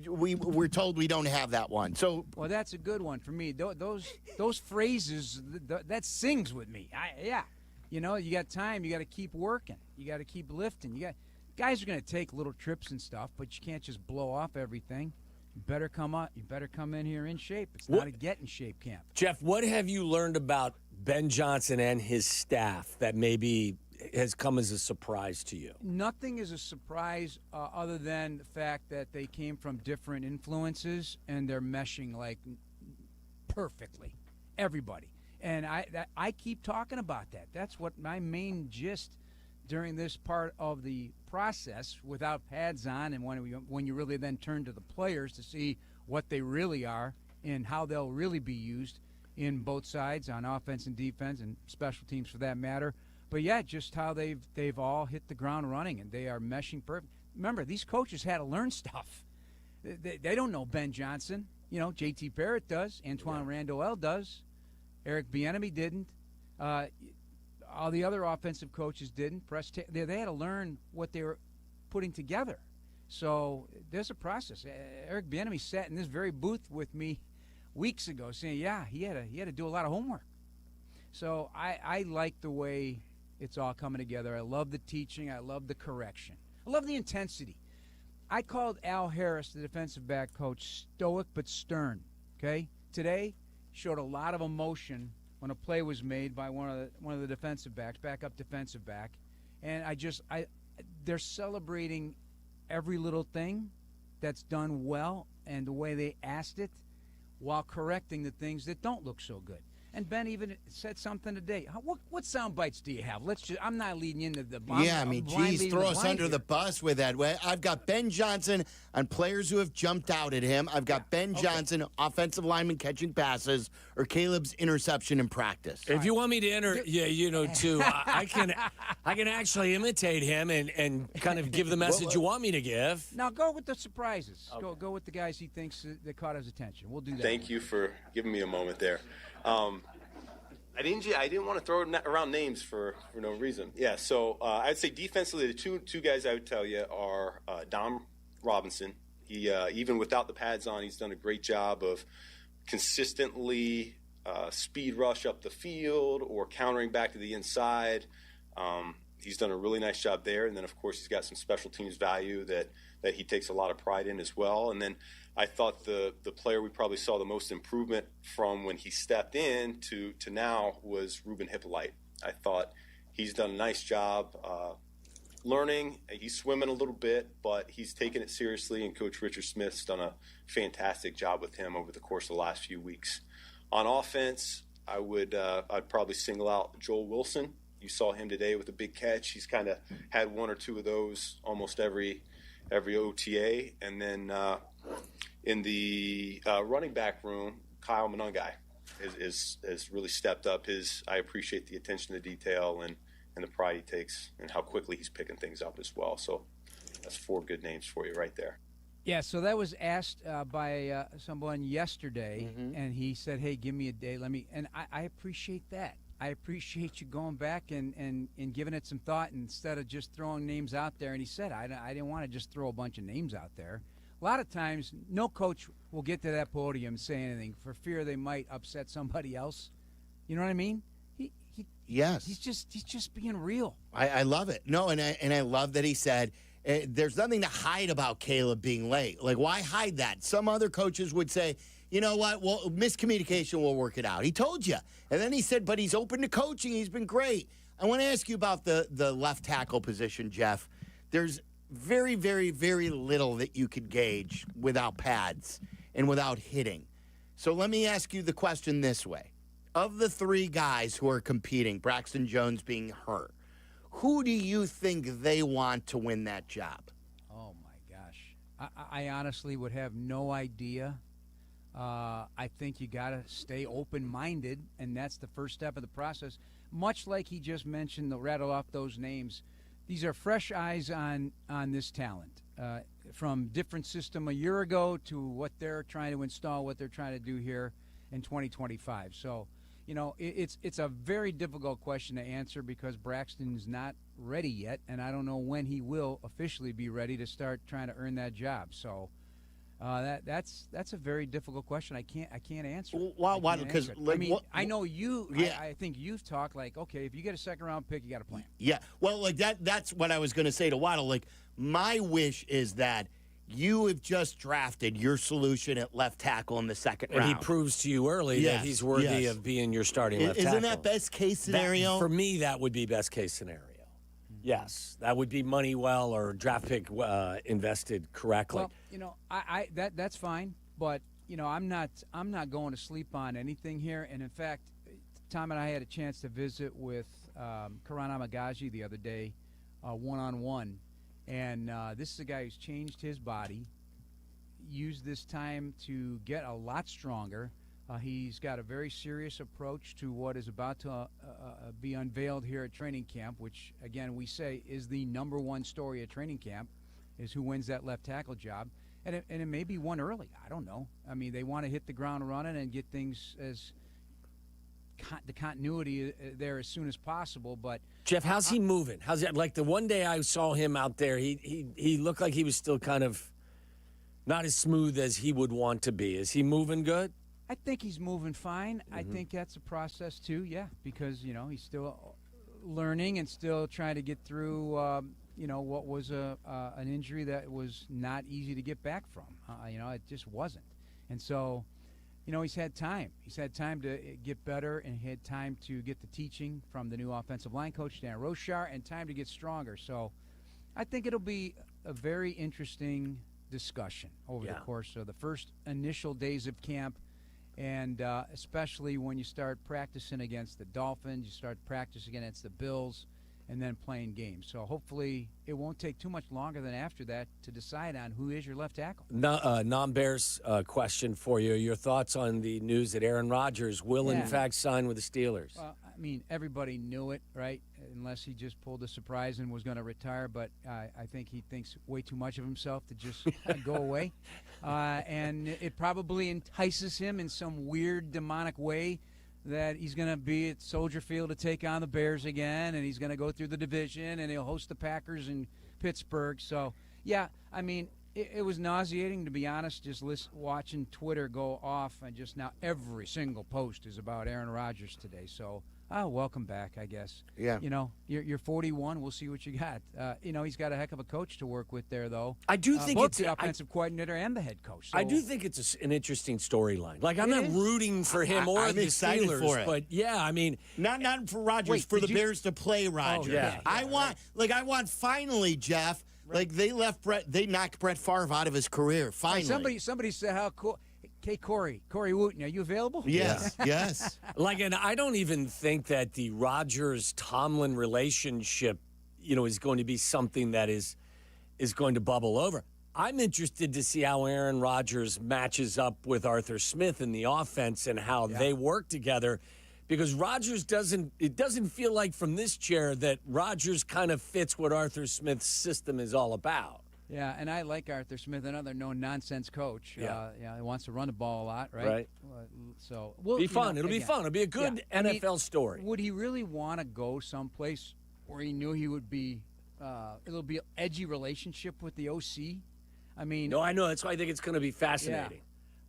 we're told we don't have that one. So, well, that's a good one for me. Those phrases, that sings with me. You got time. You got to keep working. You got to keep lifting. Guys are going to take little trips and stuff, but you can't just blow off everything. You better come in here in shape. It's not a get in shape camp. Jeff, what have you learned about Ben Johnson and his staff that maybe has come as a surprise to you? Nothing is a surprise other than the fact that they came from different influences and they're meshing like perfectly. Everybody. And I keep talking about that. That's what my main gist during this part of the process without pads on, and when you really then turn to the players to see what they really are and how they'll really be used in both sides, on offense and defense and special teams for that matter. But yeah, just how they've all hit the ground running and they are meshing perfect. Remember, these coaches had to learn stuff. They don't know Ben Johnson. J.T. Barrett does. Antoine Randall does. Eric Bieniemy didn't. All the other offensive coaches didn't. They had to learn what they were putting together. So there's a process. Eric Bieniemy sat in this very booth with me weeks ago saying, yeah, he had to do a lot of homework. So I like the way it's all coming together. I love the teaching. I love the correction. I love the intensity. I called Al Harris, the defensive back coach, stoic but stern. Okay? Today, showed a lot of emotion when a play was made by one of the defensive backs, backup defensive back. And they're celebrating every little thing that's done well and the way they asked it while correcting the things that don't look so good. And Ben even said something today. What sound bites do you have? I'm not leading into the bomb. Yeah, geez, throw us under the bus with that. I've got Ben Johnson on players who have jumped out at him. I've got Ben Johnson, offensive lineman catching passes, or Caleb's interception in practice. If you want me to enter, too, I can actually imitate him and kind of give the message you want me to give. Now go with the surprises. Okay. Go with the guys he thinks that caught his attention. We'll do that. Thank you for giving me a moment there. I didn't want to throw around names for no reason. Yeah, so I'd say defensively, the two guys I would tell you are Dom Robinson. He even without the pads on, he's done a great job of consistently speed rush up the field or countering back to the inside. He's done a really nice job there, and then of course he's got some special teams value that he takes a lot of pride in as well. And then I thought the player we probably saw the most improvement from when he stepped in to now was Ruben Hippolyte. I thought he's done a nice job learning. He's swimming a little bit, but he's taken it seriously, and Coach Richard Smith's done a fantastic job with him over the course of the last few weeks. On offense, I'd probably single out Joel Wilson. You saw him today with a big catch. He's kind of had one or two of those almost every OTA. And then in the running back room, Kyle Monungai has really stepped up. I appreciate the attention to detail and the pride he takes and how quickly he's picking things up as well. So that's 4 good names for you right there. Yeah, so that was asked by someone yesterday, and he said, hey, give me a day. And I appreciate that. I appreciate you going back and giving it some thought instead of just throwing names out there. And he said, I didn't want to just throw a bunch of names out there. A lot of times, no coach will get to that podium and say anything for fear they might upset somebody else. You know what I mean? Yes. He's just being real. I love it. No, and I love that he said, there's nothing to hide about Caleb being late. Like, why hide that? Some other coaches would say, you know what? Well, miscommunication will work it out. He told you. And then he said, but he's open to coaching. He's been great. I want to ask you about the left tackle position, Jeff. There's very, very, very little that you could gauge without pads and without hitting. So let me ask you the question this way. Of the three guys who are competing, Braxton Jones being hurt, who do you think they want to win that job? Oh, my gosh. I honestly would have no idea. I think you got to stay open-minded, and that's the first step of the process. Much like he just mentioned, they'll rattle off those names. These are fresh eyes on this talent, from different system a year ago to what they're trying to install, what they're trying to do here in 2025. So, it's a very difficult question to answer because Braxton's not ready yet, and I don't know when he will officially be ready to start trying to earn that job. So that's a very difficult question. I can't answer. Why? Because I know you. Yeah. I think you've talked like, okay, if you get a second-round pick, you got to play him. Yeah. Well, that's what I was going to say to Waddle. Like, my wish is that you have just drafted your solution at left tackle in the second round. And he proves to you early that he's worthy of being your starting left tackle. Isn't that best case scenario? For me, that would be best case scenario. Yes, that would be money well or draft pick invested correctly. Well, that's fine, but I'm not going to sleep on anything here. And in fact, Tom and I had a chance to visit with Karan Amagaji the other day, one-on-one. And this is a guy who's changed his body, used this time to get a lot stronger. He's got a very serious approach to what is about to be unveiled here at training camp, which, again, we say is the number one story at training camp, is who wins that left tackle job. And it may be won early. I don't know. I mean, they want to hit the ground running and get things as the continuity there as soon as possible. But Jeff, how's he moving? How's that? Like the one day I saw him out there, he looked like he was still kind of not as smooth as he would want to be. Is he moving good? I think he's moving fine. I think that's a process too, because he's still learning and still trying to get through what was an injury that was not easy to get back from. It just wasn't. And so he's had time. He's had time to get better and had time to get the teaching from the new offensive line coach, Dan Rochar, and time to get stronger. So I think it'll be a very interesting discussion over the course of the first initial days of camp, and especially when you start practicing against the Dolphins, you start practicing against the Bills, and then playing games. So hopefully it won't take too much longer than after that to decide on who is your left tackle. Non-Bears question for you. Your thoughts on the news that Aaron Rodgers will, in fact, sign with the Steelers? Well, I mean, everybody knew it, right? Unless he just pulled a surprise and was going to retire. But I think he thinks way too much of himself to just go away. And it probably entices him in some weird, demonic way that he's going to be at Soldier Field to take on the Bears again, and he's going to go through the division, and he'll host the Packers in Pittsburgh. So, I mean, it was nauseating, to be honest, just watching Twitter go off, and just now every single post is about Aaron Rodgers today. So, welcome back, I guess. Yeah. You're 41. We'll see what you got. He's got a heck of a coach to work with there, though. I do think both it's the offensive coordinator and the head coach. So. I do think it's an interesting storyline. Like, I'm not rooting for him or I'm the excited Steelers, for it. But I mean, not for Rodgers, for the Bears to play Rodgers. I want finally, Jeff. Right. Like they knocked Brett Favre out of his career. Finally, somebody said how cool. Hey, Corey Wooten, are you available? Yes, yes. And I don't even think that the Rodgers-Tomlin relationship, is going to be something that is going to bubble over. I'm interested to see how Aaron Rodgers matches up with Arthur Smith in the offense and how they work together, because it doesn't feel like from this chair that Rodgers kind of fits what Arthur Smith's system is all about. Yeah, and I like Arthur Smith, another no-nonsense coach. He wants to run the ball a lot, right? Right. So it'll be fun. It'll be fun. It'll be a good NFL story. Would he really want to go someplace where he knew he would be? It'll be an edgy relationship with the OC. I mean, no, I know. That's why I think it's going to be fascinating.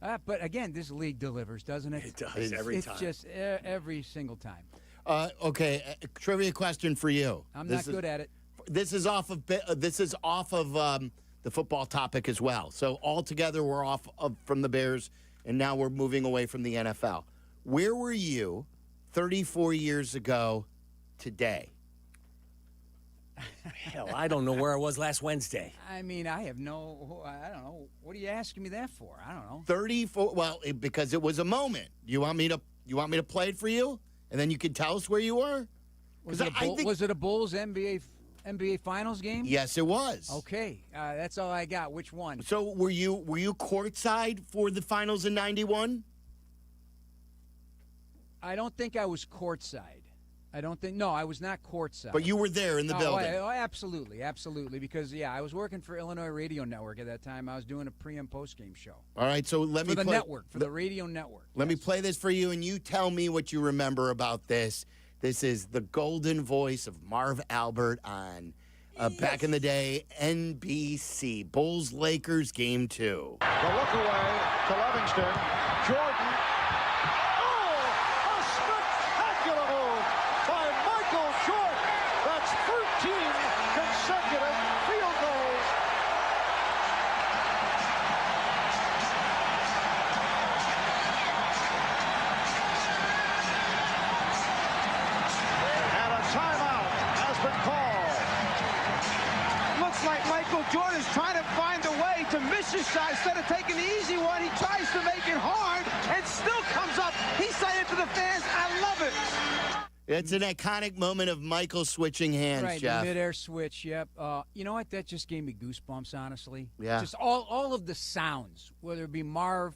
Yeah. But again, this league delivers, doesn't it? It does every time. It's just every single time. Okay, trivia question for you. I'm not good at it. This is off of the football topic as well. So altogether, we're off from the Bears, and now we're moving away from the NFL. Where were you 34 years ago today? Hell, I don't know where I was last Wednesday. I mean, I don't know. What are you asking me that for? I don't know. 34. Well, because it was a moment. You want me to play it for you, and then you can tell us where you were? Was it a Bulls NBA Finals game? Yes, it was. Okay, that's all I got. Which one? So were you courtside for the finals in '91? I don't think I was courtside. No, I was not courtside. But you were there in the building. Absolutely. Because, I was working for Illinois Radio Network at that time. I was doing a pre- and post-game show. All right, so let me play. For the radio radio network. Let me play this for you, and you tell me what you remember about this. This is the golden voice of Marv Albert on, back in the day, NBC. Bulls-Lakers Game 2. The look away to Livingston. Jordan. Jordan's trying to find a way to miss his shot. Instead of taking the easy one, he tries to make it hard and still comes up. He's saying to the fans, I love it. It's an iconic moment of Michael switching hands, right, Jeff. Right, midair switch, yep. You know what? That just gave me goosebumps, honestly. Yeah. Just all of the sounds, whether it be Marv,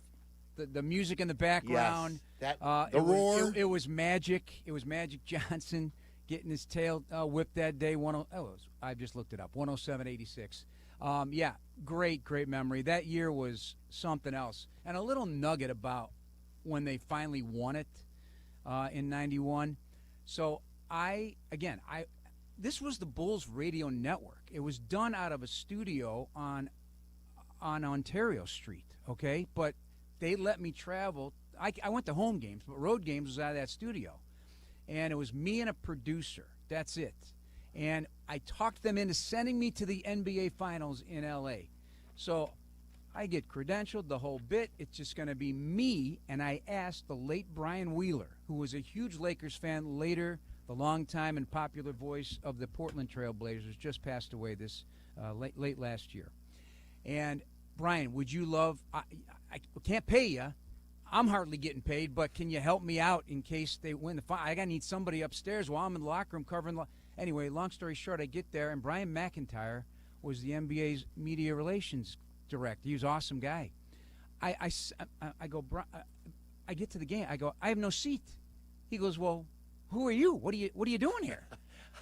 the music in the background. Yes. The roar. It was magic. It was Magic Johnson getting his tail whipped that day. I just looked it up, 107.86. Great memory. That year was something else. And a little nugget about when they finally won it in 91. So this was the Bulls Radio Network. It was done out of a studio on Ontario Street, okay? But they let me travel. I went to home games, but road games was out of that studio. And it was me and a producer. That's it. And I talked them into sending me to the NBA Finals in L.A. So I get credentialed, the whole bit. It's just going to be me, and I asked the late Brian Wheeler, who was a huge Lakers fan, later the longtime and popular voice of the Portland Trail Blazers, just passed away this late last year. And, Brian, would you love – I can't pay you. I'm hardly getting paid, but can you help me out in case they win the final? I got to need somebody upstairs while I'm in the locker room covering – Anyway, long story short, I get there, and Brian McIntyre was the NBA's media relations director. He was an awesome guy. I get to the game. I go, I have no seat. He goes, well, who are you? What are you doing here?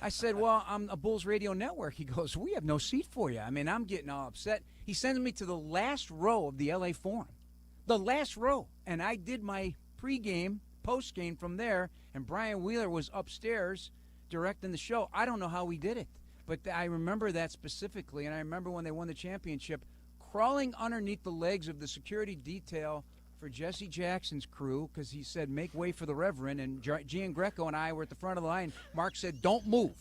I said, well, I'm a Bulls Radio Network. He goes, we have no seat for you. I mean, I'm getting all upset. He sends me to the last row of the LA Forum, the last row, and I did my pregame, postgame from there, and Brian Wheeler was upstairs directing the show. I don't know how we did it, but I remember that specifically, and I remember when they won the championship, crawling underneath the legs of the security detail for Jesse Jackson's crew, because he said, make way for the Reverend, and Gian Greco and I were at the front of the line. Mark said, don't move.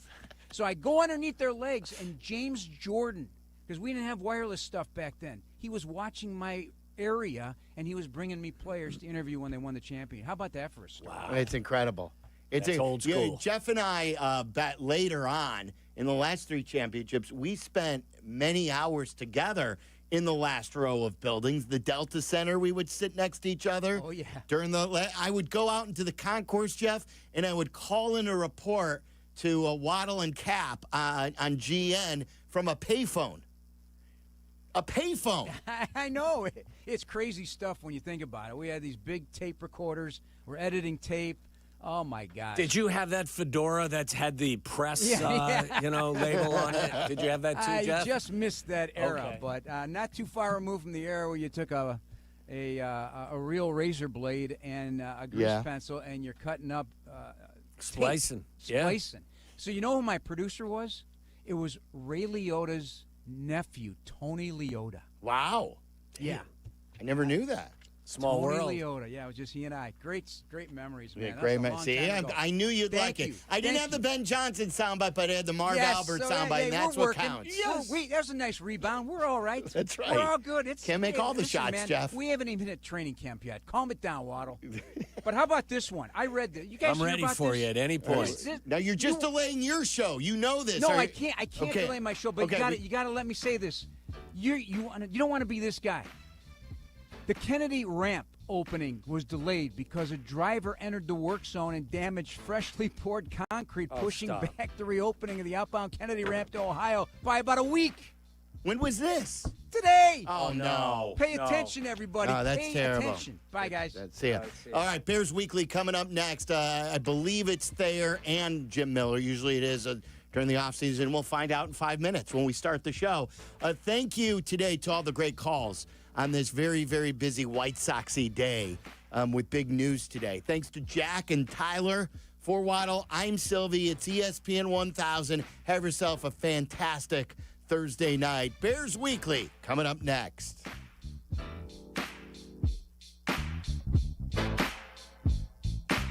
So I go underneath their legs, and James Jordan, because we didn't have wireless stuff back then, he was watching my area, and he was bringing me players to interview when they won the championship. How about that for a story? Wow. It's incredible. It's old school. Yeah, Jeff and I, bet later on, in the last 3 championships, we spent many hours together in the last row of buildings. The Delta Center, we would sit next to each other. Oh, yeah. I would go out into the concourse, Jeff, and I would call in a report to Waddle and Cap on GN from a payphone. A payphone. I know. It's crazy stuff when you think about it. We had these big tape recorders. We're editing tape. Oh, my gosh. Did you have that fedora that's had the press, label on it? Did you have that too, Jeff? I just missed that era, Okay. but not too far removed from the era where you took a real razor blade and a grease pencil and you're cutting up Splicing. Splicing. So you know who my producer was? It was Ray Liotta's nephew, Tony Liotta. Wow. Yeah. I never knew that. Small Tony world. Liotta. Yeah, it was just he and I. Great memories, man. Yeah, That great was a man. long See, time ago. I knew you'd Thank like you. it. I didn't Thank have the you. Ben Johnson soundbite, but I had the Marv Yes, Albert so, soundbite, and that's we're what working. counts. Yes. That was a nice rebound. We're all right. That's right. We're all good. Can't make all the listen, shots, man, Jeff. We haven't even hit training camp yet. Calm it down, Waddle. But how about this one? I read this. You guys I'm hear ready about for this? you at any point. Now you're just delaying your show. You know this. No, Are I you- can't. I can't Okay. delay my show. But Okay, you got to let me say this. You don't want to be this guy. The Kennedy ramp opening was delayed because a driver entered the work zone and damaged freshly poured concrete, pushing stop. back the reopening of the outbound Kennedy ramp to Ohio by about a week. When was this? Today. Oh, no. Pay No. attention, everybody. Oh, that's Pay terrible. attention. Bye, guys. That's it. All right, Bears Weekly coming up next. I believe it's Thayer and Jim Miller. Usually it is during the offseason. We'll find out in 5 minutes when we start the show. Thank you today to all the great calls on this very, very busy White Sox-y day with big news today. Thanks to Jack and Tyler. For Waddle, I'm Silvy. It's ESPN 1000. Have yourself a fantastic Thursday night. Bears Weekly coming up next.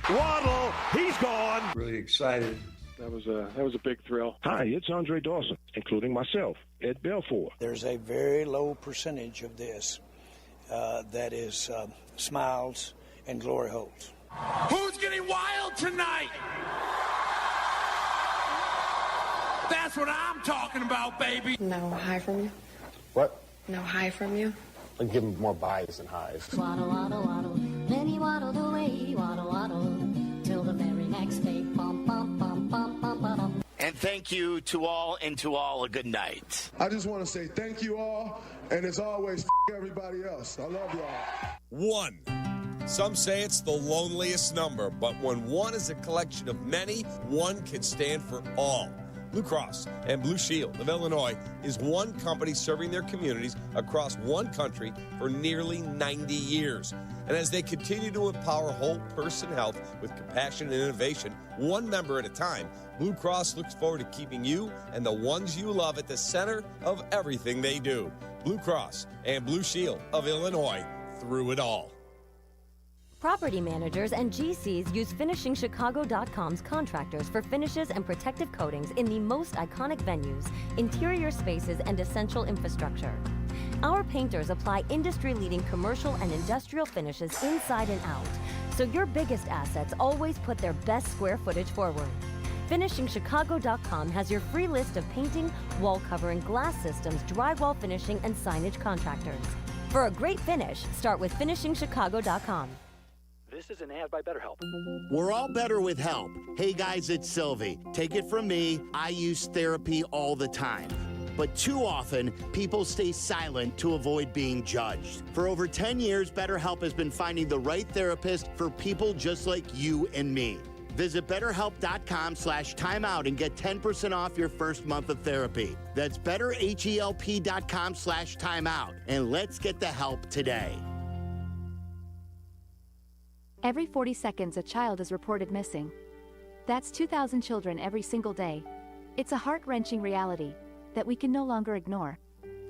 Waddle, he's gone. Really excited. That was a big thrill. Hi, it's Andre Dawson, including myself, Ed Belfour. There's a very low percentage of this that is smiles and glory holes. Who's getting wild tonight? That's what I'm talking about, baby. No hi from you? What? No hi from you? I'll give him more buys than highs. Waddle, waddle, waddle. Then he waddled away, waddle, waddle, till the very next day. Bum, bum, bum, bum, bum, bum. And thank you to all, and to all a good night. I just want to say thank you all, and as always, everybody else. I love y'all. 1. Some say it's the loneliest number, but when one is a collection of many, one can stand for all. Blue Cross and Blue Shield of Illinois is one company serving their communities across one country for nearly 90 years. And as they continue to empower whole person health with compassion and innovation, one member at a time, Blue Cross looks forward to keeping you and the ones you love at the center of everything they do. Blue Cross and Blue Shield of Illinois, through it all. Property managers and GCs use FinishingChicago.com's contractors for finishes and protective coatings in the most iconic venues, interior spaces, and essential infrastructure. Our painters apply industry-leading commercial and industrial finishes inside and out, so your biggest assets always put their best square footage forward. FinishingChicago.com has your free list of painting, wall covering, glass systems, drywall finishing, and signage contractors. For a great finish, start with FinishingChicago.com. This is an ad by BetterHelp. We're all better with help. Hey guys, it's Silvy. Take it from me, I use therapy all the time. But too often, people stay silent to avoid being judged. For over 10 years, BetterHelp has been finding the right therapist for people just like you and me. Visit BetterHelp.com/timeout and get 10% off your first month of therapy. That's BetterHelp.com/timeout. And let's get the help today. Every 40 seconds, a child is reported missing. That's 2,000 children every single day. It's a heart-wrenching reality that we can no longer ignore.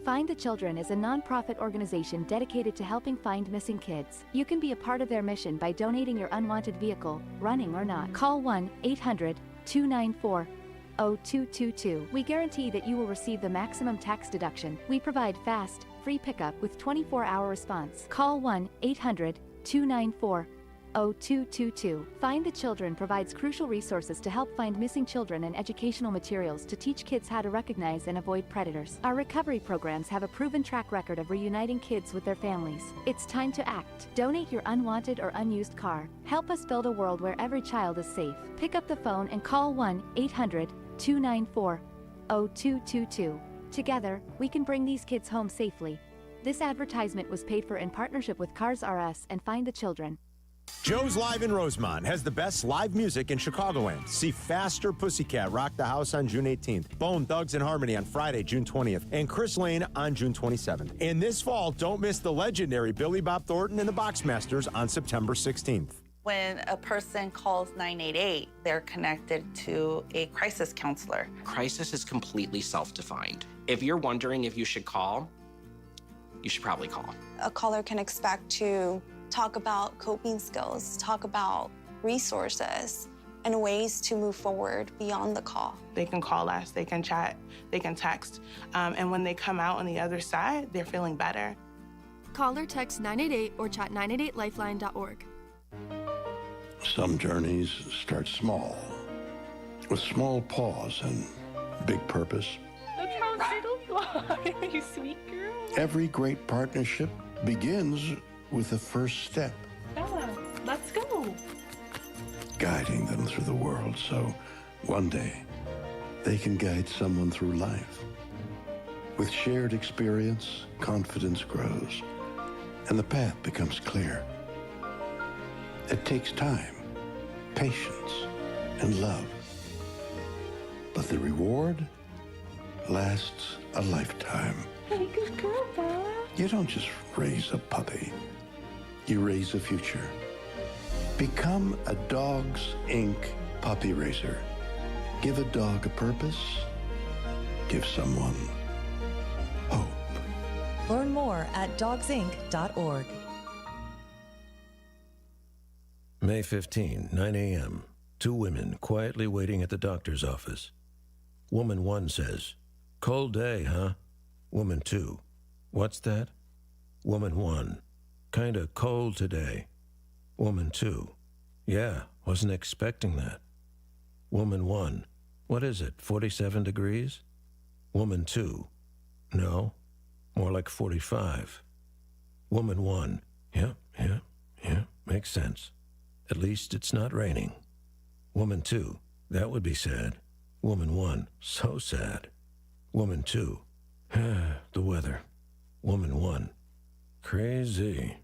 Find the Children is a non-profit organization dedicated to helping find missing kids. You can be a part of their mission by donating your unwanted vehicle, running or not. Call 1-800-294-0222. We guarantee that you will receive the maximum tax deduction. We provide fast, free pickup with 24-hour response. Call 1-800-294-0222. Find the Children provides crucial resources to help find missing children and educational materials to teach kids how to recognize and avoid predators. Our recovery programs have a proven track record of reuniting kids with their families. It's time to act. Donate your unwanted or unused car. Help us build a world where every child is safe. Pick up the phone and call 1-800-294-0222. Together, we can bring these kids home safely. This advertisement was paid for in partnership with Cars R Us and Find the Children. Joe's Live in Rosemont has the best live music in Chicagoland. See Faster Pussycat rock the house on June 18th, Bone Thugs and Harmony on Friday, June 20th, and Chris Lane on June 27th. And this fall, don't miss the legendary Billy Bob Thornton and the Boxmasters on September 16th. When a person calls 988, they're connected to a crisis counselor. Crisis is completely self-defined. If you're wondering if you should call, you should probably call. A caller can expect to talk about coping skills, talk about resources, and ways to move forward beyond the call. They can call us, they can chat, they can text, and when they come out on the other side, they're feeling better. Call or text 988 or chat 988lifeline.org. Some journeys start small, with small paws and big purpose. Look how it'll fly, you sweet girl. Every great partnership begins with the first step, Bella, let's go. guiding them through the world so one day they can guide someone through life. With shared experience, confidence grows, and the path becomes clear. It takes time, patience, and love. But the reward lasts a lifetime. Hey, good girl, Bella. You don't just raise a puppy. You raise a future. Become a Dogs Inc. puppy raiser. Give a dog a purpose. Give someone hope. Learn more at dogsinc.org. May 15, 9 a.m. Two women quietly waiting at the doctor's office. Woman 1 says, "Cold day, huh?" Woman 2, "What's that?" Woman 1, "Kinda cold today." Woman 2, "Yeah, wasn't expecting that." Woman 1, "What is it, 47 degrees?" Woman 2, "No, more like 45. Woman 1, yeah, makes sense. At least it's not raining." Woman 2, "That would be sad." Woman 1, "So sad." Woman 2, "The weather." Woman 1, "Crazy."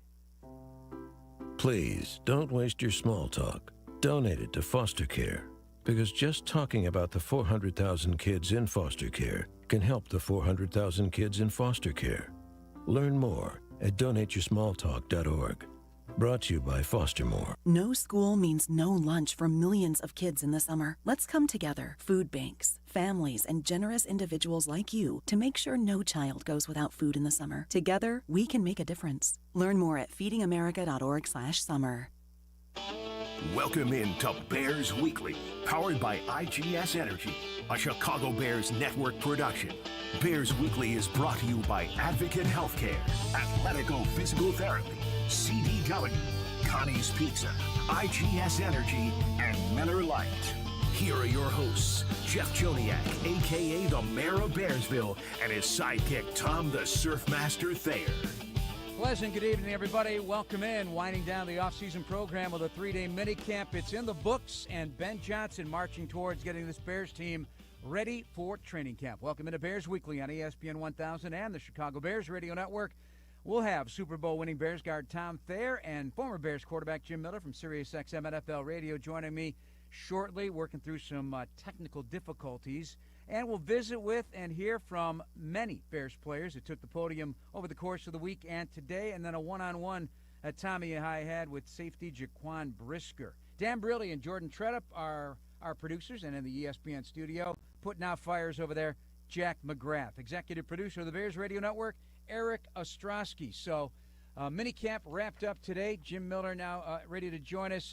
Please, don't waste your small talk. Donate it to foster care, because just talking about the 400,000 kids in foster care can help the 400,000 kids in foster care. Learn more at donateyoursmalltalk.org. Brought to you by Foster More. No school means no lunch for millions of kids in the summer. Let's come together, food banks, families, and generous individuals like you to make sure no child goes without food in the summer. Together, we can make a difference. Learn more at feedingamerica.org/summer. Welcome into Bears Weekly, powered by IGS Energy, a Chicago Bears network production. Bears Weekly is brought to you by Advocate Healthcare, Athletico Physical Therapy, CDW, Connie's Pizza, IGS Energy, and Miller Lite. Here are your hosts, Jeff Joniak, a.k.a. the Mayor of Bearsville, and his sidekick, Tom the Surfmaster Thayer. Pleasant good evening, everybody. Welcome in. Winding down the off-season program with a 3-day minicamp. It's in the books, and Ben Johnson marching towards getting this Bears team ready for training camp. Welcome into Bears Weekly on ESPN 1000 and the Chicago Bears Radio Network. We'll have Super Bowl winning Bears guard Tom Thayer and former Bears quarterback Jim Miller from SiriusXM NFL Radio joining me shortly, working through some technical difficulties. And we'll visit with and hear from many Bears players who took the podium over the course of the week and today, and then a one-on-one that Tommy and I had with safety Jaquan Brisker. Dan Briley and Jordan Tredup are our producers, and in the ESPN studio, putting out fires over there, Jack McGrath. Executive producer of the Bears Radio Network, Eric Ostrowski. So minicamp wrapped up today. Jim Miller now ready to join us.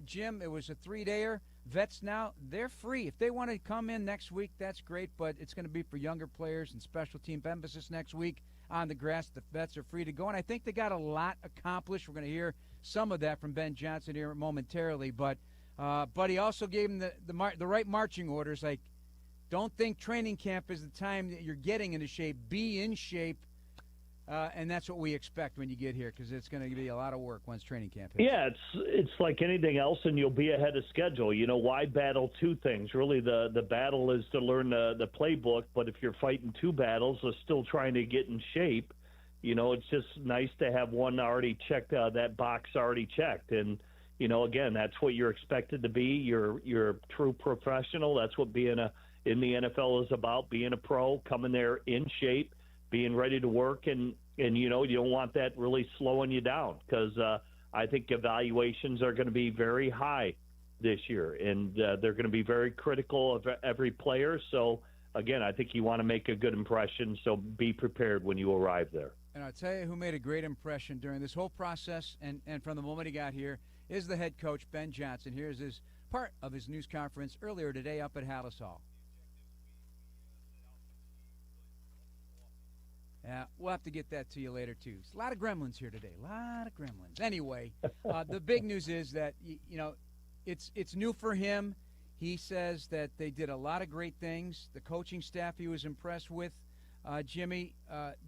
Jim, it was a 3-dayer. Vets now, they're free. If they want to come in next week, that's great, but it's going to be for younger players and special team emphasis next week on the grass. The vets are free to go, and I think they got a lot accomplished. We're going to hear some of that from Ben Johnson here momentarily, but he also gave them the right marching orders, like don't think training camp is the time that you're getting into shape. Be in shape. And that's what we expect when you get here, because it's going to be a lot of work once training camp hits. Yeah, it's like anything else, and you'll be ahead of schedule. You know, why battle two things? Really, the battle is to learn the playbook, but if you're fighting two battles of still trying to get in shape, you know, it's just nice to have one already checked, that box already checked. And, you know, again, that's what you're expected to be. You're a true professional. That's what being in the NFL is about, being a pro, coming there in shape, being ready to work, and you know, you don't want that really slowing you down, because I think evaluations are going to be very high this year, and they're going to be very critical of every player. So, again, I think you want to make a good impression, so be prepared when you arrive there. And I'll tell you who made a great impression during this whole process and from the moment he got here is the head coach, Ben Johnson. Here's his part of his news conference earlier today up at Hallis Hall. Yeah, we'll have to get that to you later, too. There's a lot of gremlins here today. A lot of gremlins. Anyway, the big news is that, it's new for him. He says that they did a lot of great things. The coaching staff he was impressed with, Jimmy,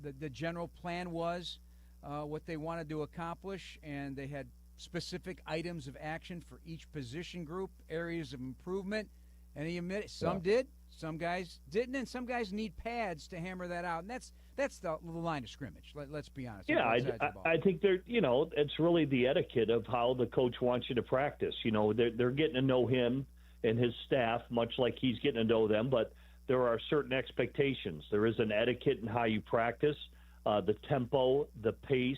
the general plan was what they wanted to accomplish, and they had specific items of action for each position group, areas of improvement, and he admitted some did, some guys didn't, and some guys need pads to hammer that out, and that's the line of scrimmage. Let's be honest. Yeah, I think it's really the etiquette of how the coach wants you to practice. They're getting to know him and his staff much like he's getting to know them, but there are certain expectations. There is an etiquette in how you practice, the tempo, the pace,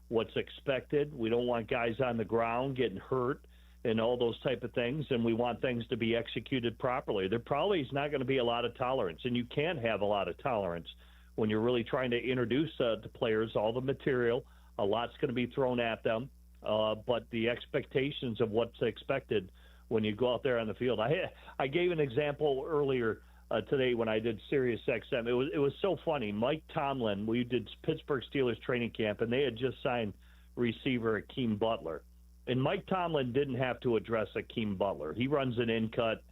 what's expected. We don't want guys on the ground getting hurt and all those type of things, and we want things to be executed properly. There probably is not going to be a lot of tolerance, and you can't have a lot of tolerance when you're really trying to introduce to players all the material. A lot's going to be thrown at them, but the expectations of what's expected when you go out there on the field. I gave an example earlier today when I did Sirius XM. It was so funny. Mike Tomlin, we did Pittsburgh Steelers training camp, and they had just signed receiver Akeem Butler. And Mike Tomlin didn't have to address Akeem Butler. He runs an in cut,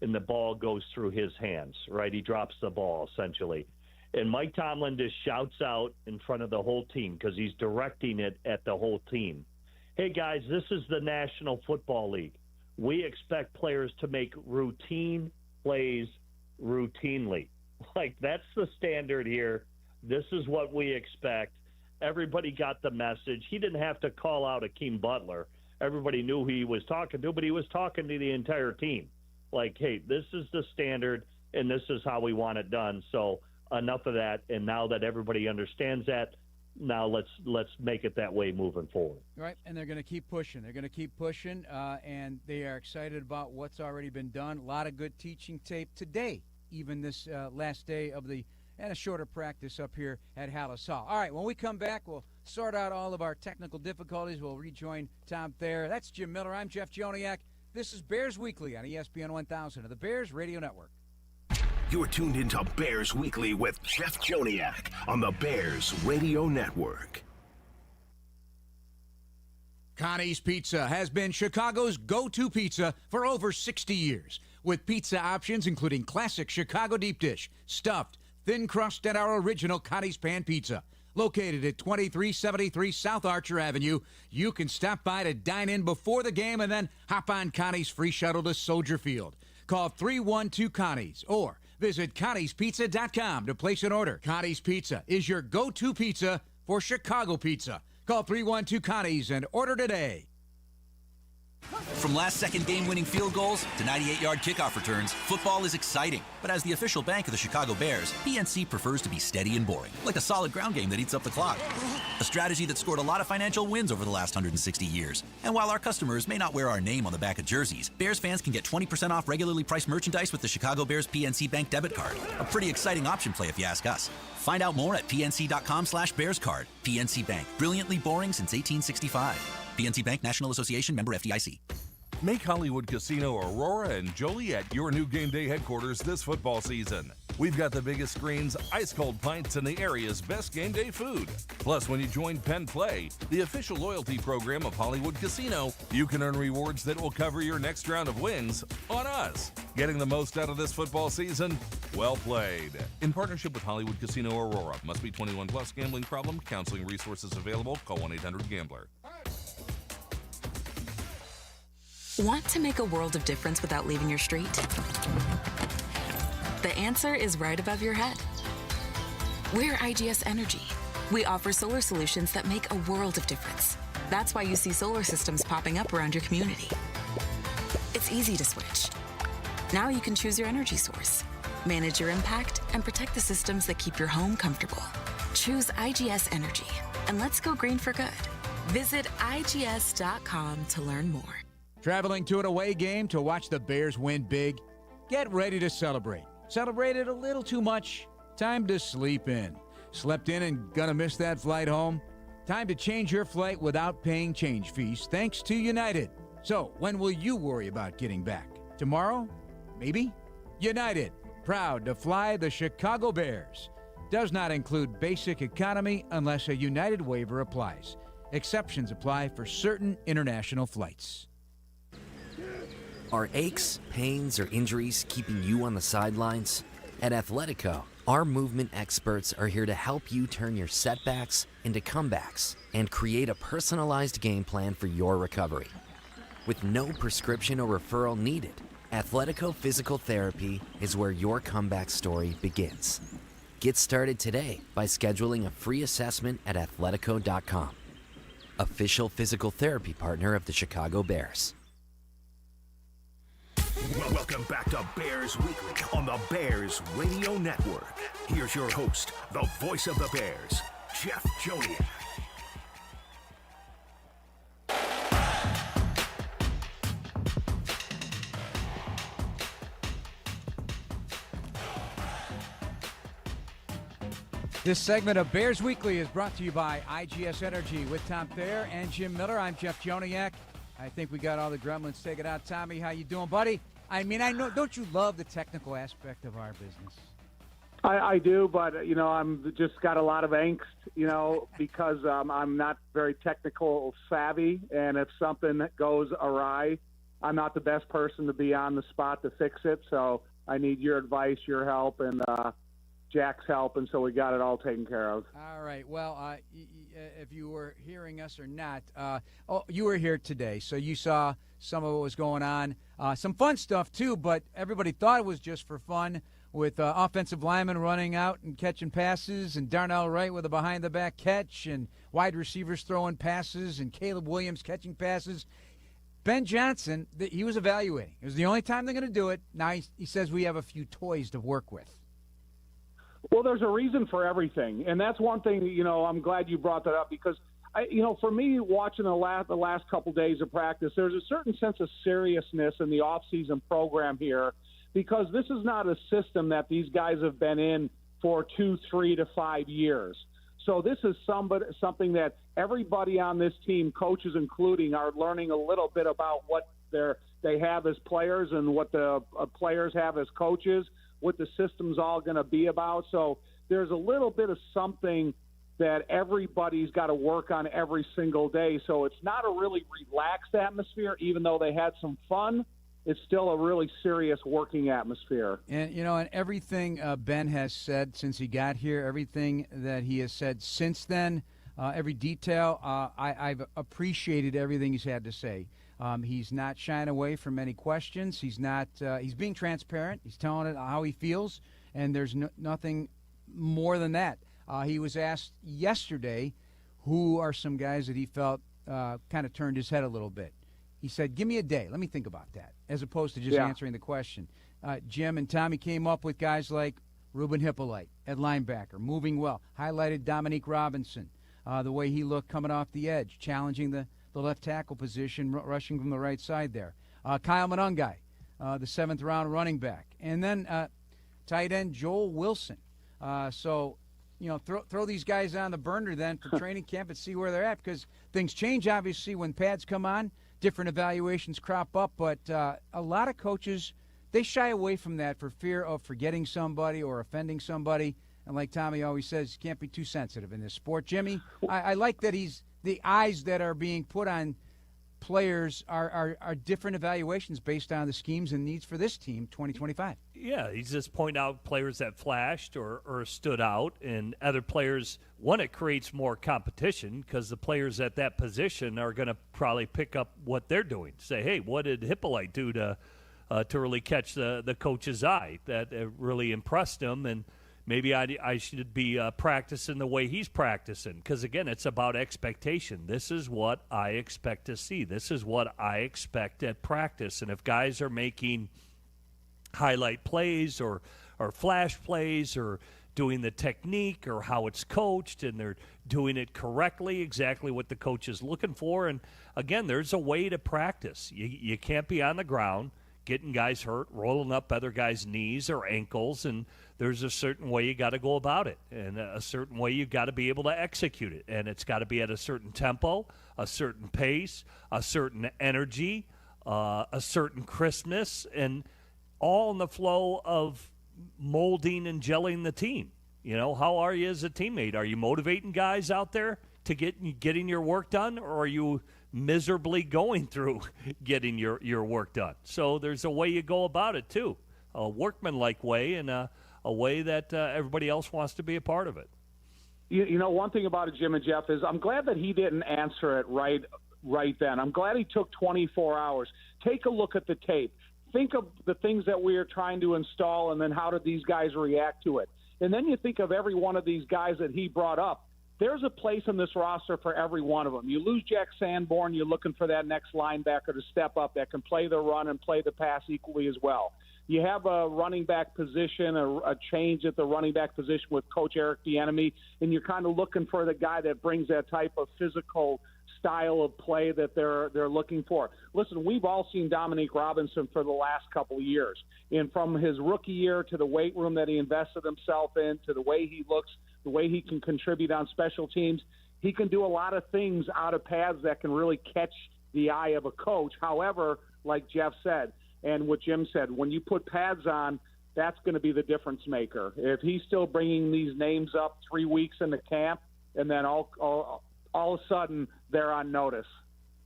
and the ball goes through his hands, right? He drops the ball, essentially. And Mike Tomlin just shouts out in front of the whole team because he's directing it at the whole team. Hey, guys, this is the National Football League. We expect players to make routine plays routinely. Like, that's the standard here. This is what we expect. Everybody got the message. He didn't have to call out Akeem Butler. Everybody knew who he was talking to, but he was talking to the entire team. Like, hey, this is the standard, and this is how we want it done. So enough of that, and now that everybody understands that, now let's make it that way moving forward. Right, and they're going to keep pushing. They're going to keep pushing, and they are excited about what's already been done. A lot of good teaching tape today, even this last day of and a shorter practice up here at Hallis Hall. All right, when we come back, we'll sort out all of our technical difficulties. We'll rejoin Tom Thayer. That's Jim Miller. I'm Jeff Joniak. This is Bears Weekly on ESPN 1000 of the Bears Radio Network. You're tuned into Bears Weekly with Jeff Joniak on the Bears Radio Network. Connie's Pizza has been Chicago's go-to pizza for over 60 years, with pizza options including classic Chicago deep dish, stuffed, thin crust, and our original Connie's Pan Pizza. Located at 2373 South Archer Avenue, you can stop by to dine in before the game and then hop on Connie's free shuttle to Soldier Field. Call 312-CONNIES or visit ConniesPizza.com to place an order. Connie's Pizza is your go-to pizza for Chicago pizza. Call 312-CONNIES and order today. From last-second game-winning field goals to 98-yard kickoff returns, football is exciting. But as the official bank of the Chicago Bears, PNC prefers to be steady and boring, like a solid ground game that eats up the clock. A strategy that scored a lot of financial wins over the last 160 years. And while our customers may not wear our name on the back of jerseys, Bears fans can get 20% off regularly priced merchandise with the Chicago Bears PNC Bank debit card. A pretty exciting option play if you ask us. Find out more at pnc.com/bearscard. PNC Bank, brilliantly boring since 1865. PNC Bank, National Association, member FDIC. Make Hollywood Casino Aurora and Joliet your new game day headquarters this football season. We've got the biggest screens, ice-cold pints, and the area's best game day food. Plus, when you join Penn Play, the official loyalty program of Hollywood Casino, you can earn rewards that will cover your next round of wins on us. Getting the most out of this football season? Well played. In partnership with Hollywood Casino Aurora. Must be 21 plus. Gambling problem? Counseling resources available. Call 1-800-GAMBLER. Want to make a world of difference without leaving your street? The answer is right above your head. We're IGS Energy. We offer solar solutions that make a world of difference. That's why you see solar systems popping up around your community. It's easy to switch. Now you can choose your energy source, manage your impact, and protect the systems that keep your home comfortable. Choose IGS Energy, and let's go green for good. Visit IGS.com to learn more. Traveling to an away game to watch the Bears win big? Get ready to celebrate. Celebrated a little too much? Time to sleep in. Slept in and gonna miss that flight home? Time to change your flight without paying change fees thanks to United. So, when will you worry about getting back? Tomorrow? Maybe? United, proud to fly the Chicago Bears. Does not include basic economy unless a United waiver applies. Exceptions apply for certain international flights. Are aches, pains, or injuries keeping you on the sidelines? At Athletico, our movement experts are here to help you turn your setbacks into comebacks and create a personalized game plan for your recovery. With no prescription or referral needed, Athletico Physical Therapy is where your comeback story begins. Get started today by scheduling a free assessment at athletico.com. Official physical therapy partner of the Chicago Bears. Well, welcome back to Bears Weekly on the Bears Radio Network. Here's your host, the voice of the Bears, Jeff Joniak. This segment of Bears Weekly is brought to you by IGS Energy with Tom Thayer and Jim Miller. I'm Jeff Joniak. I think we got all the gremlins taken out. Tommy, how you doing, buddy? I mean, I know. Don't you love the technical aspect of our business? I do, but I'm just got a lot of angst, because I'm not very technical savvy, and if something goes awry, I'm not the best person to be on the spot to fix it. So I need your advice, your help, and Jack's help, and so we got it all taken care of. All right. Well, if you were hearing us or not, you were here today, so you saw some of what was going on. Some fun stuff, too, but everybody thought it was just for fun with offensive linemen running out and catching passes and Darnell Wright with a behind-the-back catch and wide receivers throwing passes and Caleb Williams catching passes. Ben Johnson, he was evaluating. It was the only time they're going to do it. Now he says we have a few toys to work with. Well, there's a reason for everything, and that's one thing. I'm glad you brought that up because, for me, watching the last couple days of practice, there's a certain sense of seriousness in the off-season program here because this is not a system that these guys have been in for 2, 3 to 5 years. So this is something that everybody on this team, coaches including, are learning a little bit about what they have as players and what the players have as coaches, what the system's all going to be about. So there's a little bit of something that everybody's got to work on every single day. So it's not a really relaxed atmosphere, even though they had some fun. It's still a really serious working atmosphere. And, and everything Ben has said since he got here, everything that he has said since then, every detail, I've appreciated everything he's had to say. He's not shying away from any questions. He's not. He's being transparent. He's telling it how he feels, and there's nothing more than that. He was asked yesterday who are some guys that he felt kind of turned his head a little bit. He said, give me a day. Let me think about that, as opposed to just answering the question. Jim and Tommy came up with guys like Ruben Hippolyte at linebacker, moving well, highlighted Dominique Robinson, the way he looked coming off the edge, challenging the left tackle position, rushing from the right side there. Kyle Monungai, the 7th-round running back. And then tight end Joel Wilson. So, throw these guys on the burner then for training camp and see where they're at because things change, obviously, when pads come on. Different evaluations crop up. But a lot of coaches, they shy away from that for fear of forgetting somebody or offending somebody. And like Tommy always says, you can't be too sensitive in this sport. Jimmy, I like that the eyes that are being put on players are different evaluations based on the schemes and needs for this team 2025. Yeah, he's just pointing out players that flashed or stood out, and other players, it creates more competition because the players at that position are going to probably pick up what they're doing. Say, hey, what did Hippolyte do to really catch the coach's eye? That really impressed him, and maybe I should be practicing the way he's practicing because, again, it's about expectation. This is what I expect to see. This is what I expect at practice. And if guys are making highlight plays or flash plays or doing the technique or how it's coached and they're doing it correctly, exactly what the coach is looking for. And, again, there's a way to practice. You can't be on the ground getting guys hurt, rolling up other guys' knees or ankles, and there's a certain way you got to go about it and a certain way you got to be able to execute it. And it's got to be at a certain tempo, a certain pace, a certain energy, a certain crispness, and all in the flow of molding and gelling the team. You know, how are you as a teammate? Are you motivating guys out there to getting your work done, or are you miserably going through getting your work done? So there's a way you go about it, too, a workmanlike way and a way that everybody else wants to be a part of it. You know, one thing about it, Jim and Jeff, is I'm glad that he didn't answer it right then. I'm glad he took 24 hours. Take a look at the tape. Think of the things that we are trying to install, and then how did these guys react to it? And then you think of every one of these guys that he brought up. There's a place in this roster for every one of them. You lose Jack Sanborn, you're looking for that next linebacker to step up that can play the run and play the pass equally as well. You have a running back position, a change at the running back position with Coach Eric Bieniemy, and you're kind of looking for the guy that brings that type of physical style of play that they're looking for. Listen, we've all seen Dominique Robinson for the last couple of years, and from his rookie year to the weight room that he invested himself in, to the way he looks, the way he can contribute on special teams, he can do a lot of things out of paths that can really catch the eye of a coach. However, like Jeff said, and what Jim said, when you put pads on, that's going to be the difference maker. If he's still bringing these names up 3 weeks into camp, and then all of a sudden they're on notice.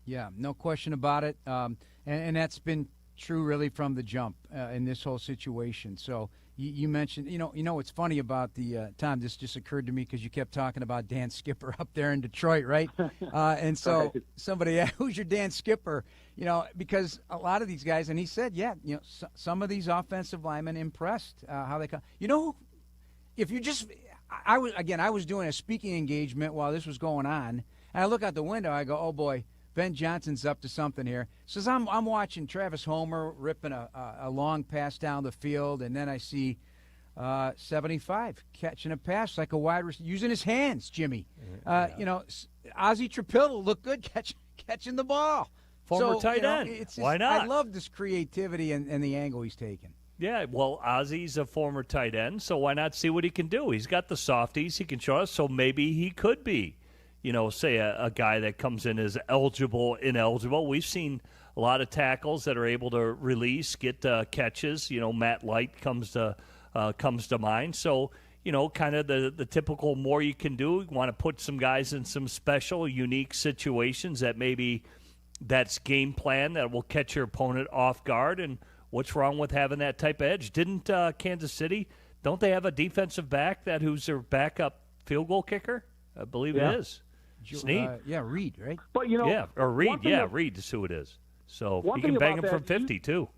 Yeah, no question about it. And that's been true really from the jump in this whole situation. So you mentioned, you know what's funny about the Tom, this just occurred to me because you kept talking about Dan Skipper up there in Detroit, right? And so Right. somebody asked, who's your Dan Skipper? You know, because a lot of these guys, and he said, yeah, you know, some of these offensive linemen impressed how they come. You know, if you just, I was doing a speaking engagement while this was going on, and I look out the window, I go, oh boy, Ben Johnson's up to something here. So I'm watching Travis Homer ripping a long pass down the field, and then I see 75 catching a pass like a wide receiver, using his hands, Jimmy. You know, Ozzie Trapillo looked good catching the ball. Former So, tight you know, end. it's Why not? I love this creativity and the angle he's taken. Yeah, well, Ozzie's a former tight end, so why not see what he can do? He's got the softies. He can show us, so maybe he could be, you know, say a guy that comes in as ineligible. We've seen a lot of tackles that are able to release, get catches. You know, Matt Light comes to mind. So, you know, kind of the typical more you can do. You want to put some guys in some special, unique situations that maybe that's game plan that will catch your opponent off guard. And what's wrong with having that type of edge? Didn't Kansas City, don't they have a defensive back who's their backup field goal kicker? I believe it is. Snead. Reed, right? But, you know, yeah, or Reed. Yeah, Reed is who it is. So you can bang him from 50, too.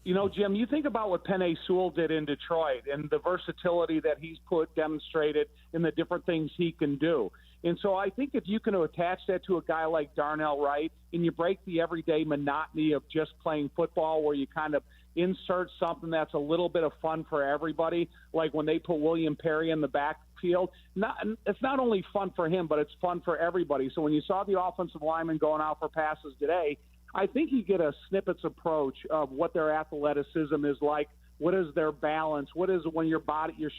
You know, Jim, you think about what Penei Sewell did in Detroit and the versatility that he's demonstrated in the different things he can do. And so I think if you can attach that to a guy like Darnell Wright and you break the everyday monotony of just playing football where you kind of insert something that's a little bit of fun for everybody, like when they put William Perry in the backfield, it's not only fun for him, but it's fun for everybody. So when you saw the offensive lineman going out for passes today, I think you get a snippets approach of what their athleticism is like. What is their balance? What is when you're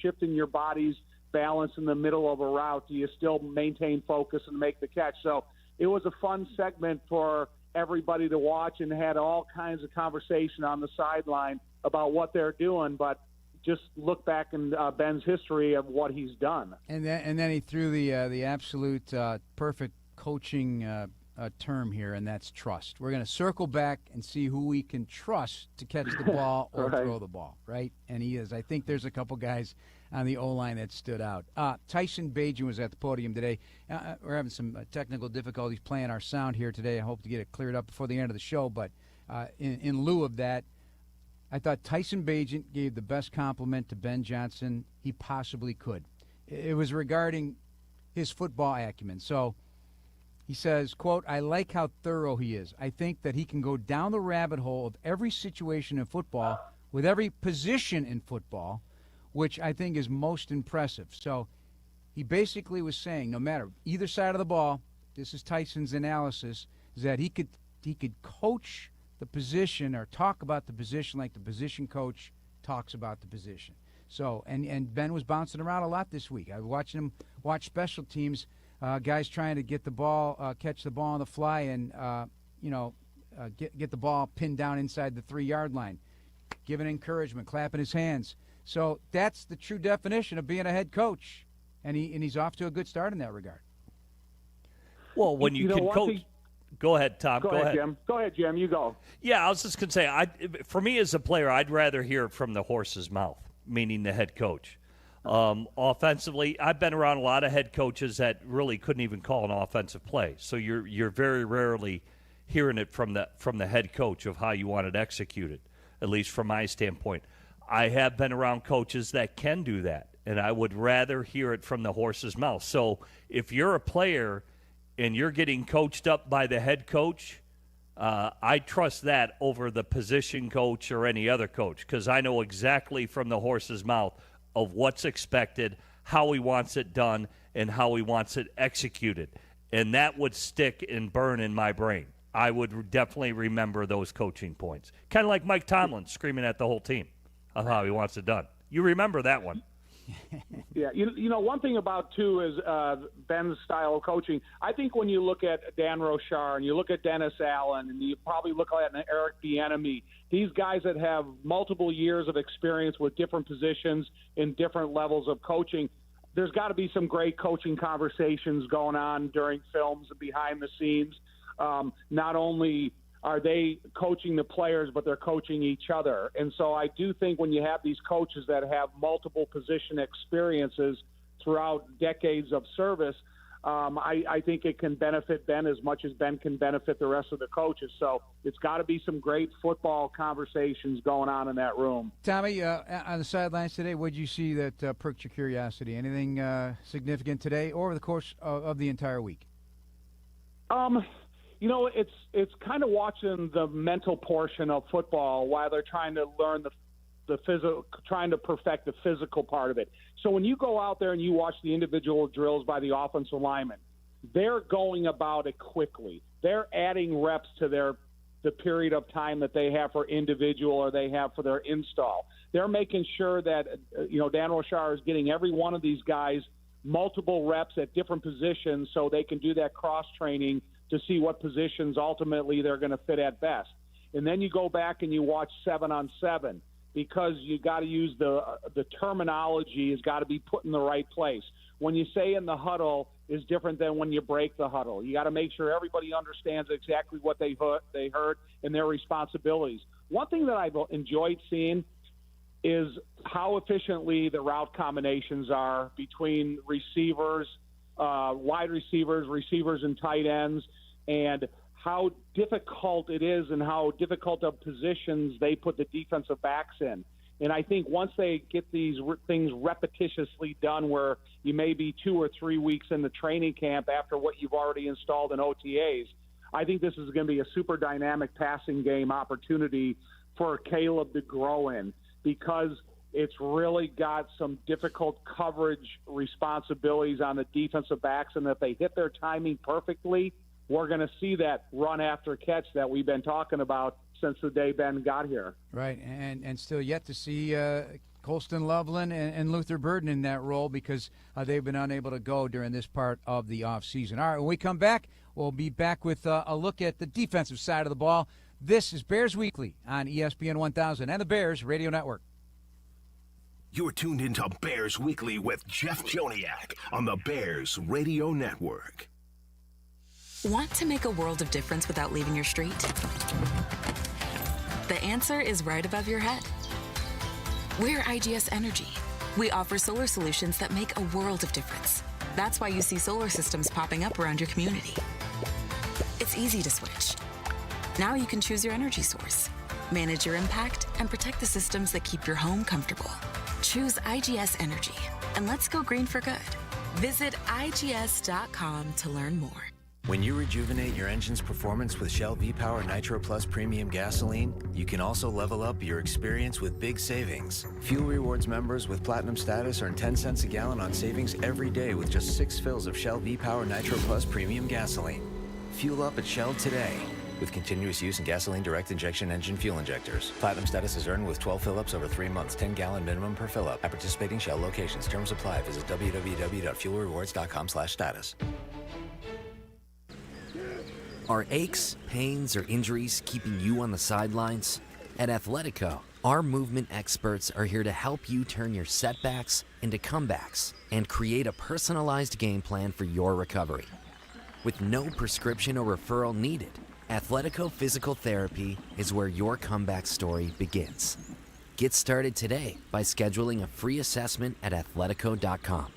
shifting your body's balance in the middle of a route? Do you still maintain focus and make the catch? So it was a fun segment for everybody to watch and had all kinds of conversation on the sideline about what they're doing. But just look back in Ben's history of what he's done. And then he threw the absolute perfect coaching term here, and that's trust. We're going to circle back and see who we can trust to catch the ball or Right. throw the ball, right? And he is. I think there's a couple guys on the O-line that stood out. Tyson Bagent was at the podium today. We're having some technical difficulties playing our sound here today. I hope to get it cleared up before the end of the show, but in lieu of that, I thought Tyson Bagent gave the best compliment to Ben Johnson he possibly could. It was regarding his football acumen. So he says, quote, "I like how thorough he is. I think that he can go down the rabbit hole of every situation in football with every position in football, which I think is most impressive." So he basically was saying no matter either side of the ball, this is Tyson's analysis, is that he could coach the position or talk about the position like the position coach talks about the position. So, and Ben was bouncing around a lot this week. I was watching him watch special teams, guys trying to get the ball, catch the ball on the fly and, get the ball pinned down inside the 3-yard line. giving encouragement, clapping his hands. So that's the true definition of being a head coach, and he's off to a good start in that regard. Well, when you can coach. Go ahead, Tom. Go ahead, Jim. Go ahead, Jim. You go. Yeah, I was just going to say, for me as a player, I'd rather hear it from the horse's mouth, meaning the head coach. Offensively, I've been around a lot of head coaches that really couldn't even call an offensive play. So you're very rarely hearing it from the head coach of how you want it executed, at least from my standpoint. I have been around coaches that can do that, and I would rather hear it from the horse's mouth. So if you're a player and you're getting coached up by the head coach, I trust that over the position coach or any other coach, because I know exactly from the horse's mouth of what's expected, how he wants it done, and how he wants it executed. And that would stick and burn in my brain. I would definitely remember those coaching points. Kind of like Mike Tomlin screaming at the whole team of how he wants it done. You remember that one. Yeah, you know, one thing about, too, is Ben's style of coaching. I think when you look at Dan Rochar and you look at Dennis Allen and you probably look at Eric Bieniemy, these guys that have multiple years of experience with different positions in different levels of coaching, there's got to be some great coaching conversations going on during films and behind the scenes. Not only are they coaching the players, but they're coaching each other. And so I do think when you have these coaches that have multiple position experiences throughout decades of service, I think it can benefit Ben as much as Ben can benefit the rest of the coaches. So it's got to be some great football conversations going on in that room. Tommy, on the sidelines today, what did you see that perked your curiosity? Anything significant today or over the course of the entire week? You know, it's kind of watching the mental portion of football while they're trying to learn the physical, trying to perfect the physical part of it. So when you go out there and you watch the individual drills by the offensive linemen, they're going about it quickly. They're adding reps to the period of time that they have for individual or they have for their install. They're making sure that, Dan Rochar is getting every one of these guys multiple reps at different positions so they can do that cross-training to see what positions ultimately they're going to fit at best. And then you go back and you watch 7-on-7 because you got to use the terminology has got to be put in the right place. When you say in the huddle is different than when you break the huddle. You got to make sure everybody understands exactly what they heard and their responsibilities. One thing that I've enjoyed seeing is how efficiently the route combinations are between receivers, wide receivers and tight ends, and how difficult it is and how difficult of positions they put the defensive backs in. And I think once they get these things repetitiously done where you may be 2 or 3 weeks in the training camp after what you've already installed in OTAs, I think this is going to be a super dynamic passing game opportunity for Caleb to grow in because it's really got some difficult coverage responsibilities on the defensive backs, and if they hit their timing perfectly, we're going to see that run after catch that we've been talking about since the day Ben got here. Right, and still yet to see Colston Loveland and Luther Burden in that role because they've been unable to go during this part of the offseason. All right, when we come back, we'll be back with a look at the defensive side of the ball. This is Bears Weekly on ESPN 1000 and the Bears Radio Network. You're tuned into Bears Weekly with Jeff Joniak on the Bears Radio Network. Want to make a world of difference without leaving your street? The answer is right above your head. We're IGS Energy. We offer solar solutions that make a world of difference. That's why you see solar systems popping up around your community. It's easy to switch. Now you can choose your energy source, manage your impact, and protect the systems that keep your home comfortable. Choose IGS Energy, and let's go green for good. Visit IGS.com to learn more. When you rejuvenate your engine's performance with Shell V-Power Nitro Plus Premium Gasoline, you can also level up your experience with big savings. Fuel Rewards members with Platinum status earn 10 cents a gallon on savings every day with just 6 fills of Shell V-Power Nitro Plus Premium Gasoline. Fuel up at Shell today with continuous use in gasoline direct injection engine fuel injectors. Platinum status is earned with 12 fill-ups over 3 months, 10-gallon minimum per fill-up. At participating Shell locations. Terms apply. Visit www.fuelrewards.com/status. Are aches, pains, or injuries keeping you on the sidelines? At Athletico, Our movement experts are here to help you turn your setbacks into comebacks and create a personalized game plan for your recovery. With no prescription or referral needed, Athletico Physical Therapy is where your comeback story begins. Get started today by scheduling a free assessment at athletico.com.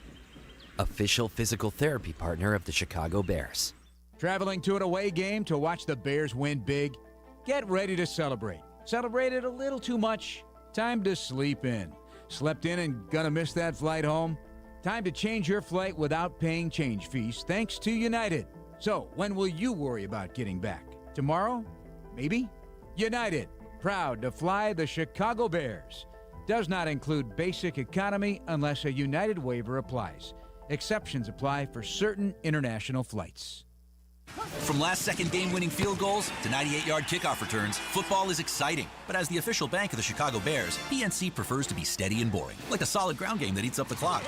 Official physical therapy partner of the Chicago Bears. Traveling to an away game to watch the Bears win big? Get ready to celebrate. Celebrated a little too much? Time to sleep in. Slept in and gonna miss that flight home? Time to change your flight without paying change fees thanks to United. So, when will you worry about getting back? Tomorrow? Maybe? United, proud to fly the Chicago Bears. Does not include basic economy unless a United waiver applies. Exceptions apply for certain international flights. From last-second game-winning field goals to 98-yard kickoff returns, football is exciting. But as the official bank of the Chicago Bears, PNC prefers to be steady and boring, like a solid ground game that eats up the clock.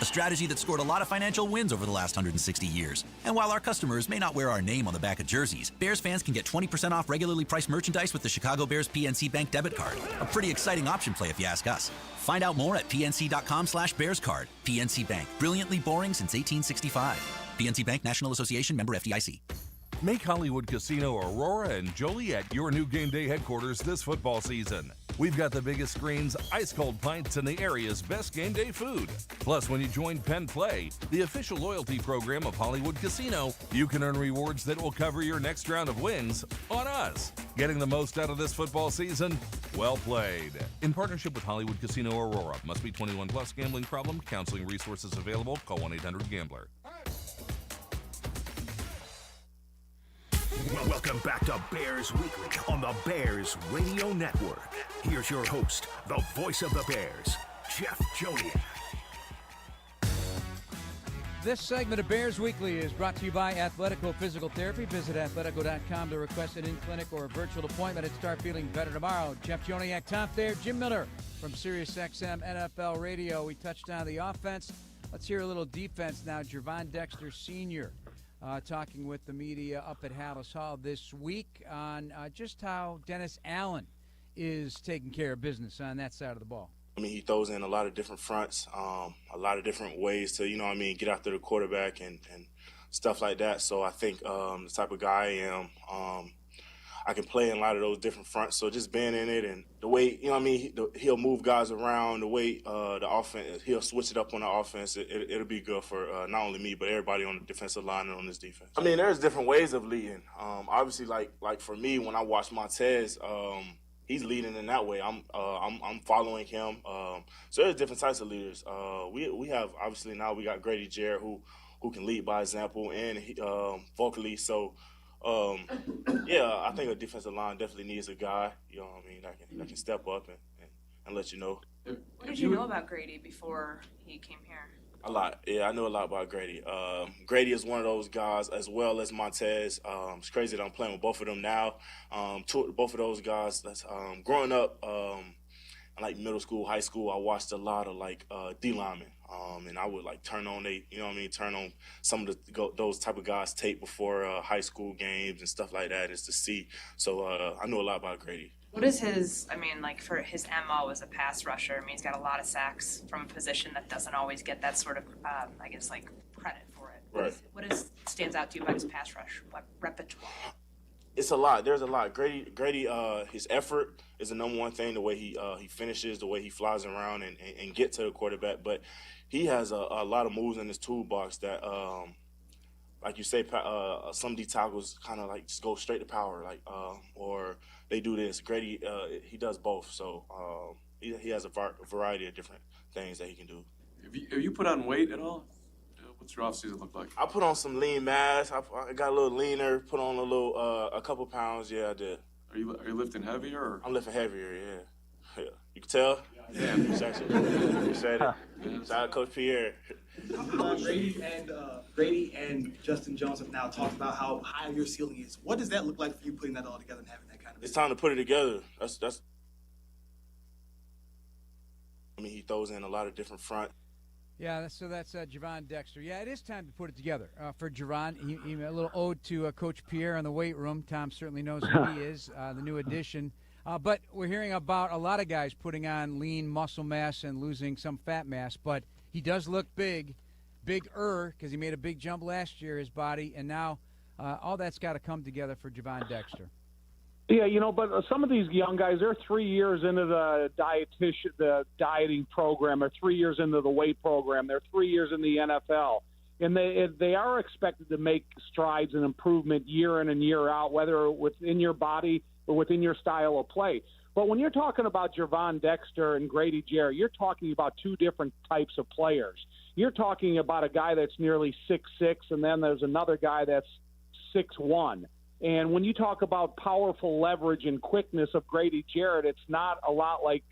A strategy that scored a lot of financial wins over the last 160 years. And while our customers may not wear our name on the back of jerseys, Bears fans can get 20% off regularly priced merchandise with the Chicago Bears PNC Bank debit card. A pretty exciting option play if you ask us. Find out more at pnc.com/bearscard. PNC Bank, brilliantly boring since 1865. PNC Bank, National Association, member FDIC. Make Hollywood Casino Aurora and Joliet your new game day headquarters this football season. We've got the biggest screens, ice-cold pints, and the area's best game day food. Plus, when you join Penn Play, the official loyalty program of Hollywood Casino, you can earn rewards that will cover your next round of wins on us. Getting the most out of this football season? Well played. In partnership with Hollywood Casino Aurora. Must be 21 plus. Gambling problem? Counseling resources available. Call 1-800-GAMBLER. Welcome back to Bears Weekly on the Bears Radio Network. Here's your host, the voice of the Bears, Jeff Joniak. This segment of Bears Weekly is brought to you by Athletico Physical Therapy. Visit athletico.com to request an in-clinic or a virtual appointment and start feeling better tomorrow. Jeff Joniak, Tom Thayer, Jim Miller from SiriusXM NFL Radio. We touched on the offense. Let's hear a little defense now. Javon Dexter Sr. Talking with the media up at Hallis Hall this week on just how Dennis Allen is taking care of business on that side of the ball. I mean, he throws in a lot of different fronts, a lot of different ways to, get after the quarterback and stuff like that. So I think the type of guy I am, I can play in a lot of those different fronts. So just being in it and the way, he'll move guys around, the way the offense, he'll switch it up on the offense. It'll be good for not only me, but everybody on the defensive line and on this defense. I mean, there's different ways of leading. Obviously, like for me, when I watch Montez, he's leading in that way. I'm following him. So there's different types of leaders. We have, obviously, now we got Grady Jarrett who can lead by example and vocally. So, I think a defensive line definitely needs a guy, that can step up and let you know. What did you know about Grady before he came here? A lot. Yeah, I know a lot about Grady. Grady is one of those guys as well as Montez. It's crazy that I'm playing with both of them now. Both of those guys, that's growing up, in middle school, high school, I watched a lot of D linemen. And I would turn on turn on some of those type of guys' tape before high school games and stuff like that, just to see. So I know a lot about Grady. What is his, for his MO as a pass rusher? He's got a lot of sacks from a position that doesn't always get that sort of, credit for it. Right. What stands out to you about his pass rush repertoire? It's a lot. There's a lot. Grady, his effort is the number one thing, the way he finishes, the way he flies around and get to the quarterback. But he has a lot of moves in his toolbox that, like you say, some D tackles kind of just go straight to power, or they do this. Grady, he does both. So he has a variety of different things that he can do. Have you put on weight at all? What's your off-season look like? I put on some lean mass. I got a little leaner, put on a couple pounds. Yeah, I did. Are you lifting heavier? Or? I'm lifting heavier, yeah. You can tell? Yeah. Appreciate it. Shout out Coach Pierre. Grady and Justin Jones have now talked about how high your ceiling is. What does that look like for you putting that all together and having that kind of... It's time to put it together. That's. He throws in a lot of different front. Yeah, so that's Javon Dexter. Yeah, it is time to put it together for Javon. A little ode to Coach Pierre in the weight room. Tom certainly knows who he is, the new addition. But we're hearing about a lot of guys putting on lean muscle mass and losing some fat mass. But he does look bigger because he made a big jump last year, his body, and now all that's got to come together for Javon Dexter. Yeah, but some of these young guys, they're 3 years into the dieting program. They're 3 years into the weight program. They're 3 years in the NFL. And they are expected to make strides and improvement year in and year out, whether within your body or within your style of play. But when you're talking about Javon Dexter and Grady Jarrett, you're talking about two different types of players. You're talking about a guy that's nearly 6'6", and then there's another guy that's 6'1". And when you talk about powerful leverage and quickness of Grady Jarrett, it's not a lot like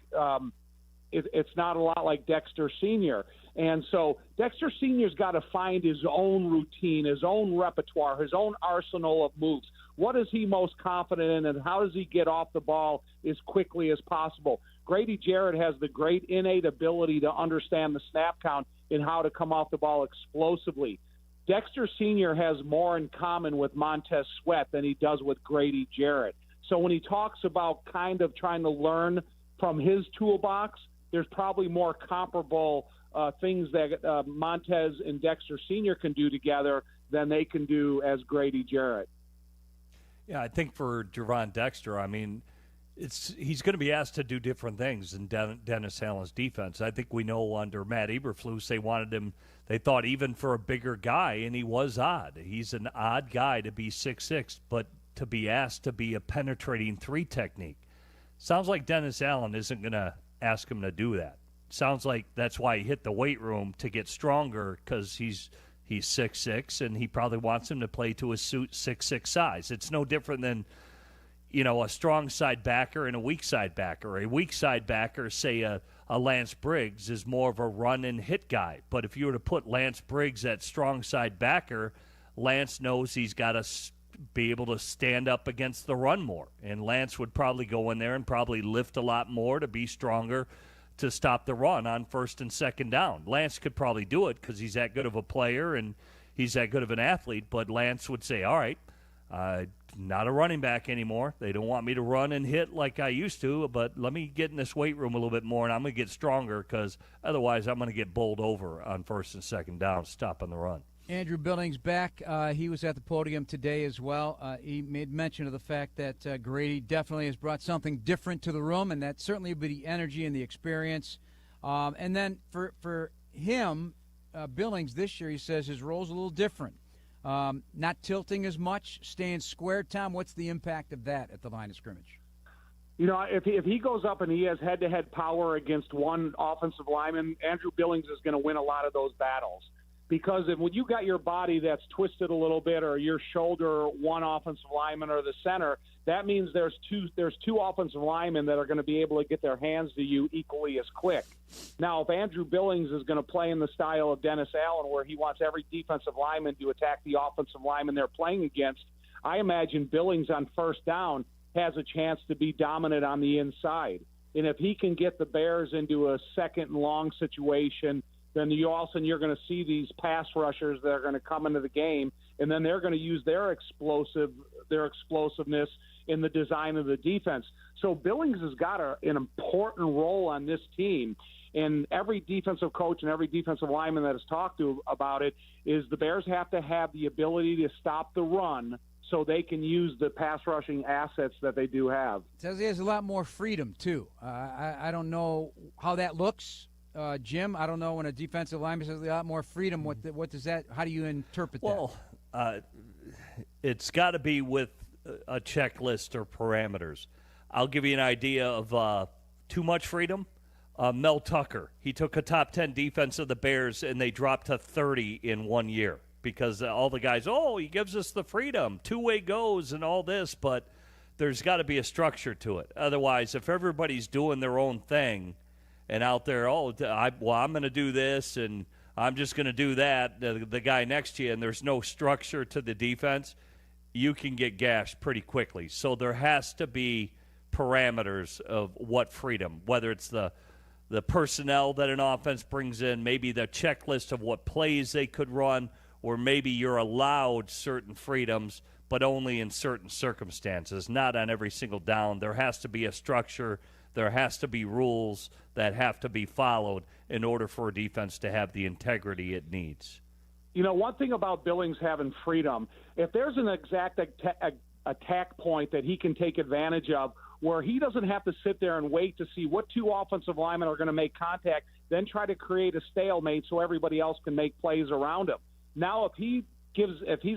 Dexter Sr. And so Dexter Sr.'s got to find his own routine, his own repertoire, his own arsenal of moves. What is he most confident in, and how does he get off the ball as quickly as possible? Grady Jarrett has the great innate ability to understand the snap count and how to come off the ball explosively. Dexter Sr. has more in common with Montez Sweat than he does with Grady Jarrett. So when he talks about kind of trying to learn from his toolbox, there's probably more comparable things that Montez and Dexter Sr. can do together than they can do as Grady Jarrett. Yeah, I think for Javon Dexter, I mean, he's going to be asked to do different things in Dennis Allen's defense. I think we know under Matt Eberflus they thought even for a bigger guy, and he was odd. He's an odd guy to be 6'6", but to be asked to be a penetrating 3 technique. Sounds like Dennis Allen isn't going to ask him to do that. Sounds like that's why he hit the weight room to get stronger, because he's 6'6", and he probably wants him to play to his suit 6'6" size. It's no different than a strong side backer and a weak side backer. A weak side backer, say a Lance Briggs, is more of a run and hit guy. But if you were to put Lance Briggs at strong side backer, Lance knows he's got to be able to stand up against the run more. And Lance would probably go in there and probably lift a lot more to be stronger to stop the run on first and second down. Lance could probably do it because he's that good of a player and he's that good of an athlete. But Lance would say, all right, not a running back anymore. They don't want me to run and hit like I used to, but let me get in this weight room a little bit more, and I'm going to get stronger because otherwise I'm going to get bowled over on first and second down, stopping the run. Andrew Billings back. He was at the podium today as well. He made mention of the fact that Grady definitely has brought something different to the room, and that certainly would be the energy and the experience. And then for him, Billings this year, he says his role's a little different. Not tilting as much, staying square. Tom, what's the impact of that at the line of scrimmage? If he goes up and he has head-to-head power against one offensive lineman, Andrew Billings is going to win a lot of those battles. Because when you got your body that's twisted a little bit, or your shoulder, one offensive lineman or the center, that means there's two offensive linemen that are going to be able to get their hands to you equally as quick. Now, if Andrew Billings is going to play in the style of Dennis Allen, where he wants every defensive lineman to attack the offensive lineman they're playing against, I imagine Billings on first down has a chance to be dominant on the inside. And if he can get the Bears into a second and long situation, then you're going to see these pass rushers that are going to come into the game, and then they're going to use their explosiveness in the design of the defense. So Billings has got an important role on this team, and every defensive coach and every defensive lineman that has talked to about it is the Bears have to have the ability to stop the run so they can use the pass rushing assets that they do have. It says he has a lot more freedom, too. I don't know how that looks. Jim, I don't know, when a defensive lineman says a lot more freedom, what does that? How do you interpret that? Well, it's got to be with a checklist or parameters. I'll give you an idea of too much freedom. Mel Tucker, he took a top 10 defense of the Bears, and they dropped to 30 in 1 year because all the guys, he gives us the freedom, two-way goes and all this, but there's got to be a structure to it. Otherwise, if everybody's doing their own thing, and out there, I'm going to do this, and I'm just going to do that, the guy next to you, and there's no structure to the defense, you can get gashed pretty quickly. So there has to be parameters of what freedom, whether it's the personnel that an offense brings in, maybe the checklist of what plays they could run, or maybe you're allowed certain freedoms, but only in certain circumstances, not on every single down. There has to be a structure. There has to be rules that have to be followed in order for a defense to have the integrity it needs. You know, one thing about Billings having freedom, if there's an exact attack point that he can take advantage of where he doesn't have to sit there and wait to see what two offensive linemen are going to make contact, then try to create a stalemate so everybody else can make plays around him. Now, if he's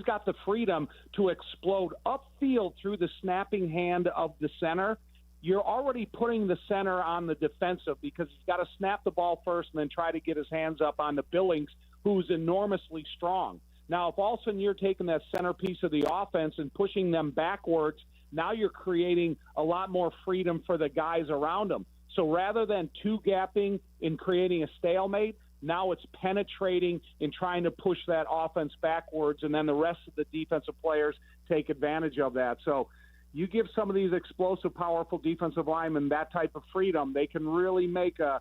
got the freedom to explode upfield through the snapping hand of the center, you're already putting the center on the defensive because he's got to snap the ball first and then try to get his hands up on the Billings, who's enormously strong. Now, if all of a sudden you're taking that centerpiece of the offense and pushing them backwards, now you're creating a lot more freedom for the guys around them. So rather than two-gapping and creating a stalemate, now it's penetrating and trying to push that offense backwards, and then the rest of the defensive players take advantage of that. So you give some of these explosive, powerful defensive linemen that type of freedom, they can really make a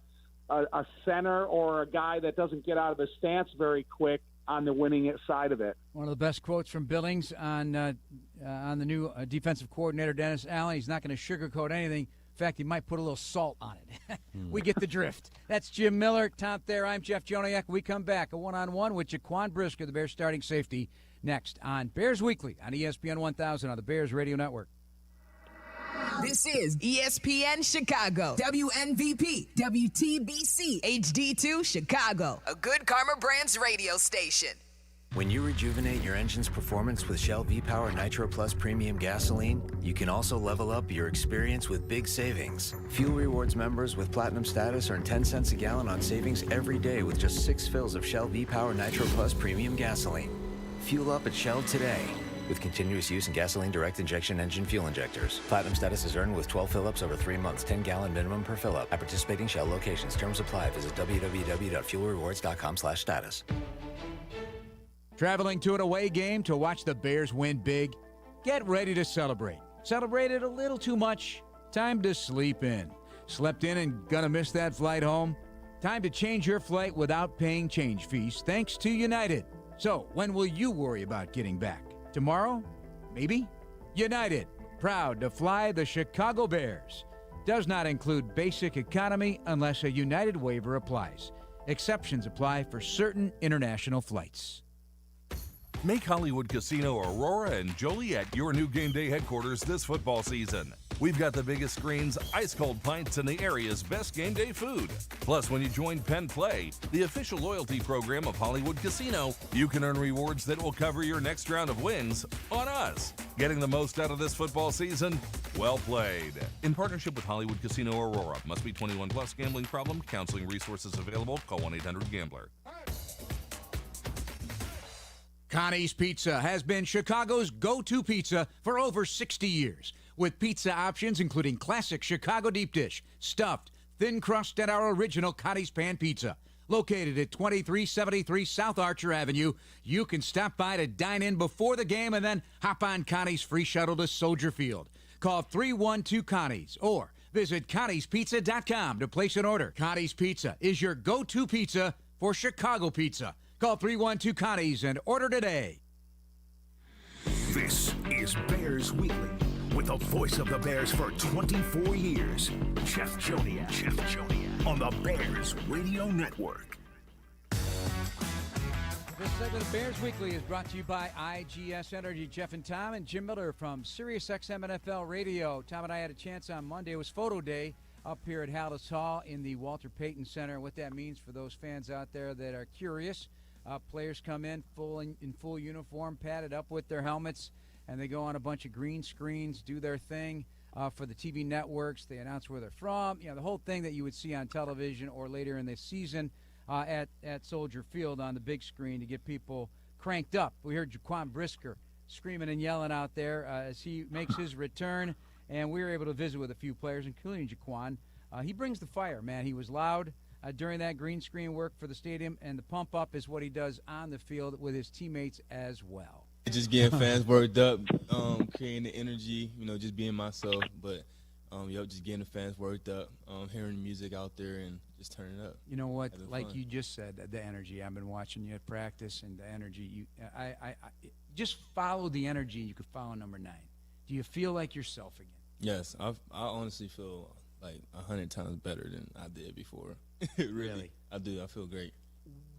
center or a guy that doesn't get out of his stance very quick on the winning side of it. One of the best quotes from Billings on the new defensive coordinator, Dennis Allen. He's not going to sugarcoat anything. In fact, he might put a little salt on it. We get the drift. That's Jim Miller, Tom Thayer. I'm Jeff Joniak. We come back, a one-on-one with Jaquan Brisker, the Bears starting safety, next on Bears Weekly on ESPN 1000 on the Bears Radio Network. This is ESPN Chicago, WNVP, WTBC, HD2 Chicago, a Good Karma Brands radio station. When you rejuvenate your engine's performance with Shell V-Power Nitro Plus Premium Gasoline, you can also level up your experience with big savings. Fuel Rewards members with Platinum status earn 10 cents a gallon on savings every day with just 6 fills of Shell V-Power Nitro Plus Premium Gasoline. Fuel up at Shell today with continuous use in gasoline direct injection engine fuel injectors. Platinum status is earned with 12 fill-ups over 3 months, 10-gallon minimum per fill-up. At participating Shell locations. Terms apply. Visit www.fuelrewards.com/status. Traveling to an away game to watch the Bears win big? Get ready to celebrate. Celebrated a little too much? Time to sleep in. Slept in and gonna miss that flight home? Time to change your flight without paying change fees thanks to United. So, when will you worry about getting back? Tomorrow? Maybe? United, proud to fly the Chicago Bears. Does not include basic economy unless a United waiver applies. Exceptions apply for certain international flights. Make Hollywood Casino Aurora and Joliet your new game day headquarters this football season. We've got the biggest screens, ice-cold pints, and the area's best game day food. Plus, when you join Penn Play, the official loyalty program of Hollywood Casino, you can earn rewards that will cover your next round of wins on us. Getting the most out of this football season? Well played. In partnership with Hollywood Casino Aurora. Must be 21 plus. Gambling problem? Counseling resources available. Call 1-800-GAMBLER. Connie's Pizza has been Chicago's go-to pizza for over 60 years, with pizza options including classic Chicago deep dish, stuffed, thin crust, and our original Connie's Pan Pizza. Located at 2373 South Archer Avenue, you can stop by to dine in before the game and then hop on Connie's free shuttle to Soldier Field. Call 312-CONNIES or visit ConniesPizza.com to place an order. Connie's Pizza is your go-to pizza for Chicago pizza. Call 312-CONNIES and order today. This is Bears Weekly with the voice of the Bears for 24 years, Jeff Joniak. On the Bears Radio Network. This segment of Bears Weekly is brought to you by IGS Energy. Jeff and Tom and Jim Miller from SiriusXM NFL Radio. Tom and I had a chance on Monday. It was photo day up here at Hallis Hall in the Walter Payton Center. What that means for those fans out there that are curious, players come in full uniform, padded up with their helmets, and they go on a bunch of green screens, do their thing for the TV networks. They announce where they're from. You know, the whole thing that you would see on television or later in the season at Soldier Field on the big screen to get people cranked up. We heard Jaquan Brisker screaming and yelling out there as he makes his return, and we were able to visit with a few players, including Jaquan. He brings the fire, man. He was loud during that green screen work for the stadium, and the pump-up is what he does on the field with his teammates as well. Just getting fans worked up, creating the energy, just being myself. But, Just getting the fans worked up, hearing the music out there, and just turning up. You know what? Like fun. you just said, the energy. I've been watching you at practice, and the energy. I just follow the energy. You could follow number 9. Do you feel like yourself again? Yes, I honestly feel like 100 times better than I did before. Really, I do. I feel great.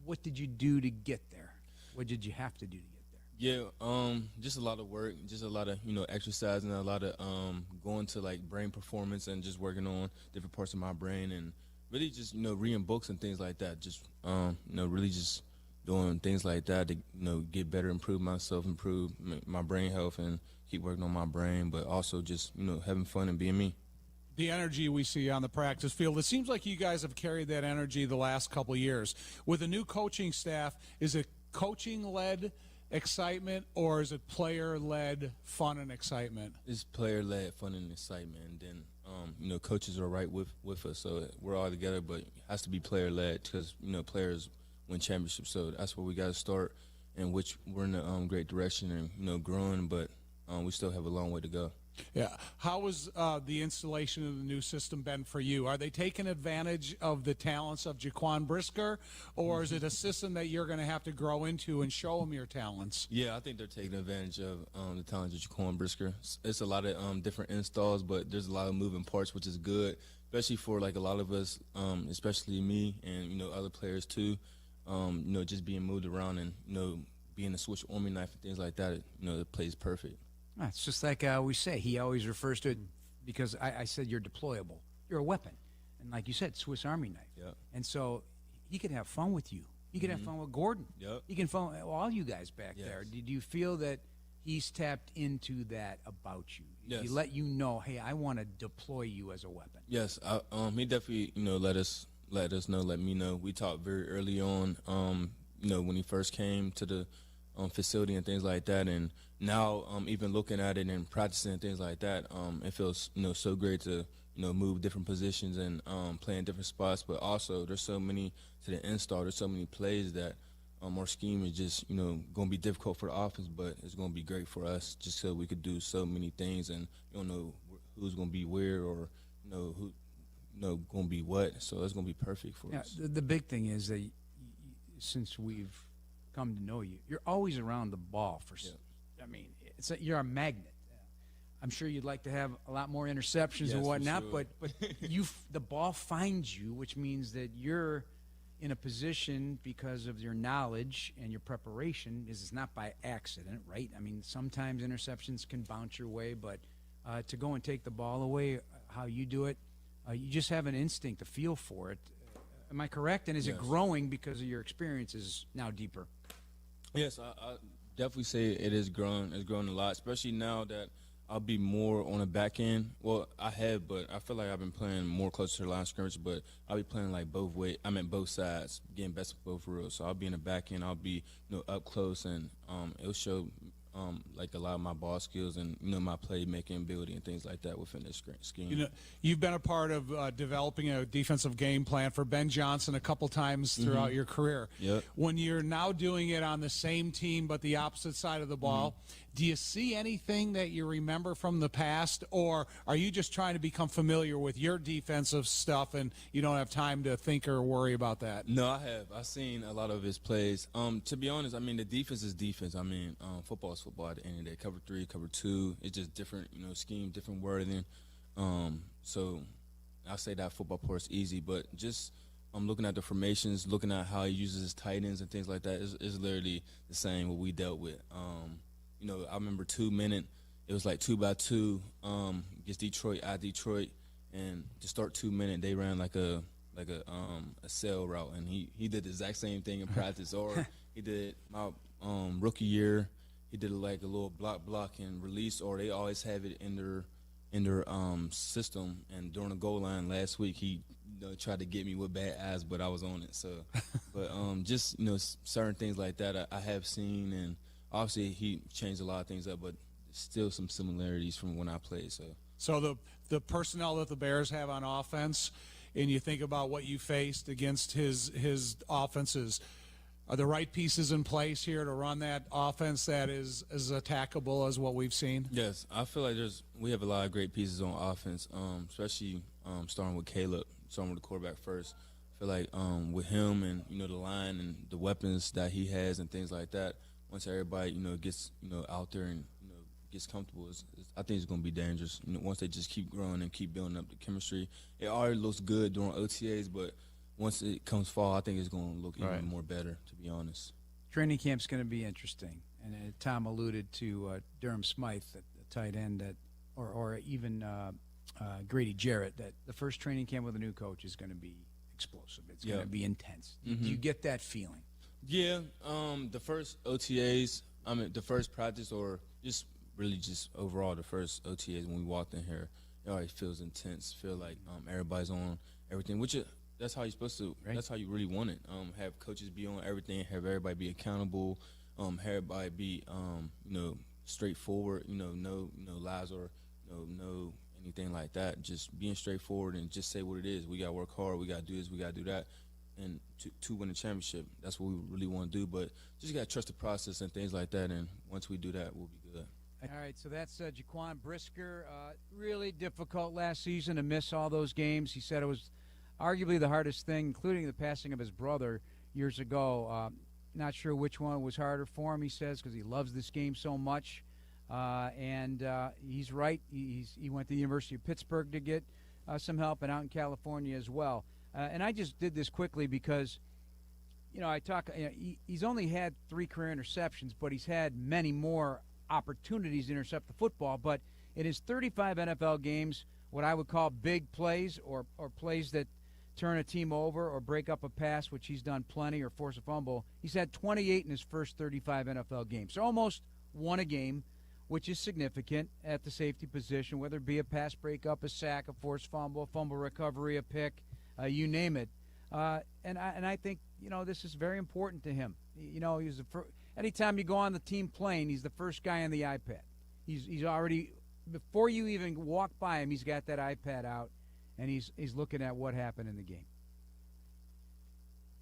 What did you do to get there? What did you have to do to get there? Yeah, just a lot of work, just a lot of exercise, and a lot of going to like brain performance and just working on different parts of my brain, and really just reading books and things like that. Just really just doing things like that to get better, improve myself, improve my brain health, and keep working on my brain, but also just having fun and being me. The energy we see on the practice field, it seems like you guys have carried that energy the last couple of years. With a new coaching staff, is it coaching-led excitement, or is it player-led fun and excitement? It's player-led fun and excitement, and then coaches are right with us, so we're all together, but it has to be player-led because players win championships, so that's where we got to start, and which we're in a great direction and growing, but we still have a long way to go. Yeah. How has the installation of the new system been for you? Are they taking advantage of the talents of Jaquan Brisker, or is it a system that you're going to have to grow into and show them your talents? Yeah, I think they're taking advantage of the talents of Jaquan Brisker. It's a lot of different installs, but there's a lot of moving parts, which is good, especially for like a lot of us, especially me and other players too. Just being moved around and being a switch army knife and things like that. It plays perfect. It's just like we say. He always refers to it because I said you're deployable. You're a weapon. And like you said, Swiss Army knife. Yep. And so he could have fun with you. He could have fun with Gordon. Yep. He can fun with all you guys back there. Did you feel that he's tapped into that about you? Yes. He let you know, hey, I want to deploy you as a weapon. Yes. He definitely, let me know. We talked very early on, when he first came to the facility and things like that, and now even looking at it and practicing and things like that, it feels so great to move different positions and play in different spots. But also there's so many to the install. There's so many plays that our scheme is just going to be difficult for the offense, but it's going to be great for us just so we could do so many things, and you don't know who's going to be where or who going to be what. So it's going to be perfect for us. The big thing is that since we've come to know you, you're always around the ball for. Yeah. I mean, you're a magnet. I'm sure you'd like to have a lot more interceptions and whatnot, sure. but the ball finds you, which means that you're in a position because of your knowledge and your preparation. It's not by accident, right? I mean, sometimes interceptions can bounce your way, but to go and take the ball away, how you do it, you just have an instinct, a feel for it. Am I correct? And is it growing because of your experiences now deeper? Yes, I definitely say it is growing. It's grown a lot, especially now that I'll be more on the back end. Well, I have, but I feel like I've been playing more closer to the line of scrimmage, but I'll be playing like both ways. I mean, both sides, getting best of both worlds. So I'll be in the back end. I'll be up close, and it'll show like a lot of my ball skills and my playmaking ability and things like that within this scheme. You've been a part of developing a defensive game plan for Ben Johnson a couple times throughout your career. Yep. When you're now doing it on the same team but the opposite side of the ball, do you see anything that you remember from the past, or are you just trying to become familiar with your defensive stuff and you don't have time to think or worry about that? No, I have. I've seen a lot of his plays. To be honest, I mean, the defense is defense. I mean, football is football at the end of the day. Cover 3, cover 2. It's just different, scheme, different wording. So I'll say that football part is easy, but just looking at the formations, looking at how he uses his tight ends and things like that is literally the same what we dealt with. I remember 2 minute, it was like 2x2 against Detroit at Detroit, and to start 2 minute, they ran like a sail route, and he did the exact same thing in practice. Or he did my rookie year, he did like a little block and release, or they always have it in their system. And during the goal line last week, he tried to get me with bad eyes, but I was on it. So, but just certain things like that I have seen, and obviously he changed a lot of things up, but still some similarities from when I played. So the personnel that the Bears have on offense, and you think about what you faced against his offenses, are the right pieces in place here to run that offense that is as attackable as what we've seen? Yes, I feel like we have a lot of great pieces on offense, especially starting with Caleb, starting with the quarterback first. I feel like with him and, the line and the weapons that he has and things like that, once everybody, gets, out there and, gets comfortable, I think it's going to be dangerous. Once they just keep growing and keep building up the chemistry. It already looks good during OTAs, but once it comes fall, I think it's going to look even more better, to be honest. Training camp's going to be interesting. And Tom alluded to Durham Smythe at the tight end, or even Grady Jarrett, that the first training camp with a new coach is going to be explosive. It's going to be intense. Mm-hmm. Do you get that feeling? Yeah. The first OTAs, the first practice, or just really just overall the first OTAs when we walked in here, it already feels intense. Feel like everybody's on everything, which that's how you're supposed to. Right. That's how you really want it. Have coaches be on everything. Have everybody be accountable. Have everybody be straightforward. No lies or no anything like that. Just being straightforward and just say what it is. We got to work hard. We got to do this. We got to do that. And to win the championship, that's what we really want to do. But just got to trust the process and things like that. And once we do that, we'll be good. All right, so that's Jaquan Brisker. Really difficult last season to miss all those games. He said it was arguably the hardest thing, including the passing of his brother years ago. Not sure which one was harder for him, he says, because he loves this game so much. And he's right. He went to the University of Pittsburgh to get some help, and out in California as well. And I just did this quickly because, he's only had 3 career interceptions, but he's had many more opportunities to intercept the football. But in his 35 NFL games, what I would call big plays or plays that turn a team over or break up a pass, which he's done plenty, or force a fumble, he's had 28 in his first 35 NFL games. So almost 1 a game, which is significant at the safety position, whether it be a pass breakup, a sack, a forced fumble, a fumble recovery, a pick, you name it. And I think, this is very important to him. He was anytime you go on the team plane, he's the first guy on the iPad. He's already, before you even walk by him, he's got that iPad out, and he's looking at what happened in the game.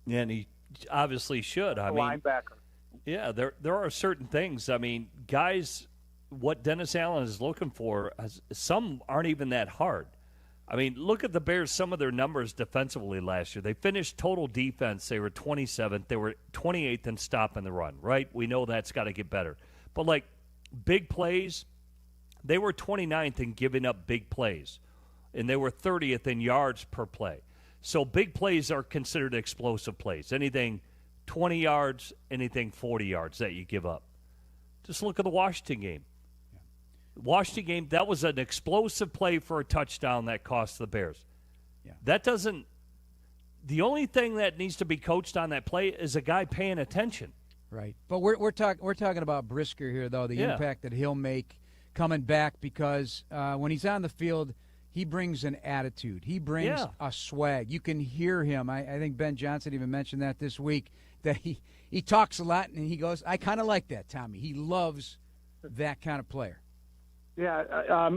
Yeah, and he obviously should. Linebacker. Yeah, there are certain things. Guys, what Dennis Allen is looking for, some aren't even that hard. Look at the Bears, some of their numbers defensively last year. They finished total defense. They were 27th. They were 28th in stopping the run, right? We know that's got to get better. But, big plays, they were 29th in giving up big plays, and they were 30th in yards per play. So big plays are considered explosive plays. Anything 20 yards, anything 40 yards that you give up. Just look at the Washington game. Washington game, that was an explosive play for a touchdown that cost the Bears. Yeah. That doesn't – the only thing that needs to be coached on that play is a guy paying attention. Right. But we're talking about Brisker here, though, the impact that he'll make coming back, because when he's on the field, he brings an attitude. He brings a swag. You can hear him. I think Ben Johnson even mentioned that this week, that he talks a lot, and he goes, I kind of like that, Tommy. He loves that kind of player. Yeah,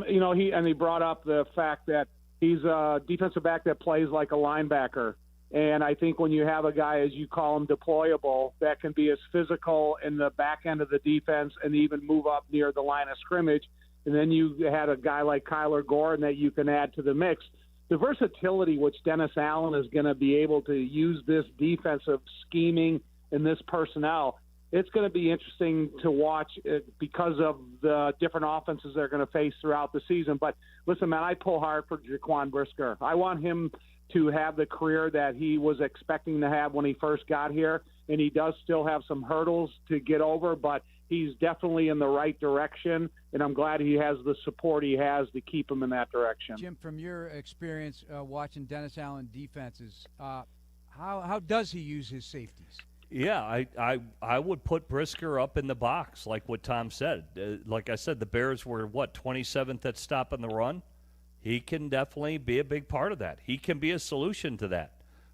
he brought up the fact that he's a defensive back that plays like a linebacker. And I think when you have a guy, as you call him, deployable, that can be as physical in the back end of the defense and even move up near the line of scrimmage, and then you had a guy like Kyler Gordon that you can add to the mix. The versatility which Dennis Allen is going to be able to use this defensive scheming and this personnel, it's going to be interesting to watch because of the different offenses they're going to face throughout the season. But listen, man, I pull hard for Jaquan Brisker. I want him to have the career that he was expecting to have when he first got here, and he does still have some hurdles to get over, but he's definitely in the right direction, and I'm glad he has the support he has to keep him in that direction. Jim, from your experience watching Dennis Allen defenses, how does he use his safeties? Yeah, I would put Brisker up in the box, like what Tom said. Like I said, the Bears were, 27th at stopping the run? He can definitely be a big part of that. He can be a solution to that,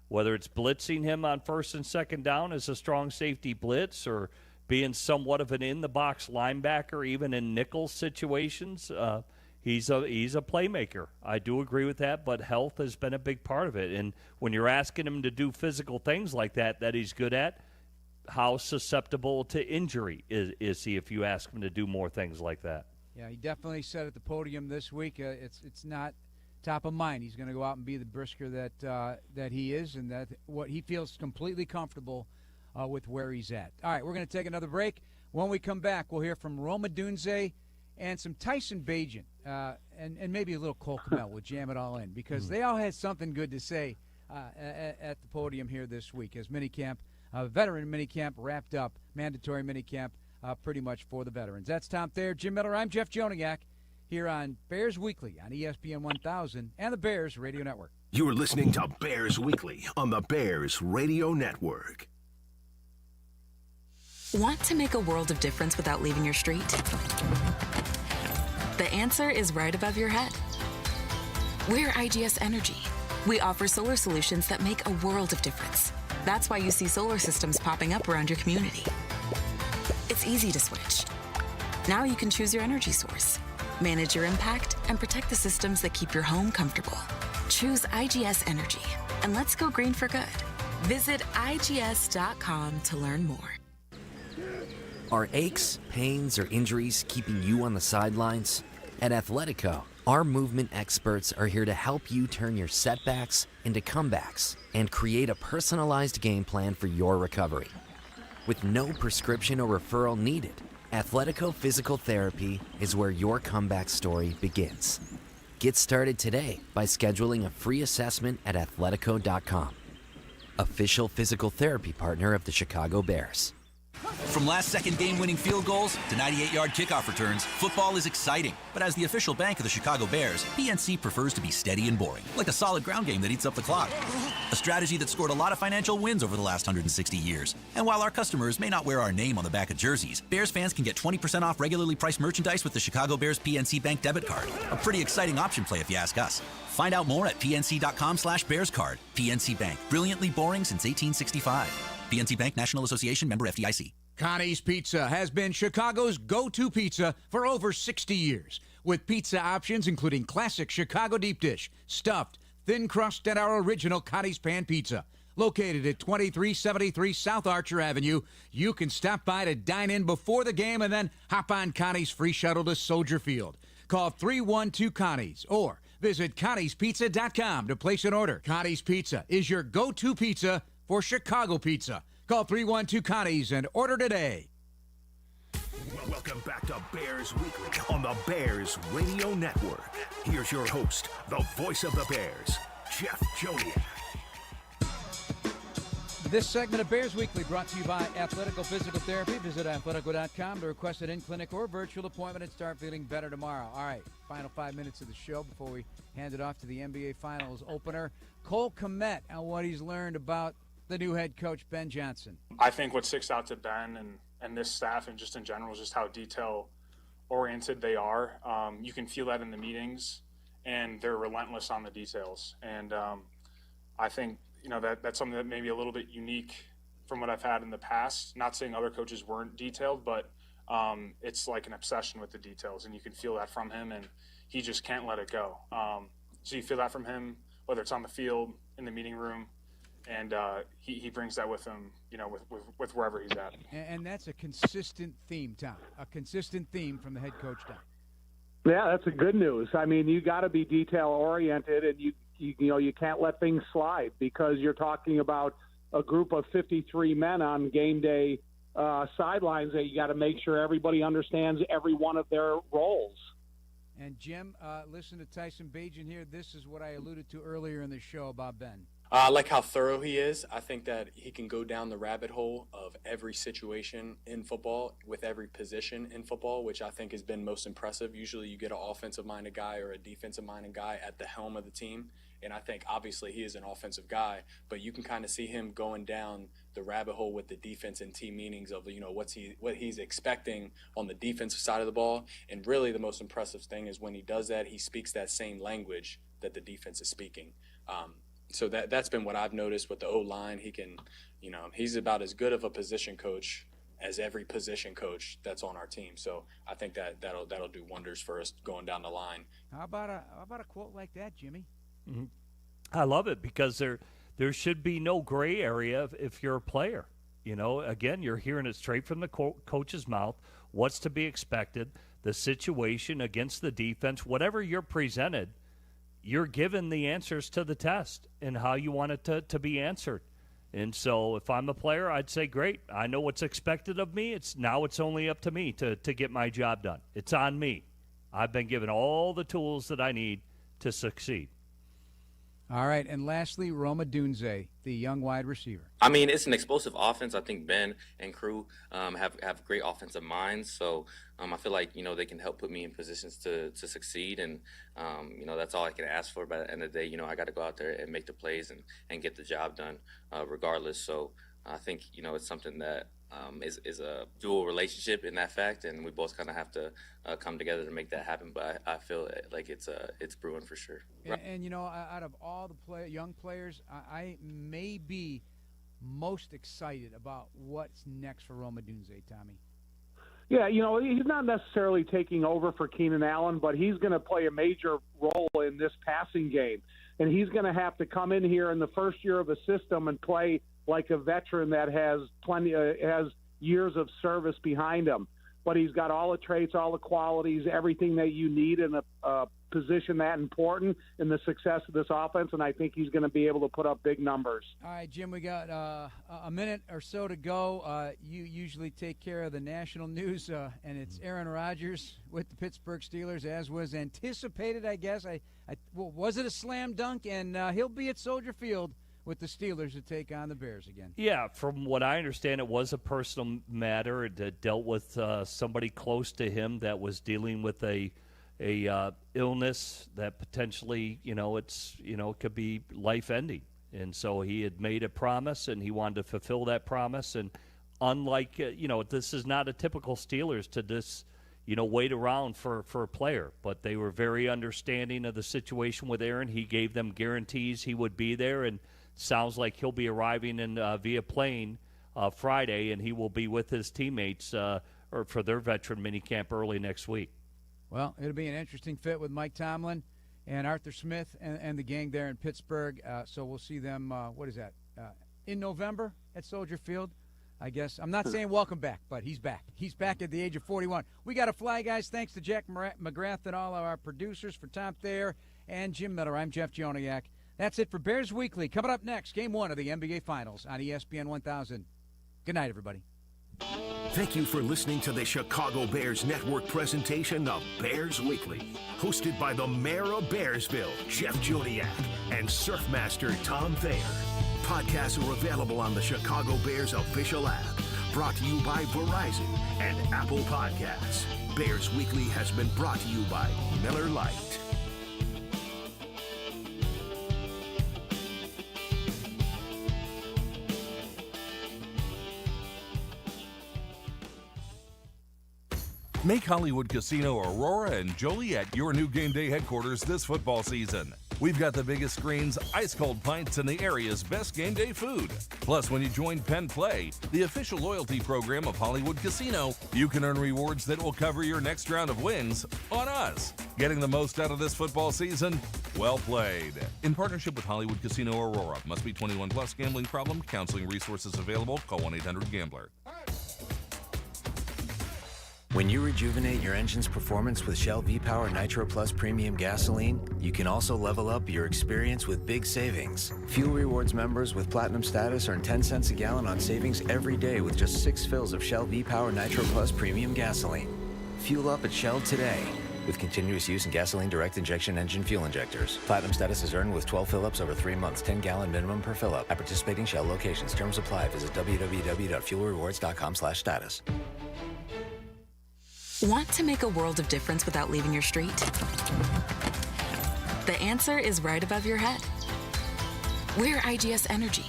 whether it's blitzing him on first and second down as a strong safety blitz, or being somewhat of an in-the-box linebacker, even in nickel situations. He's a playmaker. I do agree with that, but health has been a big part of it. And when you're asking him to do physical things like that he's good at, how susceptible to injury is he if you ask him to do more things like that? Yeah, he definitely said at the podium this week it's not top of mind. He's going to go out and be the brisker that he is, and that what he feels completely comfortable with where he's at. All right, we're going to take another break. When we come back, we'll hear from Roma Dunze and some Tyson Bagent, and maybe a little Cole Kmet. We'll jam it all in because they all had something good to say at the podium here this week as minicamp, veteran minicamp wrapped up, mandatory minicamp pretty much for the veterans. That's Tom Thayer, Jim Miller. I'm Jeff Joniak here on Bears Weekly on ESPN 1000 and the Bears Radio Network. You're listening to Bears Weekly on the Bears Radio Network. Want to make a world of difference without leaving your street? The answer is right above your head. We're IGS Energy. We offer solar solutions that make a world of difference. That's why you see solar systems popping up around your community. It's easy to switch. Now you can choose your energy source, manage your impact, and protect the systems that keep your home comfortable. Choose IGS Energy, and let's go green for good. Visit IGS.com to learn more. Are aches, pains, or injuries keeping you on the sidelines? At Athletico, our movement experts are here to help you turn your setbacks into comebacks and create a personalized game plan for your recovery. With no prescription or referral needed, Athletico Physical Therapy is where your comeback story begins. Get started today by scheduling a free assessment at Athletico.com. Official physical therapy partner of the Chicago Bears. From last-second game-winning field goals to 98-yard kickoff returns, football is exciting. But as the official bank of the Chicago Bears, PNC prefers to be steady and boring, like a solid ground game that eats up the clock. A strategy that scored a lot of financial wins over the last 160 years. And while our customers may not wear our name on the back of jerseys, Bears fans can get 20% off regularly priced merchandise with the Chicago Bears PNC Bank debit card. A pretty exciting option play if you ask us. Find out more at pnc.com/bearscard. PNC Bank, brilliantly boring since 1865. PNC Bank, National Association, member FDIC. Connie's Pizza has been Chicago's go-to pizza for over 60 years, with pizza options including classic Chicago deep dish, stuffed, thin crust, and our original Connie's Pan Pizza. Located at 2373 South Archer Avenue, you can stop by to dine in before the game and then hop on Connie's free shuttle to Soldier Field. Call 312-CONNIES or visit ConniesPizza.com to place an order. Connie's Pizza is your go-to pizza for Chicago pizza. Call 312-CONNIES and order today. Welcome back to Bears Weekly on the Bears Radio Network. Here's your host, the voice of the Bears, Jeff Joniak. This segment of Bears Weekly brought to you by Athletico Physical Therapy. Visit Athletico.com to request an in-clinic or virtual appointment and start feeling better tomorrow. All right, final 5 minutes of the show before we hand it off to the NBA Finals opener. Cole Kmet and what he's learned about the new head coach, Ben Johnson. I think what sticks out to Ben and this staff and just in general is just how detail-oriented they are. You can feel that in the meetings, and they're relentless on the details. And I think, that's something that may be a little bit unique from what I've had in the past. Not saying other coaches weren't detailed, but it's like an obsession with the details, and you can feel that from him, and he just can't let it go. So you feel that from him, whether it's on the field, in the meeting room, and he brings that with him, with wherever he's at. And that's a consistent theme, Tom. A consistent theme from the head coach down. Yeah, that's a good news. I mean, you got to be detail oriented, and you can't let things slide because you're talking about a group of 53 men on game day sidelines that you got to make sure everybody understands every one of their roles. And Jim, listen to Tyson Bagent here. This is what I alluded to earlier in the show about Ben. I like how thorough he is. I think that he can go down the rabbit hole of every situation in football with every position in football, which I think has been most impressive. Usually you get an offensive-minded guy or a defensive-minded guy at the helm of the team, and I think obviously he is an offensive guy, but you can kind of see him going down the rabbit hole with the defense and team meetings of, what he's expecting on the defensive side of the ball. And really the most impressive thing is when he does that, he speaks that same language that the defense is speaking. So that's been what I've noticed with the O-line. He can, he's about as good of a position coach as every position coach that's on our team. So I think that'll do wonders for us going down the line. How about a quote like that, Jimmy? Mm-hmm. I love it because there should be no gray area if you're a player. Again, you're hearing it straight from the coach's mouth, what's to be expected, the situation against the defense, whatever you're presented, you're given the answers to the test and how you want it to be answered. And so if I'm a player, I'd say, great, I know what's expected of me. It's only up to me to get my job done. It's on me. I've been given all the tools that I need to succeed. All right, and lastly, Roma Dunze, the young wide receiver. I mean, it's an explosive offense. I think Ben and crew have great offensive minds. So I feel like, they can help put me in positions to succeed. And, that's all I can ask for. By the end of the day, I got to go out there and make the plays and get the job done regardless. So I think, it's something that is a dual relationship in that fact. And we both kind of have to come together to make that happen. But I feel like it's brewing for sure. And out of all the young players, I may be most excited about what's next for Roma Dunze, Tommy. Yeah, he's not necessarily taking over for Keenan Allen, but he's going to play a major role in this passing game. And he's going to have to come in here in the first year of a system and play like a veteran that has has years of service behind him. But he's got all the traits, all the qualities, everything that you need in a position that important in the success of this offense, and I think he's going to be able to put up big numbers. All right, Jim, we got a minute or so to go. You usually take care of the national news, and it's Aaron Rodgers with the Pittsburgh Steelers, as was anticipated, I guess. Was it a slam dunk? And he'll be at Soldier Field with the Steelers to take on the Bears again. Yeah, from what I understand, it was a personal matter. It dealt with somebody close to him that was dealing with a illness that potentially, it could be life-ending. And so he had made a promise, and he wanted to fulfill that promise. And unlike, this is not a typical Steelers to just, wait around for a player. But they were very understanding of the situation with Aaron. He gave them guarantees he would be there, and sounds like he'll be arriving in via plane Friday, and he will be with his teammates for their veteran minicamp early next week. Well, it'll be an interesting fit with Mike Tomlin and Arthur Smith and the gang there in Pittsburgh. So we'll see them, in November at Soldier Field, I guess. I'm not saying welcome back, but he's back. He's back at the age of 41. We got to fly, guys. Thanks to Jack McGrath and all of our producers. For Tom Thayer and Jim Miller, I'm Jeff Joniak. That's it for Bears Weekly. Coming up next, Game 1 of the NBA Finals on ESPN 1000. Good night, everybody. Thank you for listening to the Chicago Bears Network presentation of Bears Weekly, hosted by the mayor of Bearsville, Jeff Joniak, and Surfmaster Tom Thayer. Podcasts are available on the Chicago Bears official app, brought to you by Verizon and Apple Podcasts. Bears Weekly has been brought to you by Miller Lite. Make Hollywood Casino Aurora and Joliet your new game day headquarters this football season. We've got the biggest screens, ice-cold pints, and the area's best game day food. Plus, when you join Penn Play, the official loyalty program of Hollywood Casino, you can earn rewards that will cover your next round of wins on us. Getting the most out of this football season? Well played. In partnership with Hollywood Casino Aurora. Must be 21 plus. Gambling problem? Counseling resources available. Call 1-800-GAMBLER. When you rejuvenate your engine's performance with Shell V-Power Nitro Plus Premium Gasoline, you can also level up your experience with big savings. Fuel Rewards members with Platinum status earn 10 cents a gallon on savings every day with just 6 fills of Shell V-Power Nitro Plus Premium Gasoline. Fuel up at Shell today with continuous use in gasoline direct injection engine fuel injectors. Platinum status is earned with 12 fill-ups over 3 months, 10-gallon minimum per fill-up. At participating Shell locations. Terms apply. Visit www.fuelrewards.com/status. Want to make a world of difference without leaving your street? The answer is right above your head. We're IGS Energy.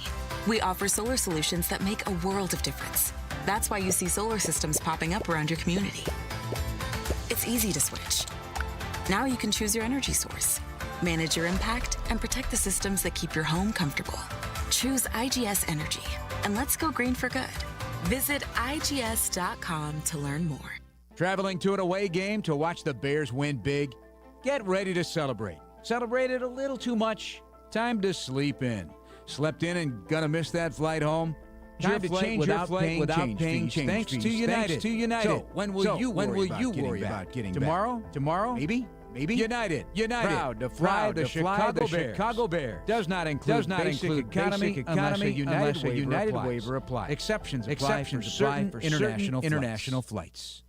We offer solar solutions that make a world of difference. That's why you see solar systems popping up around your community. It's easy to switch. Now you can choose your energy source, manage your impact, and protect the systems that keep your home comfortable. Choose IGS Energy, and let's go green for good. Visit IGS.com to learn more. Traveling to an away game to watch the Bears win big? Get ready to celebrate. Celebrated a little too much? Time to sleep in. Slept in and gonna miss that flight home? your flight without paying change fees. Thanks to United. So when will you worry about getting back? Tomorrow? Maybe. United. Proud to fly the Chicago Bears. Does not include basic economy unless a United waiver applies. Exceptions apply for certain international flights.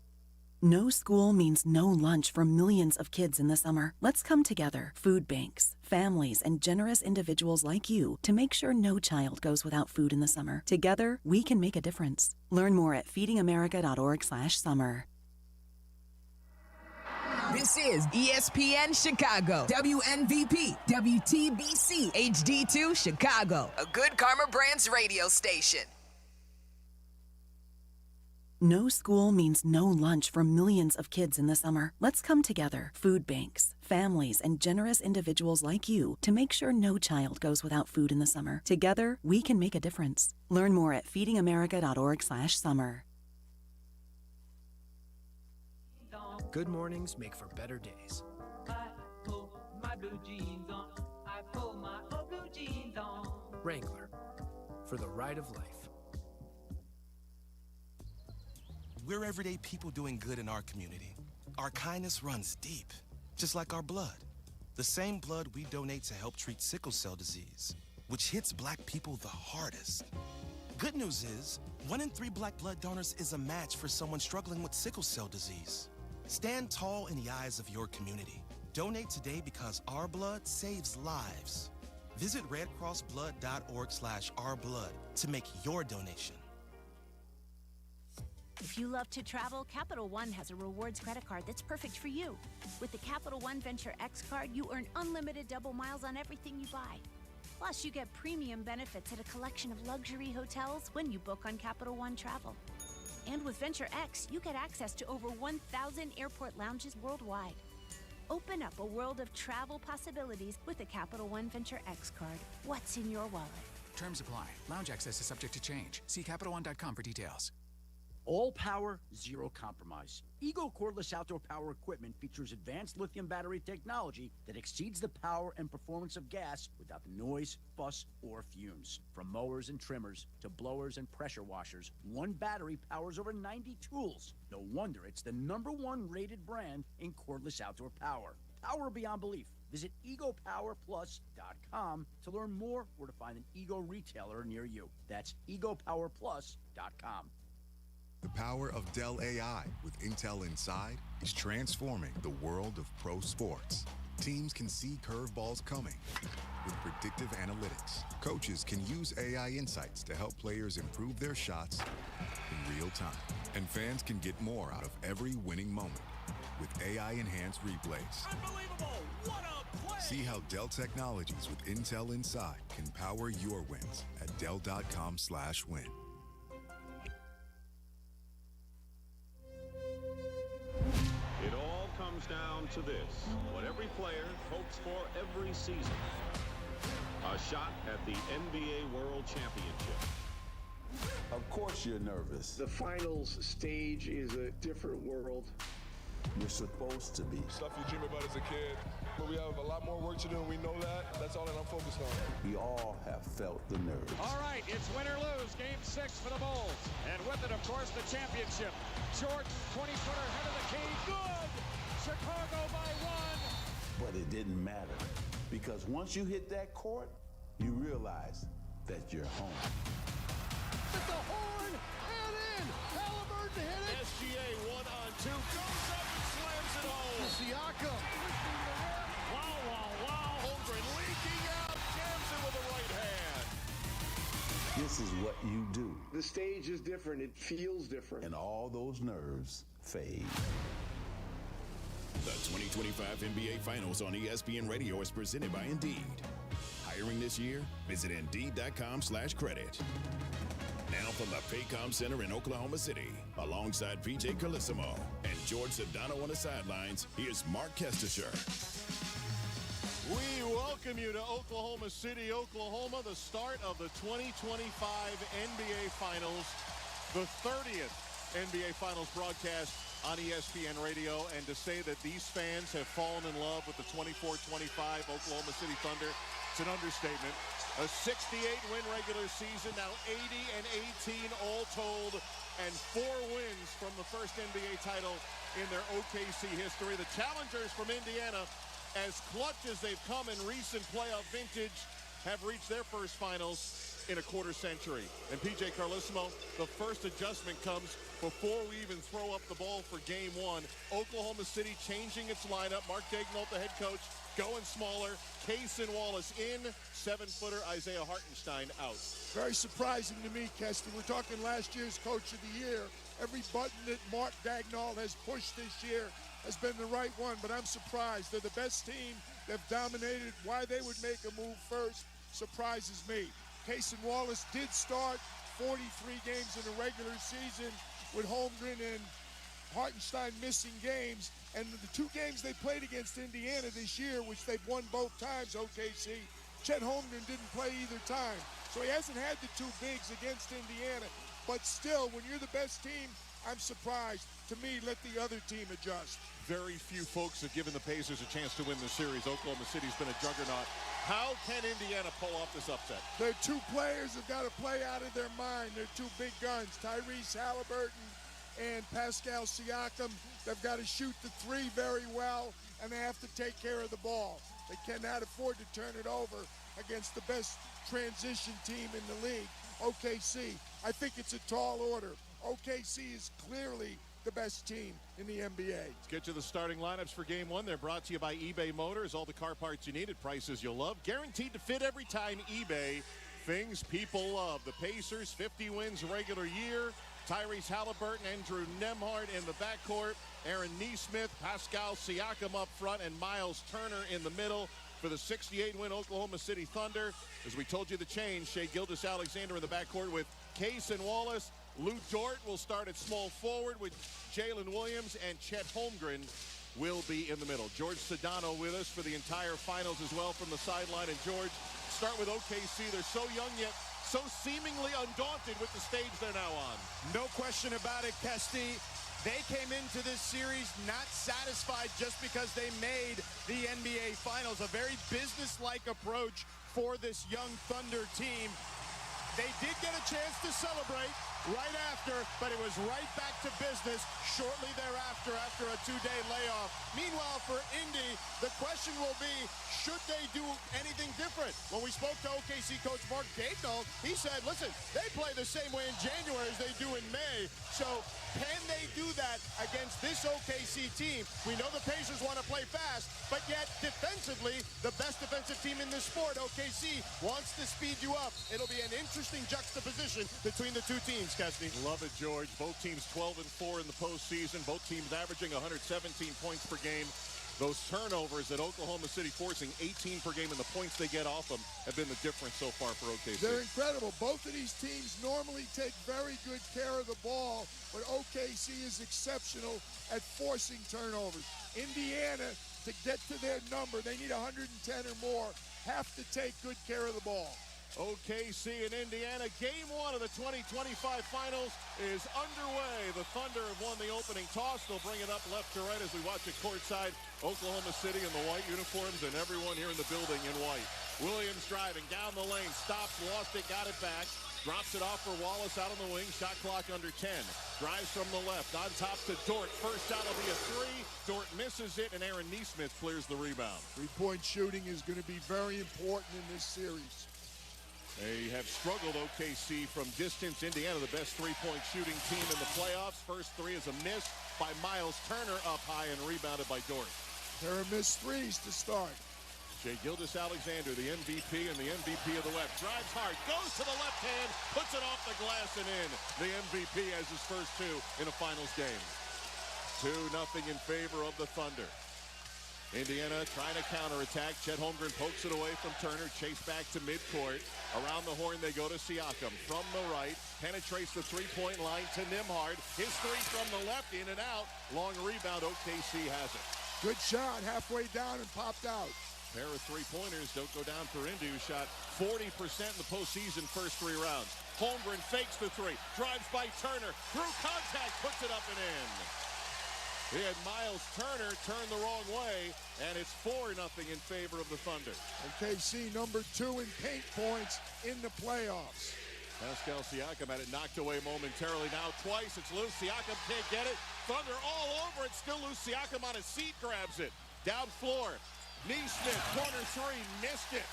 No school means no lunch for millions of kids in the summer. Let's come together, food banks, families, and generous individuals like you to make sure no child goes without food in the summer. Together, we can make a difference. Learn more at feedingamerica.org/summer. This is ESPN Chicago, WNVP, WTBC, HD2 Chicago, a good Karma Brands radio station. No school means no lunch for millions of kids in the summer. Let's come together, food banks, families, and generous individuals like you to make sure no child goes without food in the summer. Together, we can make a difference. Learn more at feedingamerica.org/summer. Good mornings make for better days. Wrangler, for the ride of life. We're everyday people doing good in our community. Our kindness runs deep, just like our blood. The same blood we donate to help treat sickle cell disease, which hits Black people the hardest. Good news is, 1 in 3 Black blood donors is a match for someone struggling with sickle cell disease. Stand tall in the eyes of your community. Donate today because our blood saves lives. Visit redcrossblood.org/ourblood to make your donation. If you love to travel, Capital One has a rewards credit card that's perfect for you. With the Capital One Venture X card, you earn unlimited double miles on everything you buy. Plus, you get premium benefits at a collection of luxury hotels when you book on Capital One Travel. And with Venture X, you get access to over 1,000 airport lounges worldwide. Open up a world of travel possibilities with the Capital One Venture X card. What's in your wallet? Terms apply. Lounge access is subject to change. See CapitalOne.com for details. All power, zero compromise. Eagle cordless outdoor power equipment features advanced lithium battery technology that exceeds the power and performance of gas without the noise, fuss, or fumes. From mowers and trimmers to blowers and pressure washers, one battery powers over 90 tools. No wonder it's the #1 rated brand in cordless outdoor power. Power beyond belief. Visit egopowerplus.com to learn more or to find an Ego retailer near you. That's egopowerplus.com. The power of Dell AI with Intel Inside is transforming the world of pro sports. Teams can see curveballs coming with predictive analytics. Coaches can use AI insights to help players improve their shots in real time. And fans can get more out of every winning moment with AI-enhanced replays. Unbelievable! What a play! See how Dell Technologies with Intel Inside can power your wins at Dell.com/win. It all comes down to this, what every player hopes for every season. A shot at the NBA World Championship. Of course you're nervous. The finals stage is a different world. You're supposed to be. Stuff you dream about as a kid, but we have a lot more work to do, and we know that. That's all that I'm focused on. We all have felt the nerves. All right, it's win or lose, game 6 for the Bulls. And with it, of course, the championship. Jordan, 20-footer, head of the key, good! Chicago by 1! But it didn't matter, because once you hit that court, you realize that you're home. At the horn, and in! Halliburton hit it! SGA 1-on-2, goes up and slams it home! Siakam! Wow! Holmgren leaking out, jams it with the right hand! This is what you do. The stage is different. It feels different. And all those nerves fade. The 2025 NBA Finals on ESPN Radio is presented by Indeed. Hiring this year? Visit Indeed.com/credit. Now from the Paycom Center in Oklahoma City, alongside VJ Carlissimo and George Sedano on the sidelines, here's Mark Kestisher. We welcome you to Oklahoma City, Oklahoma, the start of the 2025 NBA Finals, the 30th NBA Finals broadcast on ESPN Radio. And to say that these fans have fallen in love with the 24-25 Oklahoma City Thunder, That's an understatement. A 68-win regular season, now 80-18 all told, and 4 wins from the first NBA title in their OKC history. The challengers from Indiana, as clutch as they've come in recent playoff vintage, have reached their first finals in a quarter century. And PJ Carlissimo, the first adjustment comes before we even throw up the ball for game 1. Oklahoma City changing its lineup. Mark Daigneault, the head coach, going smaller. Case and Wallace in. 7-footer Isaiah Hartenstein out. Very surprising to me, Kesty. We're talking last year's Coach of the Year. Every button that Mark Daigneault has pushed this year has been the right one, but I'm surprised. They're the best team. They've dominated. Why they would make a move first surprises me. Case and Wallace did start 43 games in the regular season with Holmgren and Hartenstein missing games. And the 2 games they played against Indiana this year, which they've won both times, OKC, Chet Holmgren didn't play either time. So he hasn't had the 2 bigs against Indiana. But still, when you're the best team, I'm surprised. To me, let the other team adjust. Very few folks have given the Pacers a chance to win the series. Oklahoma City's been a juggernaut. How can Indiana pull off this upset? Their 2 players have got to play out of their mind. They're 2 big guns, Tyrese Halliburton and Pascal Siakam. They've got to shoot the 3 very well, and they have to take care of the ball. They cannot afford to turn it over against the best transition team in the league, OKC. I think it's a tall order. OKC is clearly the best team in the NBA. Let's get to the starting lineups for game 1. They're brought to you by eBay Motors. All the car parts you need at prices you'll love. Guaranteed to fit every time. eBay. Things people love. The Pacers, 50 wins regular year. Tyrese Halliburton, Andrew Nembhard in the backcourt. Aaron Nesmith, Pascal Siakam up front, and Miles Turner in the middle for the 68-win Oklahoma City Thunder. As we told you, the change, Shai Gilgeous-Alexander in the backcourt with Case and Wallace. Lou Dort will start at small forward with Jalen Williams, and Chet Holmgren will be in the middle. George Sedano with us for the entire finals as well from the sideline. And George, start with OKC. They're so young yet so seemingly undaunted with the stage they're now on. No question about it, Kesty. They came into this series not satisfied just because they made the NBA Finals. A very business-like approach for this young Thunder team. They did get a chance to celebrate right after, but it was right back to business shortly thereafter after a 2-day layoff. Meanwhile, for Indy, the question will be, should they do anything different? When we spoke to OKC coach Mark Daigneault, he said, listen, they play the same way in January as they do in May. So can they do that against this OKC team? We know the Pacers want to play fast, but yet defensively, the best defensive team in this sport, OKC, wants to speed you up. It'll be an interesting juxtaposition between the 2 teams, Kesty. Love it, George. Both teams 12-4 in the postseason. Both teams averaging 117 points per game. Those turnovers that Oklahoma City forcing 18 per game, and the points they get off them have been the difference so far for OKC. They're incredible. Both of these teams normally take very good care of the ball, but OKC is exceptional at forcing turnovers. Indiana, to get to their number, they need 110 or more, have to take good care of the ball. OKC and Indiana, game 1 of the 2025 finals is underway. The Thunder have won the opening toss. They'll bring it up left to right as we watch it courtside. Oklahoma City in the white uniforms and everyone here in the building in white. Williams driving down the lane, stops, lost it, got it back. Drops it off for Wallace out on the wing. Shot clock under 10. Drives from the left. On top to Dort. First shot will be a 3. Dort misses it, and Aaron Nesmith clears the rebound. Three-point shooting is going to be very important in this series. They have struggled, OKC, from distance. Indiana, the best three-point shooting team in the playoffs. First 3 is a miss by Miles Turner up high and rebounded by Dort. Pair of missed threes to start. Shai Gilgeous-Alexander, the MVP and the MVP of the West. Drives hard, goes to the left hand, puts it off the glass and in. The MVP has his first 2 in a finals game. 2-0 in favor of the Thunder. Indiana trying to counterattack. Chet Holmgren pokes it away from Turner. Chase back to midcourt. Around the horn they go to Siakam. From the right, penetrates the three-point line to Nembhard. His 3 from the left, in and out. Long rebound, OKC has it. Good shot, halfway down and popped out. Pair of three-pointers don't go down for Indy, who shot 40% in the postseason first 3 rounds. Holmgren fakes the 3, drives by Turner, through contact, puts it up and in. He had Miles Turner turn the wrong way, and it's 4-0 in favor of the Thunder. And KC number 2 in paint points in the playoffs. Pascal Siakam had it knocked away momentarily. Now twice, it's loose. Siakam can't get it. Thunder all over it. Still loose. Siakam on his seat grabs it. Down floor. Neesmith, corner three, missed it.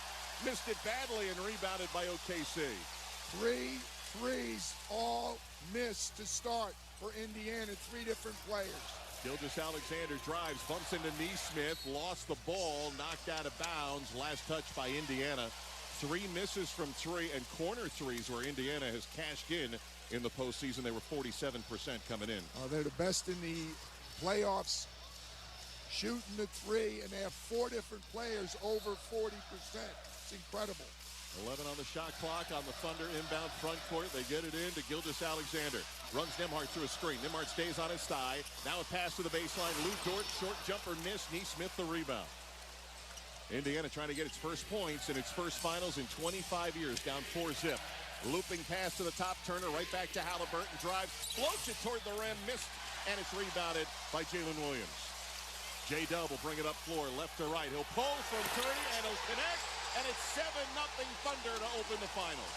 Missed it badly and rebounded by OKC. 3 threes all missed to start for Indiana. 3 different players. Gilgeous-Alexander drives, bumps into Neesmith, lost the ball, knocked out of bounds. Last touch by Indiana. 3 misses from 3 and corner threes where Indiana has cashed in the postseason. They were 47% coming in. They're the best in the playoffs shooting the 3, and they have 4 different players over 40%. It's incredible. 11 on the shot clock on the Thunder inbound front court. They get it in to Gilgeous-Alexander. Runs Nembhard through a screen. Nembhard stays on his thigh. Now a pass to the baseline. Lou Dort, short jumper missed. Neesmith the rebound. Indiana trying to get its first points in its first finals in 25 years. Down 4-zip. Looping pass to the top. Turner right back to Halliburton. Drives. Floats it toward the rim. Missed. And it's rebounded by Jalen Williams. J-Dub will bring it up floor. Left to right. He'll pull from 3 and he'll connect. And it's 7-0 Thunder to open the finals.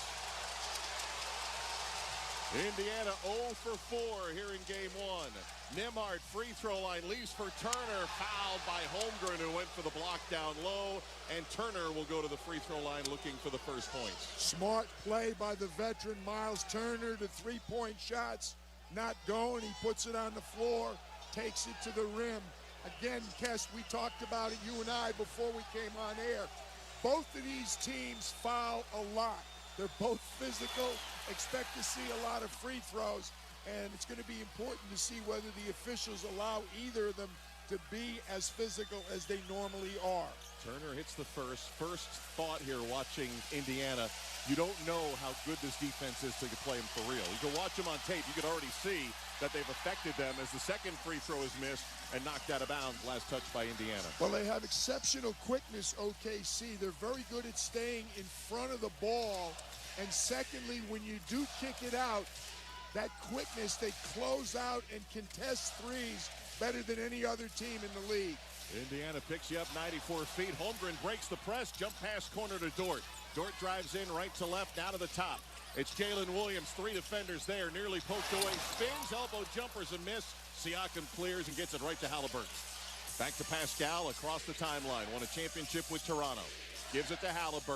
Indiana 0 for 4 here in game 1. Nembhard free throw line leaves for Turner. Fouled by Holmgren, who went for the block down low. And Turner will go to the free throw line looking for the first points. Smart play by the veteran Miles Turner. The 3-point shots not going. He puts it on the floor, takes it to the rim. Again, Kest, we talked about it, you and I, before we came on air. Both of these teams foul a lot. They're both physical. Expect to see a lot of free throws. And it's going to be important to see whether the officials allow either of them to be as physical as they normally are. Turner hits the first thought here watching Indiana. You don't know how good this defense is to play them for real. You can watch them on tape. You can already see that they've affected them as the second free throw is missed and knocked out of bounds. Last touch by Indiana. Well, they have exceptional quickness, OKC. They're very good at staying in front of the ball. And secondly, when you do kick it out, that quickness, they close out and contest threes better than any other team in the league. Indiana picks you up 94 feet. Holmgren breaks the press, jump pass corner to Dort. Dort drives in right to left, now to the top. It's Jalen Williams, 3 defenders there, nearly poked away. Spins, elbow jumpers, and miss. Siakam clears and gets it right to Halliburton. Back to Pascal across the timeline. Won a championship with Toronto. Gives it to Halliburton.